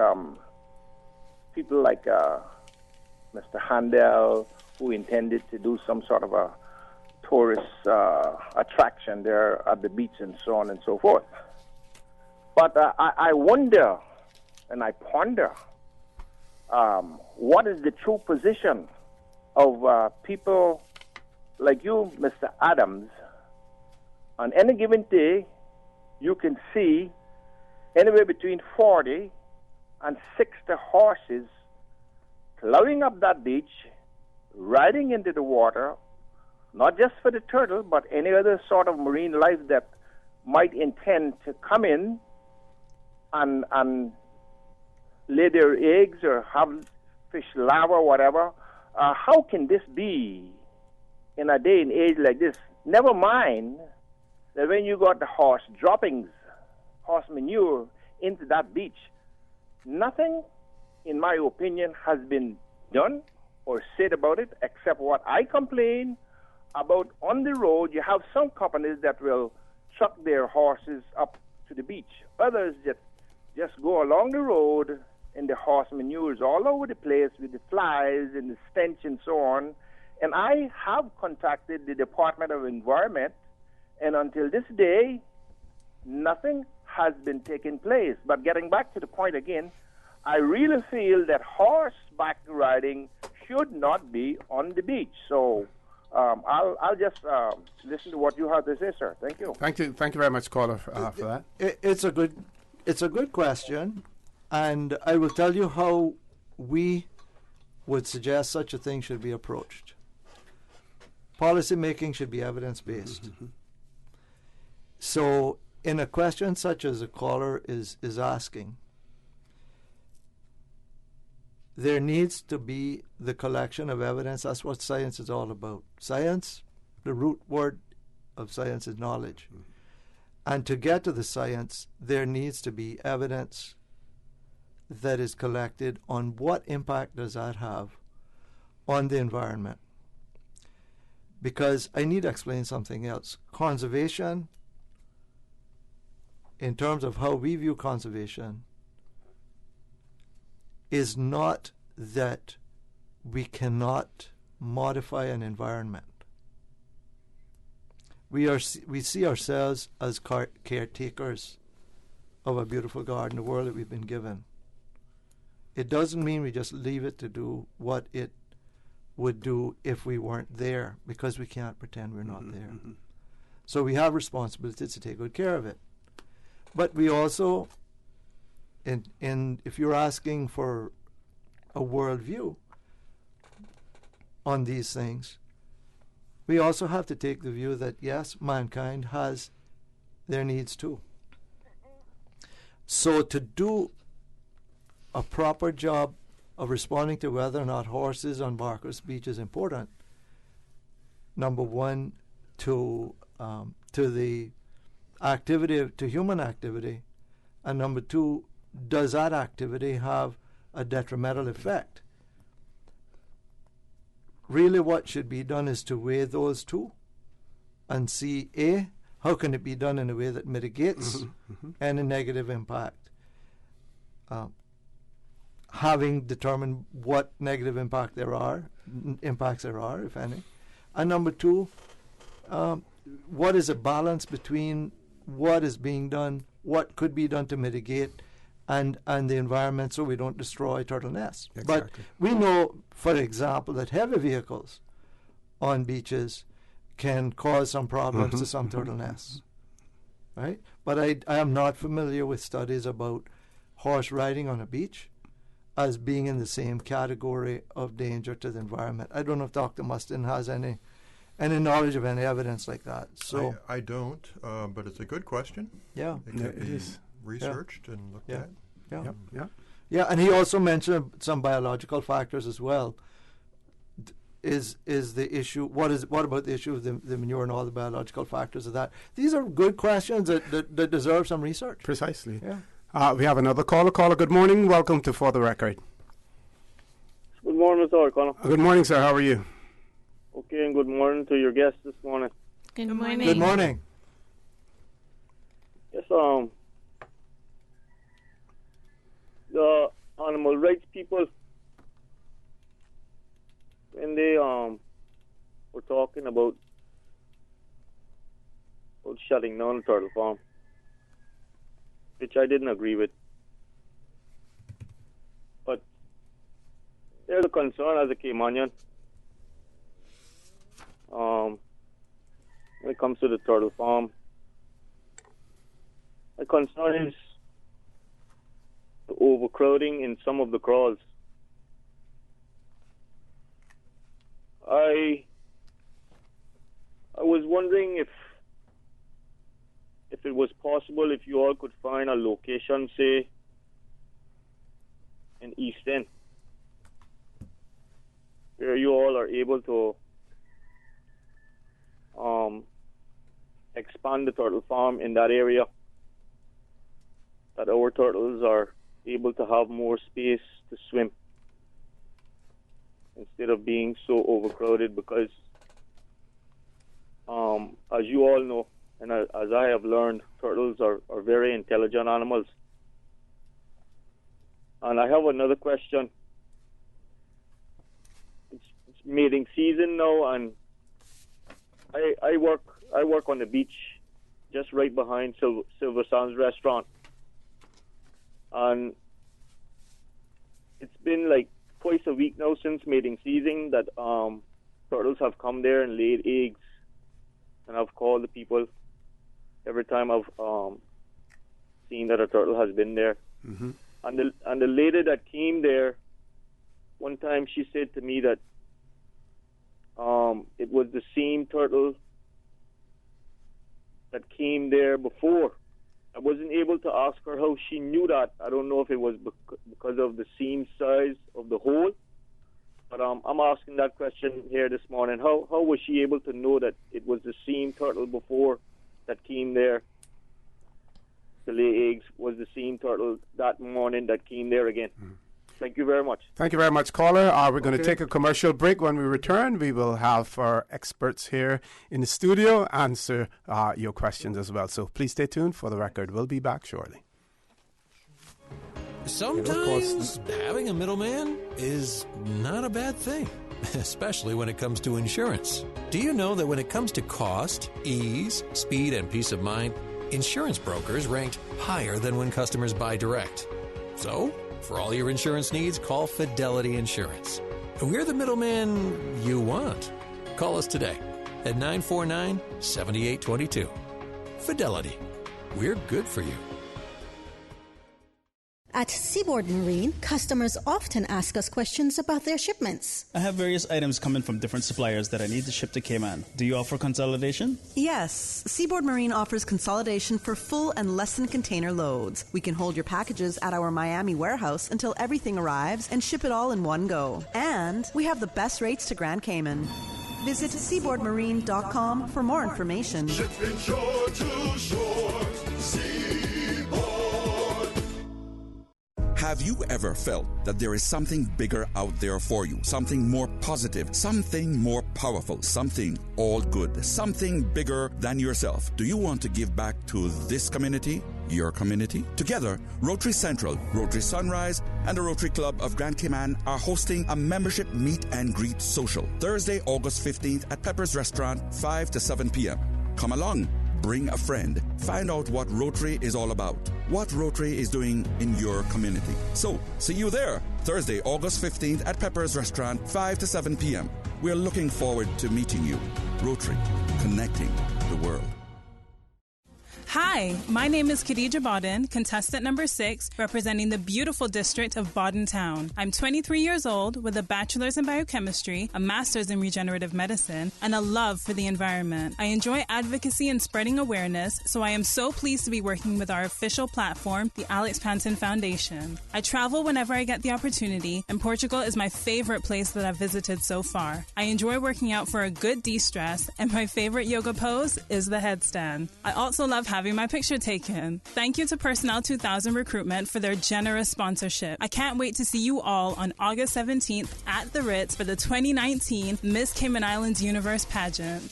S1: people like Mr. Handel, who intended to do some sort of a tourist attraction there at the beach and so on and so forth. But I wonder and I ponder what is the true position of people like you, Mr. Adams. On any given day, you can see anywhere between 40 and 60 horses plowing up that beach, riding into the water, not just for the turtle, but any other sort of marine life that might intend to come in and lay their eggs or have fish larvae or whatever. How can this be in a day and age like this? Never mind that when you got the horse droppings, horse manure into that beach, nothing, in my opinion, has been done or said about it, except what I complain about on the road. You have some companies that will truck their horses up to the beach. Others just go along the road, and the horse manures all over the place with the flies and the stench and so on. And I have contacted the Department of Environment, and until this day, nothing has been taking place. But getting back to the point again, I really feel that horseback riding should not be on the beach. So I'll just listen to what you have to say, sir. Thank you.
S4: Thank you very much, caller, for that.
S13: It's a good question, and I will tell you how we would suggest such a thing should be approached. Policy making should be evidence-based.
S4: Mm-hmm.
S13: So in a question such as the caller is asking, there needs to be the collection of evidence. That's what science is all about. Science, the root word of science is knowledge. Mm-hmm. And to get to the science, there needs to be evidence that is collected on what impact does that have on the environment. Because I need to explain something else. Conservation, in terms of how we view conservation, is not that we cannot modify an environment. We see ourselves as caretakers of a beautiful garden, the world that we've been given. It doesn't mean we just leave it to do what it would do if we weren't there, because we can't pretend we're not there. Mm-hmm. So we have responsibility to take good care of it. But we also, if you're asking for a worldview on these things, we also have to take the view that, yes, mankind has their needs too. So to do a proper job of responding to whether or not horses on Barker's Beach is important, number one, to the activity, to human activity, and number two, does that activity have a detrimental effect? Really what should be done is to weigh those two and see, A, how can it be done in a way that mitigates any negative impact? Having determined what negative impacts there are, if any. And number two, what is a balance between what is being done, what could be done to mitigate, and the environment, so we don't destroy turtle nests. Exactly. But we know, for example, that heavy vehicles on beaches can cause some problems to some turtle nests, right? But I am not familiar with studies about horse riding on a beach as being in the same category of danger to the environment. I don't know if Dr. Mustin has any knowledge of any evidence like that. So
S11: I don't, but it's a good question.
S13: Yeah,
S11: it could be researched and looked at.
S13: Yeah, and he also mentioned some biological factors as well. Is the issue, what about the issue of the manure and all the biological factors of that? These are good questions that deserve some research.
S4: Precisely.
S13: Yeah.
S4: We have another caller. Caller, good morning. Welcome to For the Record.
S6: Good morning, Mr. Orrett Connor.
S4: Good morning, sir. How are you?
S6: Okay, and good morning to your guest this morning.
S10: Good morning.
S13: Good morning.
S6: Yes, the animal rights people, when they were talking about shutting down the turtle farm, which I didn't agree with. But there's a concern as a Caymanian when it comes to the turtle farm. The concern is the overcrowding in some of the crawls. I was wondering if it was possible if you all could find a location, say, in East End, where you all are able to expand the turtle farm in that area, that our turtles are able to have more space to swim instead of being so overcrowded, because as you all know, and as I have learned, turtles are very intelligent animals. And I have another question. It's mating season now, and I work on the beach just right behind Silver Sands restaurant. And it's been like twice a week now since mating season that turtles have come there and laid eggs. And I've called the people every time I've seen that a turtle has been there.
S4: Mm-hmm.
S6: And the lady that came there, one time she said to me that it was the same turtle that came there before. I wasn't able to ask her how she knew that. I don't know if it was because of the seam size of the hole. But I'm asking that question here this morning. How was she able to know that it was the same turtle before that came there to lay eggs, was the same turtle that morning that came there again? Thank you very much.
S4: Thank you very much, caller. We're going to take a commercial break. When we return, we will have our experts here in the studio answer your questions as well. So please stay tuned. For the record, we'll be back shortly.
S8: Sometimes having a middleman is not a bad thing, especially when it comes to insurance. Do you know that when it comes to cost, ease, speed, and peace of mind, insurance brokers ranked higher than when customers buy direct? So, for all your insurance needs, call Fidelity Insurance. We're the middleman you want. Call us today at 949-7822. Fidelity. We're good for you.
S9: At Seaboard Marine, customers often ask us questions about their shipments.
S21: I have various items coming from different suppliers that I need to ship to Cayman. Do you offer consolidation?
S17: Yes. Seaboard Marine offers consolidation for full and less than container loads. We can hold your packages at our Miami warehouse until everything arrives and ship it all in one go. And we have the best rates to Grand Cayman. Visit seaboardmarine.com for more information.
S12: Shipping shore to shore.
S23: Have you ever felt that there is something bigger out there for you? Something more positive, something more powerful, something all good, something bigger than yourself? Do you want to give back to this community, your community? Together, Rotary Central, Rotary Sunrise, and the Rotary Club of Grand Cayman are hosting a membership meet and greet social Thursday, August 15th at Pepper's Restaurant, 5 to 7 p.m. Come along. Bring a friend. Find out what Rotary is all about, what Rotary is doing in your community. So, see you there, Thursday, August 15th at Pepper's Restaurant, 5 to 7 p.m. We're looking forward to meeting you. Rotary, connecting the world.
S24: Hi, my name is Khadija Bodden, contestant number 6, representing the beautiful district of Bodden Town. I'm 23 years old with a bachelor's in biochemistry, a master's in regenerative medicine, and a love for the environment. I enjoy advocacy and spreading awareness, so I am so pleased to be working with our official platform, the Alex Panton Foundation. I travel whenever I get the opportunity, and Portugal is my favorite place that I've visited so far. I enjoy working out for a good de-stress, and my favorite yoga pose is the headstand. I also love having my picture taken. Thank you to Personnel 2000 Recruitment for their generous sponsorship. I can't wait to see you all on August 17th at the Ritz for the 2019 Miss Cayman Islands Universe pageant.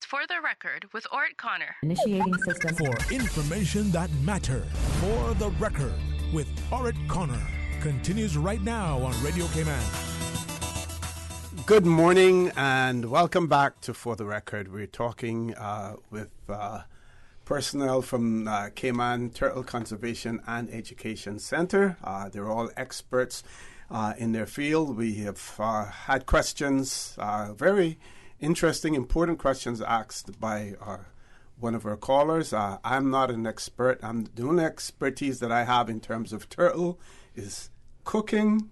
S2: For the record, with Orrett Connor.
S20: Initiating system.
S3: For information that matters. For the record, with Orrett Connor. Continues right now on Radio Cayman.
S4: Good morning and welcome back to For the Record. We're talking with personnel from Cayman Turtle Conservation and Education Center. They're all experts in their field. We have had questions, very interesting, important questions asked by one of our callers. I'm not an expert. The only expertise that I have in terms of turtle is cooking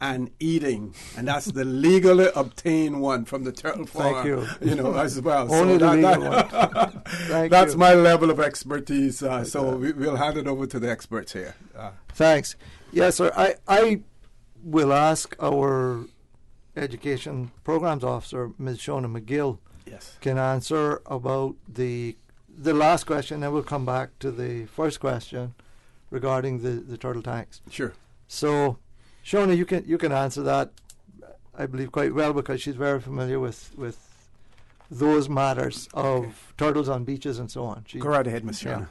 S4: and eating, and that's the legally obtained one from the turtle farm.
S13: Thank you.
S4: As well.
S13: Only
S4: so
S13: the legal one.
S4: That's my level of expertise. So we'll hand it over to the experts here.
S13: Thanks. Yes, sir. I will ask our education programs officer, Ms. Shona McGill, can answer about the last question. Then we'll come back to the first question regarding the turtle tanks.
S4: Sure.
S13: So, Shona, you can answer that. I believe, quite well because she's very familiar with those matters of turtles on beaches and so on.
S4: Go right ahead, Ms. Shanna.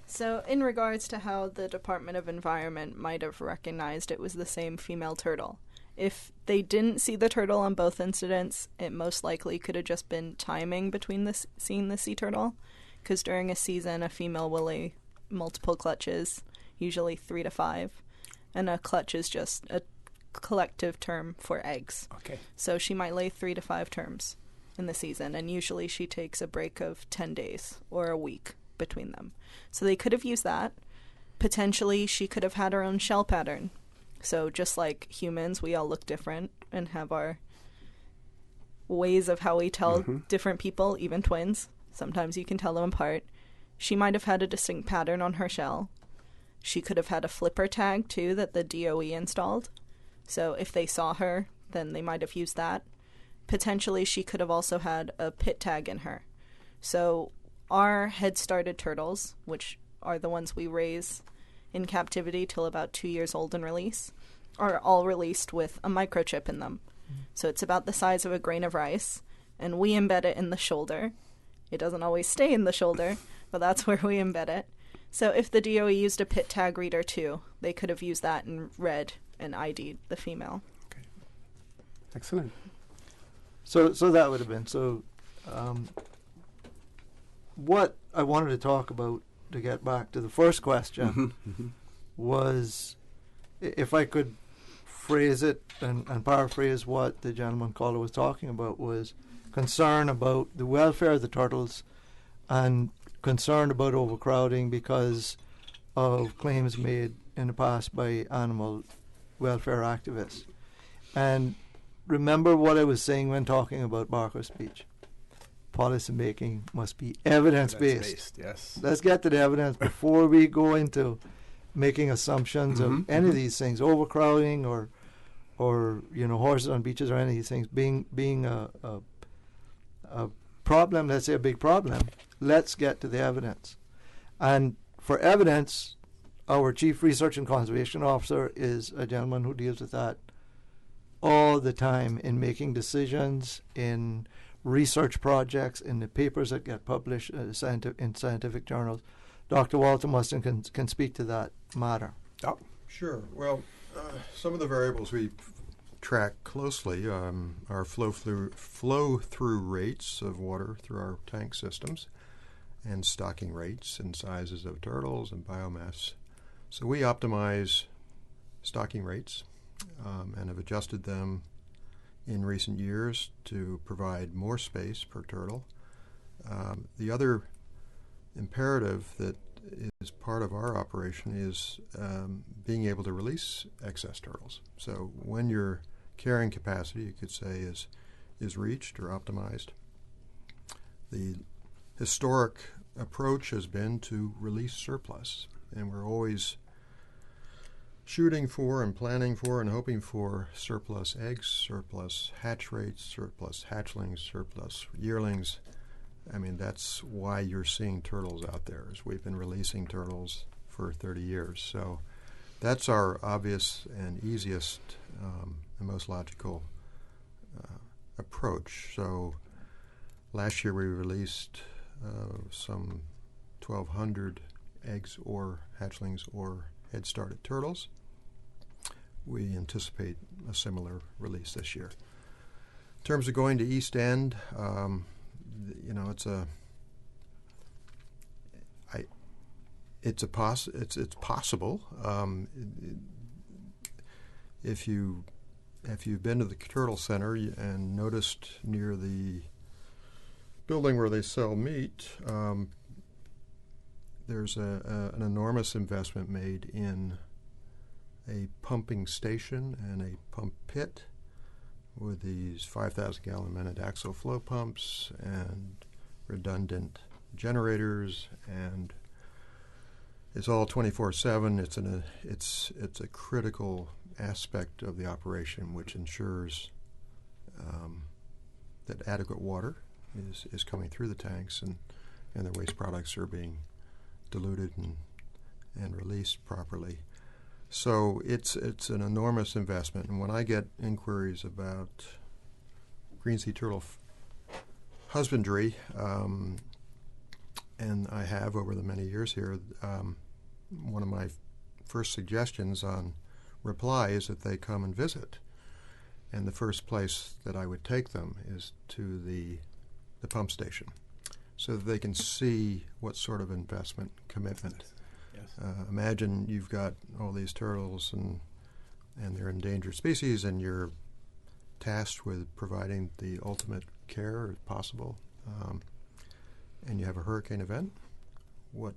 S7: So, in regards to how the Department of Environment might have recognized it was the same female turtle, if they didn't see the turtle on both incidents, it most likely could have just been timing between seeing the sea turtle, because during a season, a female will lay multiple clutches, usually 3 to 5, and a clutch is just a collective term for eggs.
S4: Okay.
S7: So she might lay 3 to 5 terms in the season, and usually she takes a break of 10 days or a week between them. So they could have used that. Potentially, she could have had her own shell pattern. So just like humans, we all look different and have our ways of how we tell different people, even twins. Sometimes you can tell them apart. She might have had a distinct pattern on her shell. She could have had a flipper tag, too, that the DOE installed. So if they saw her, then they might have used that. Potentially, she could have also had a pit tag in her. So our head-started turtles, which are the ones we raise in captivity till about 2 years old and release, are all released with a microchip in them. So it's about the size of a grain of rice, and we embed it in the shoulder. It doesn't always stay in the shoulder, but that's where we embed it. So if the DOE used a pit tag reader too, they could have used that and read and ID'd the female.
S4: Okay. Excellent.
S13: So that would have been. So what I wanted to talk about, to get back to the first question, was, if I could phrase it and paraphrase what the gentleman caller was talking about, was concern about the welfare of the turtles and concern about overcrowding because of claims made in the past by animal welfare activists. And remember what I was saying when talking about Barker's speech. Policy making must be evidence-based.
S4: Yes.
S13: Let's get to the evidence before we go into making assumptions of any of these things, overcrowding or horses on beaches or any of these things being a problem. Let's say a big problem. Let's get to the evidence. And for evidence, our Chief Research and Conservation Officer is a gentleman who deals with that all the time in making decisions, in research projects, in the papers that get published in scientific journals. Dr. Walter Mustin can speak to that matter.
S11: Oh, sure. Well, some of the variables we track closely are flow-through rates of water through our tank systems and stocking rates and sizes of turtles and biomass. So we optimize stocking rates and have adjusted them in recent years to provide more space per turtle. The other imperative that is part of our operation is being able to release excess turtles. So when your carrying capacity, you could say, is reached or optimized, the historic approach has been to release surplus, and we're always shooting for and planning for and hoping for surplus eggs, surplus hatch rates, surplus hatchlings, surplus yearlings. I mean, that's why you're seeing turtles out there, is we've been releasing turtles for 30 years. So that's our obvious and easiest and most logical approach. So last year we released some 1,200 eggs or hatchlings or head-started turtles. We anticipate a similar release this year. In terms of going to East End, it's possible. If you've been to the Turtle Center and noticed near the building where they sell meat, there's an enormous investment made in a pumping station and a pump pit with these 5,000-gallon-minute axial flow pumps and redundant generators, and it's all 24/7. It's a critical aspect of the operation, which ensures that adequate water is coming through the tanks and the waste products are being diluted and released properly. So it's an enormous investment. And when I get inquiries about green sea turtle husbandry, and I have over the many years here, one of my first suggestions on reply is that they come and visit. And the first place that I would take them is to the pump station, so that they can see what sort of investment commitment. Yes. Imagine you've got all these turtles and they're endangered species, and you're tasked with providing the ultimate care if possible, and you have a hurricane event. What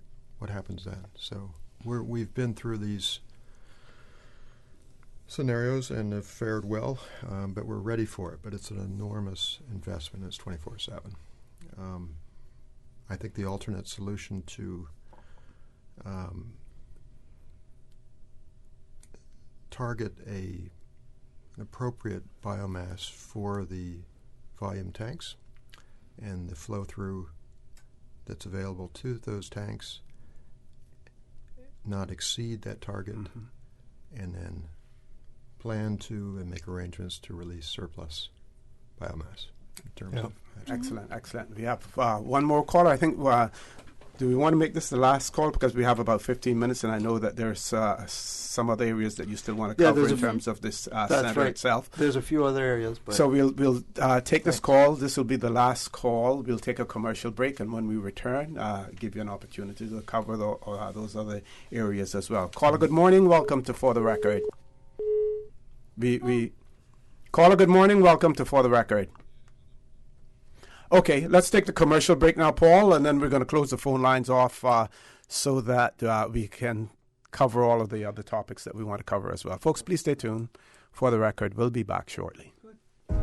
S11: happens then? So we've been through these scenarios and have fared well, but we're ready for it. But it's an enormous investment. It's 24/7. I think the alternate solution to target an appropriate biomass for the volume tanks and the flow through that's available to those tanks, not exceed that target, and then plan to and make arrangements to release surplus biomass in terms of
S4: Excellent. We have one more caller. I think, do we want to make this the last call? Because we have about 15 minutes, and I know that there's some other areas that you still want to cover in terms of this center itself.
S13: There's a few other areas. But
S4: so we'll take this call. This will be the last call. We'll take a commercial break, and when we return, give you an opportunity to cover those other areas as well. Caller, good morning. Welcome to For the Record. Caller, good morning. Welcome to For the Record. Okay, let's take the commercial break now, Paul, and then we're going to close the phone lines off so that we can cover all of the other topics that we want to cover as well. Folks, please stay tuned. For the Record, we'll be back shortly.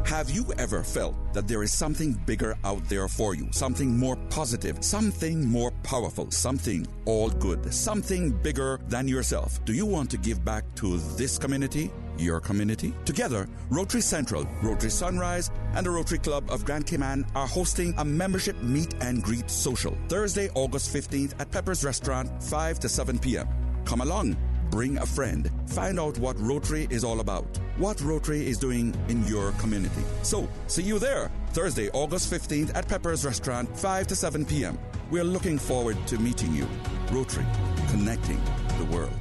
S23: Have you ever felt that there is something bigger out there for you? Something more positive, something more powerful, something all good, something bigger than yourself? Do you want to give back to this community? Your community? Together, Rotary Central, Rotary Sunrise, and the Rotary Club of Grand Cayman are hosting a membership meet and greet social Thursday, August 15th at Pepper's Restaurant, 5 to 7 p.m. Come along. Bring a friend. Find out what Rotary is all about, what Rotary is doing in your community. So, see you there, Thursday, August 15th at Pepper's Restaurant, 5 to 7 p.m. We're looking forward to meeting you. Rotary, connecting the world.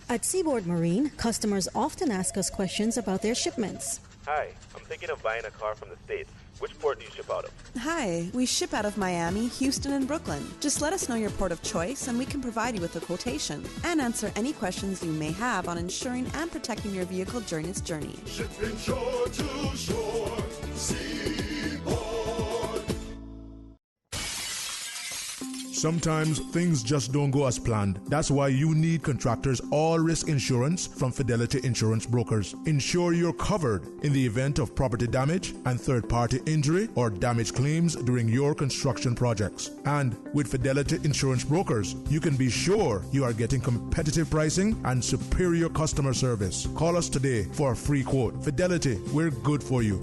S9: At Seaboard Marine, customers often ask us questions about their shipments.
S16: Hi, I'm thinking of buying a car from the States. Which port do you ship out of?
S17: Hi, we ship out of Miami, Houston, and Brooklyn. Just let us know your port of choice and we can provide you with a quotation and answer any questions you may have on insuring and protecting your vehicle during its journey.
S12: Shipping shore to shore, Seaboard. Sometimes things just don't go as planned. That's why you need Contractors All-Risk Insurance from Fidelity Insurance Brokers. Ensure you're covered in the event of property damage and third-party injury or damage claims during your construction projects. And with Fidelity Insurance Brokers, you can be sure you are getting competitive pricing and superior customer service. Call us today for a free quote. Fidelity, we're good for you.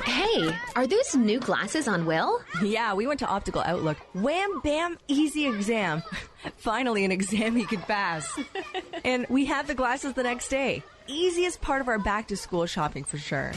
S18: Hey, are those new glasses on Will?
S19: Yeah, we went to Optical Outlook. Wham, bam, easy exam. Finally, an exam he could pass. And we had the glasses the next day. Easiest part of our back-to-school shopping for sure.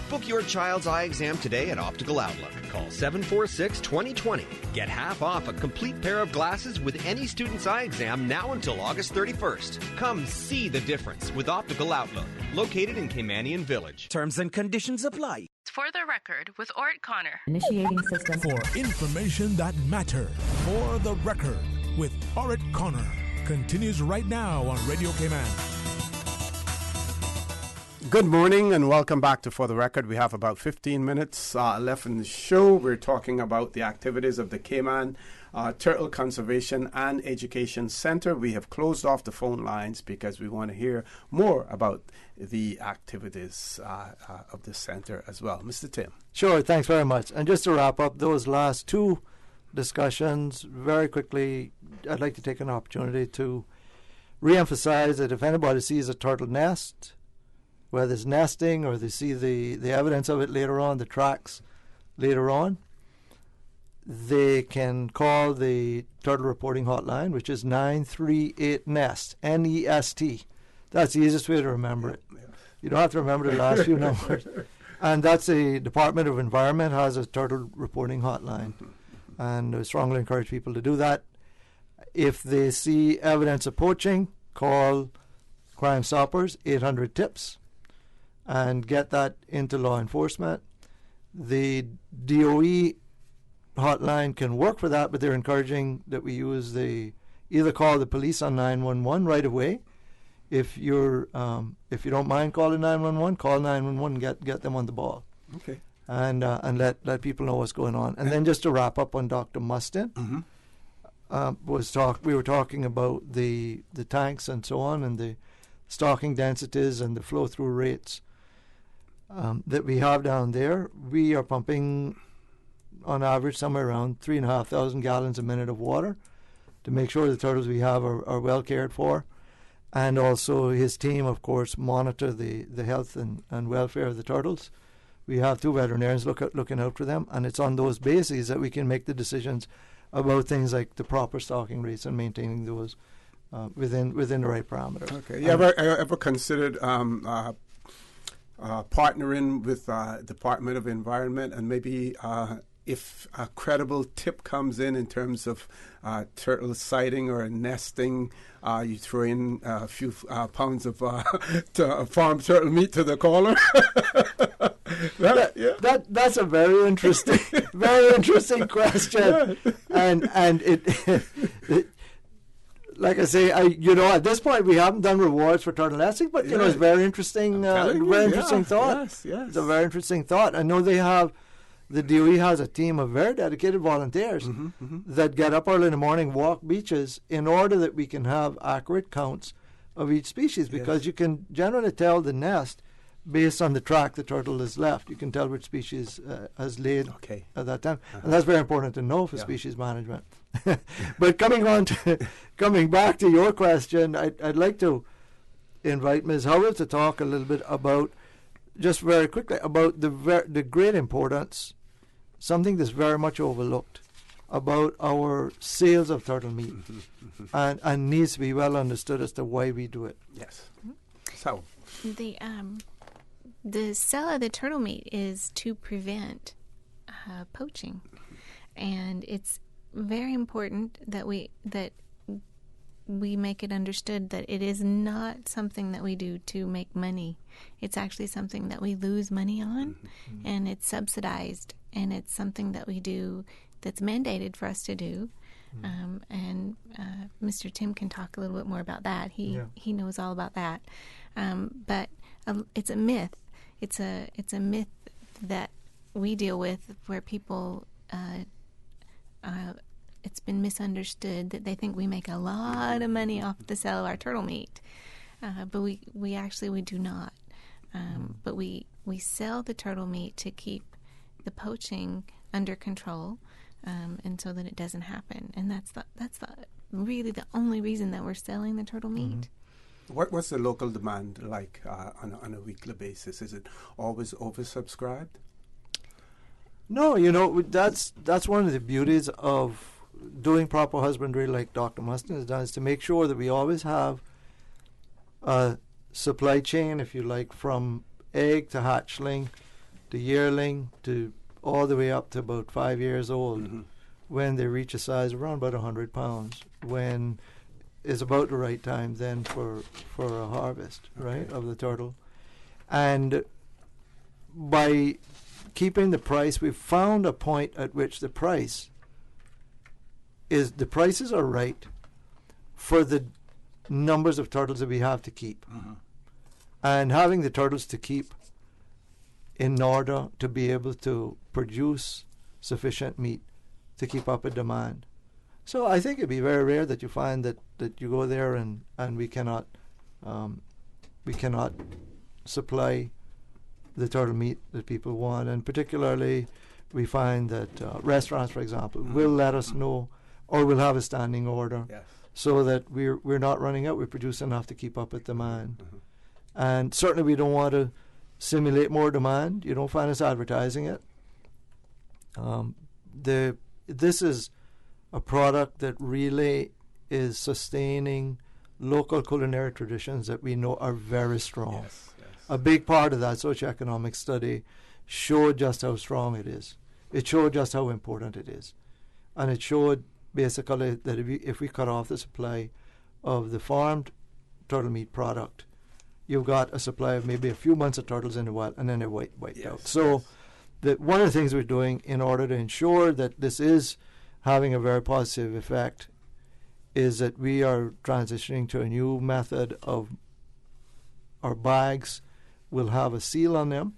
S22: Book your child's eye exam today at Optical Outlook. Call 746-2020. Get half off a complete pair of glasses with any student's eye exam now until August 31st. Come see the difference with Optical Outlook, located in Caymanian Village.
S25: Terms and conditions apply.
S2: For the Record with Orrett Connor.
S20: Initiating system.
S3: For information that matters. For the Record with Orrett Connor. Continues right now on Radio Cayman.
S4: Good morning and welcome back to For the Record. We have about 15 minutes left in the show. We're talking about the activities of the Cayman Turtle Conservation and Education Center. We have closed off the phone lines because we want to hear more about the activities of the center as well. Mr. Tim.
S13: Sure, thanks very much. And just to wrap up those last two discussions very quickly, I'd like to take an opportunity to reemphasize that if anybody sees a turtle nest, whether it's nesting or they see the evidence of it later on, the tracks later on, they can call the turtle reporting hotline, which is 938-NEST, N-E-S-T. That's the easiest way to remember it. You don't have to remember the last few numbers. And that's the Department of Environment has a turtle reporting hotline. And I strongly encourage people to do that. If they see evidence of poaching, call Crime Stoppers, 800-TIPS, and get that into law enforcement. The DOE hotline can work for that, but they're encouraging that we use either call the police on 911 right away. If you don't mind calling 911, call 911 and get them on the ball.
S4: Okay.
S13: And let people know what's going on. And then just to wrap up on Dr. Mustin, we were talking about the tanks and so on, and the stocking densities and the flow through rates that we have down there. We are pumping on average somewhere around 3,500 gallons a minute of water to make sure the turtles we have are well cared for. And also his team, of course, monitor the health and welfare of the turtles. We have 2 veterinarians looking out for them, and it's on those bases that we can make the decisions about things like the proper stocking rates and maintaining those within the right parameters.
S4: Okay. You ever considered partnering with Department of Environment, and maybe if a credible tip comes in terms of turtle sighting or nesting, you throw in a few pounds of farm turtle meat to the caller?
S13: That's a very interesting question, and it like I say, at this point we haven't done rewards for turtle nesting, but it's very interesting. Thought.
S4: Yes.
S13: It's a very interesting thought. I know the DOE has a team of very dedicated volunteers that get up early in the morning, walk beaches, in order that we can have accurate counts of each species, because you can generally tell the nest based on the track the turtle has left. You can tell which species has laid at that time. And that's very important to know for species management. But coming back to your question, I'd like to invite Ms. Howell to talk a little bit about, just very quickly, about the great importance, something that's very much overlooked, about our sales of turtle meat, and needs to be well understood as to why we do it.
S4: Yes. So
S10: the sale of the turtle meat is to prevent poaching, and it's very important that we make it understood that it is not something that we do to make money. It's actually something that we lose money on, and it's subsidized, and it's something that we do that's mandated for us to do. And Mr. Tim can talk a little bit more about that. He knows all about that. But it's a myth. It's a myth that we deal with, where people it's been misunderstood that they think we make a lot of money off the sale of our turtle meat, but we actually do not. But we sell the turtle meat to keep the poaching under control, and so that it doesn't happen. And that's really the only reason that we're selling the turtle meat.
S4: What's the local demand like on a weekly basis? Is it always oversubscribed?
S13: No, that's one of the beauties of doing proper husbandry, like Dr. Mustin has done, is to make sure that we always have a supply chain, if you like, from egg to hatchling to yearling to all the way up to about 5 years old, when they reach a size of around about 100 pounds, when is about the right time then for a harvest, right, of the turtle. And by keeping the price, we've found a point at which the prices are right for the numbers of turtles that we have to keep. And having the turtles to keep in order to be able to produce sufficient meat to keep up a demand. So I think it'd be very rare that you find that you go there and we cannot supply the turtle meat that people want. And particularly we find that restaurants, for example, will let us know, or will have a standing order, so that we're not running out. We produce enough to keep up with demand. And certainly we don't want to simulate more demand. You don't find us advertising it. this is a product that really is sustaining local culinary traditions that we know are very strong.
S4: Yes.
S13: A big part of that socioeconomic study showed just how strong it is. It showed just how important it is. And it showed basically that if we cut off the supply of the farmed turtle meat product, you've got a supply of maybe a few months of turtles in the wild, and then they're wiped out. So one of the things we're doing in order to ensure that this is having a very positive effect is that we are transitioning to a new method of our bags will have a seal on them,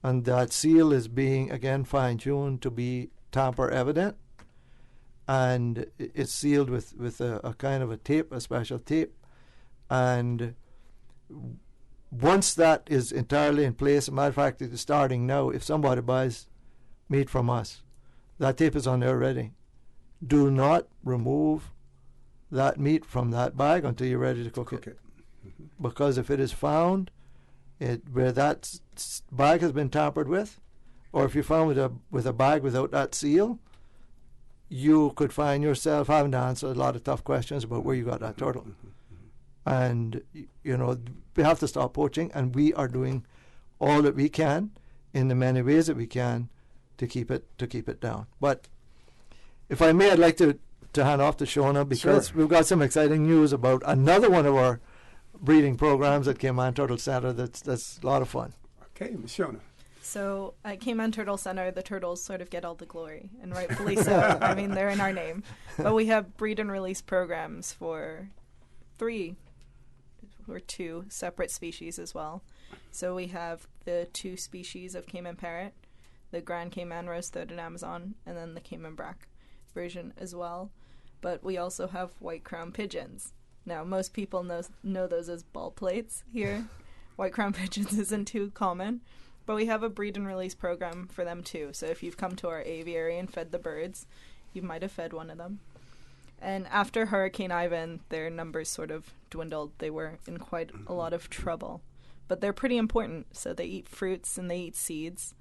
S13: and that seal is being, again, fine-tuned to be tamper evident, and it's sealed with a kind of a tape, a special tape, and once that is entirely in place, as a matter of fact, it is starting now. If somebody buys meat from us, that tape is on there already. Do not remove that meat from that bag until you're ready to cook it.
S4: Mm-hmm.
S13: Because if it is found where that bag has been tampered with, or if you found with a bag without that seal, you could find yourself having to answer a lot of tough questions about where you got that turtle. And, you know, we have to stop poaching, and we are doing all that we can in the many ways that we can to keep it down. But if I may, I'd like to hand off to Shona, because we've got some exciting news about another one of our breeding programs at Cayman Turtle Center that's a lot of fun.
S4: Okay, Ms. Shona.
S7: So at Cayman Turtle Center, the turtles sort of get all the glory, and rightfully so. I mean, they're in our name. But we have breed and release programs for 2 separate species as well. So we have the 2 species of Cayman parrot, the Grand Cayman rose-throated Amazon, and then the Cayman brack version as well. But we also have white crown pigeons. Now, most people know those as ball plates here. White crown pigeons isn't too common, but we have a breed and release program for them too. So if you've come to our aviary and fed the birds, you might have fed one of them. And after Hurricane Ivan, their numbers sort of dwindled. They were in quite a lot of trouble. But they're pretty important. So they eat fruits and they eat seeds.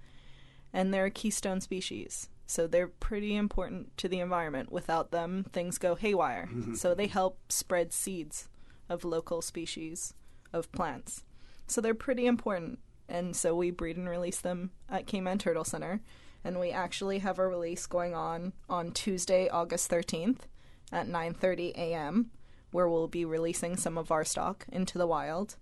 S7: And they're a keystone species. So they're pretty important to the environment. Without them, things go haywire. So they help spread seeds of local species of plants. So they're pretty important. And so we breed and release them at Cayman Turtle Center. And we actually have a release going on Tuesday, August 13th. At 9:30 a.m., where we'll be releasing some of our stock into the wild.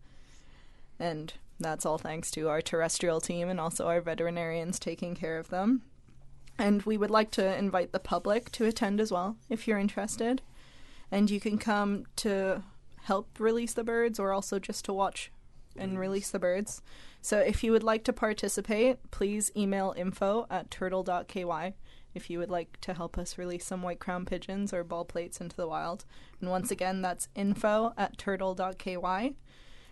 S7: And that's all thanks to our terrestrial team and also our veterinarians taking care of them. And we would like to invite the public to attend as well, if you're interested. And you can come to help release the birds or also just to watch and release the birds. So if you would like to participate, please email info@turtle.ky. if you would like to help us release some white crown pigeons or ball plates into the wild. And once again, that's info@turtle.ky.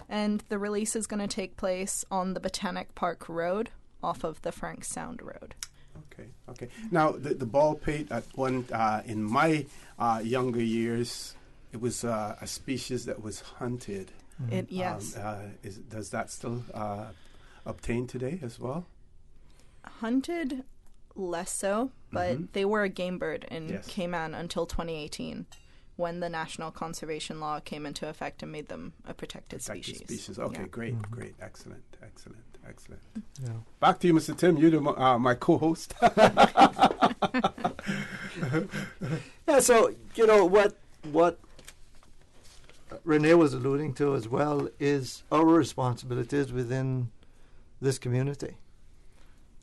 S7: And the release is going to take place on the Botanic Park Road off of the Frank Sound Road.
S4: Okay. Now, the ball plate at one, in my younger years, it was a species that was hunted.
S7: Yes.
S4: Does that still obtain today as well?
S7: Hunted, less so, but they were a game bird in Cayman until 2018, when the National Conservation Law came into effect and made them a protected species.
S4: Okay, great, excellent.
S13: Yeah.
S4: Back to you, Mr. Tim. You're my co-host.
S13: Yeah, so, you know, what Renee was alluding to as well is our responsibilities within this community.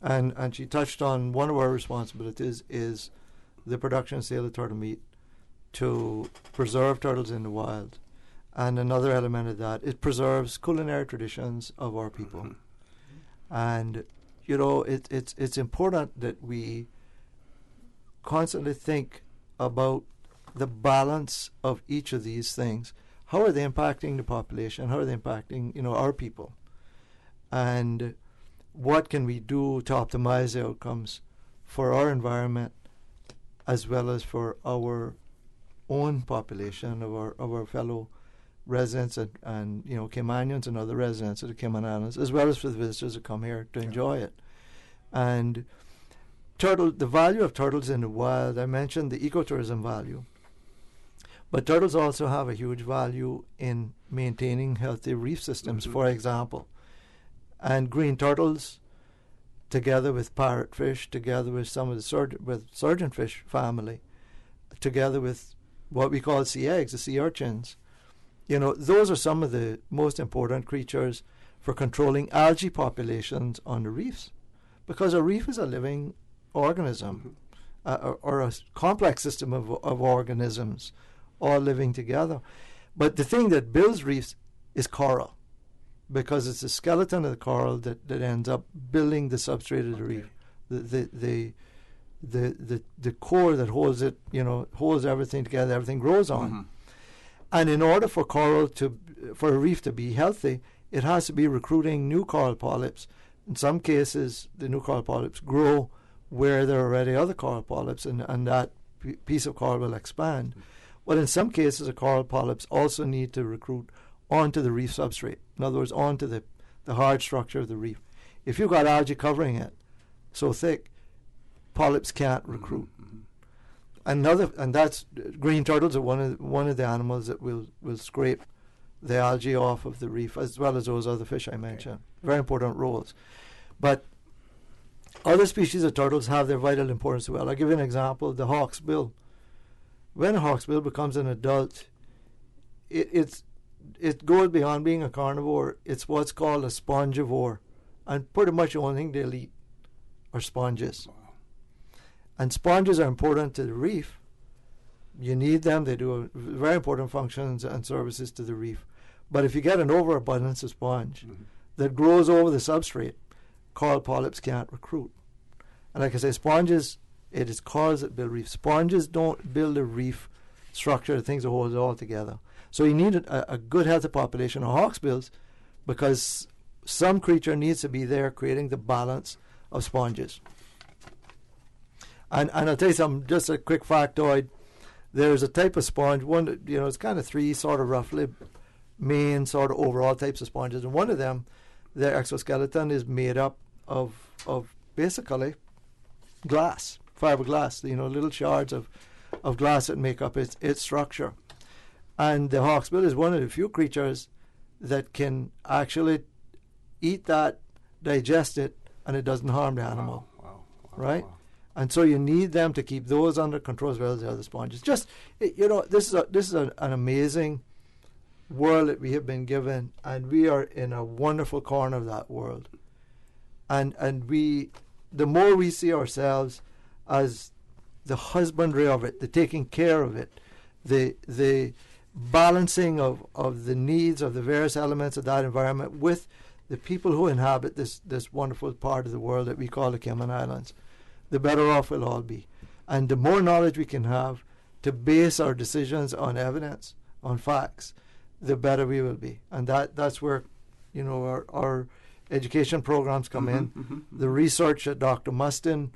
S13: And she touched on one of our responsibilities is the production and sale of turtle meat to preserve turtles in the wild. And another element of that, it preserves culinary traditions of our people. And, you know, it's important that we constantly think about the balance of each of these things. How are they impacting the population? How are they impacting, you know, our people? And what can we do to optimize the outcomes for our environment as well as for our own population of our fellow residents and you know, Caymanians and other residents of the Cayman Islands, as well as for the visitors that come here to enjoy it. And the value of turtles in the wild, I mentioned the ecotourism value. But turtles also have a huge value in maintaining healthy reef systems, for example. And green turtles, together with parrotfish, together with some of the surgeonfish family, together with what we call sea eggs, the sea urchins, those are some of the most important creatures for controlling algae populations on the reefs. Because a reef is a living organism, or a complex system of organisms all living together. But the thing that builds reefs is coral, because it's the skeleton of the coral that ends up building the substrate of the reef. The core that holds it, holds everything together, everything grows on. And in order for for a reef to be healthy, it has to be recruiting new coral polyps. In some cases, the new coral polyps grow where there are already other coral polyps, and that piece of coral will expand. But in some cases, the coral polyps also need to recruit onto the reef substrate. In other words, onto the hard structure of the reef. If you've got algae covering it so thick, polyps can't recruit. And that's green turtles are one of the animals that will scrape the algae off of the reef, as well as those other fish I mentioned. Very important roles. But other species of turtles have their vital importance as well. I'll give you an example: the hawksbill. When a hawksbill becomes an adult, it goes beyond being a carnivore. It's what's called a spongivore, and pretty much the only thing they'll eat are sponges. Wow. And sponges are important to the reef. You need them. They do very important functions and services to the reef. But if you get an overabundance of sponge that grows over the substrate, coral polyps can't recruit. And like I say, sponges, it is corals that build reefs. Sponges don't build a reef structure, the things that hold it all together. So you need a good healthy population of hawksbills, because some creature needs to be there creating the balance of sponges. And I'll tell you something, just a quick factoid. There's a type of sponge, one, it's kind of three sort of roughly main sort of overall types of sponges. And one of them, their exoskeleton is made up of basically glass, fiberglass, little shards of glass that make up its structure. And the hawksbill is one of the few creatures that can actually eat that, digest it, and it doesn't harm the animal.
S4: Wow.
S13: Right? Wow. And so you need them to keep those under control as well as the other sponges. This is an amazing world that we have been given, and we are in a wonderful corner of that world. And the more we see ourselves as the husbandry of it, the taking care of it, the balancing of the needs of the various elements of that environment with the people who inhabit this wonderful part of the world that we call the Cayman Islands, the better off we'll all be. And the more knowledge we can have to base our decisions on evidence, on facts, the better we will be. And that's where our education programs come in. The research that Dr. Mustin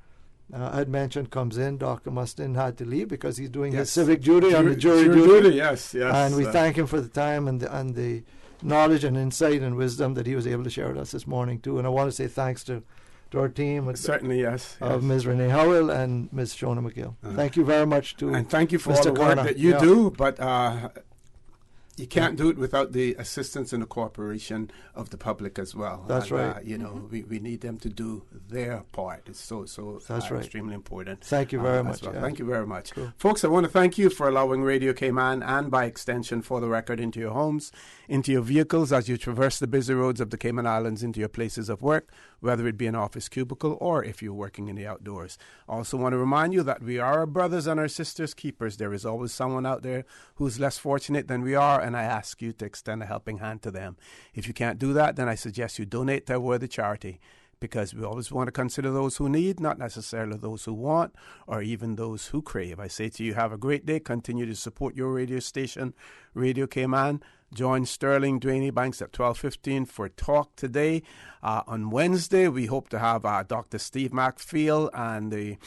S13: had mentioned comes in. Dr. Mustin had to leave because he's doing his civic duty on the jury duty.
S4: Yes.
S13: And we thank him for the time and the knowledge and insight and wisdom that he was able to share with us this morning too. And I want to say thanks to our team.
S4: Certainly, yes.
S13: Of Ms. Renee Howell and Ms. Shona McGill. Thank you very much to
S4: and thank you for
S13: Mr.
S4: all the work
S13: Connor.
S4: that you do, but you can't do it without the assistance and the cooperation of the public as well.
S13: That's right.
S4: We need them to do their part. It's so
S13: That's right.
S4: extremely important.
S13: Thank you very much.
S4: Well.
S13: Yeah.
S4: Thank you very much.
S13: Cool.
S4: Folks, I want to thank you for allowing Radio Cayman and by extension For the Record into your homes, into your vehicles as you traverse the busy roads of the Cayman Islands into your places of work, whether it be an office cubicle or if you're working in the outdoors. I also want to remind you that we are our brothers and our sisters' keepers. There is always someone out there who's less fortunate than we are, and I ask you to extend a helping hand to them. If you can't do that, then I suggest you donate to a worthy charity, because we always want to consider those who need, not necessarily those who want or even those who crave. I say to you, have a great day. Continue to support your radio station, Radio Cayman. Join Sterling Dwayne Banks at 12:15 for Talk Today. On Wednesday, we hope to have Dr. Steve MacPhail and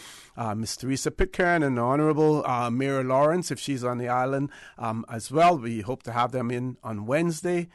S4: Miss Teresa Pitcairn and the Honourable Mayor Lawrence, if she's on the island as well. We hope to have them in on Wednesday.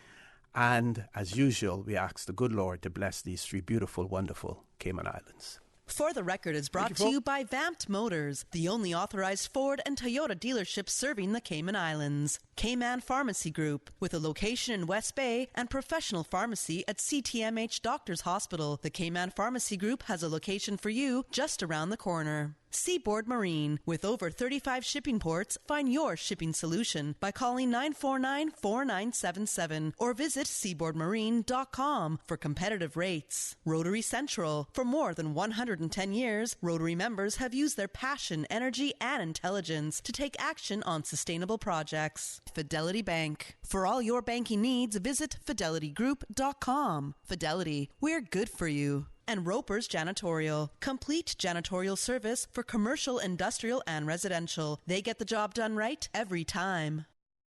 S4: And as usual, we ask the good Lord to bless these three beautiful, wonderful Cayman Islands.
S17: For the Record is brought to you by Vamped Motors, the only authorized Ford and Toyota dealership serving the Cayman Islands. K-Man Pharmacy Group, with a location in West Bay and professional pharmacy at CTMH Doctors Hospital. The K-Man Pharmacy Group has a location for you just around the corner. Seaboard Marine, with over 35 shipping ports, find your shipping solution by calling 949-4977 or visit seaboardmarine.com for competitive rates. Rotary Central, for more than 110 years, Rotary members have used their passion, energy, and intelligence to take action on sustainable projects. Fidelity Bank, for all your banking needs, visit fidelitygroup.com. Fidelity, we're good for you. And Roper's Janitorial, complete janitorial service for commercial, industrial, and residential. They get the job done right every time.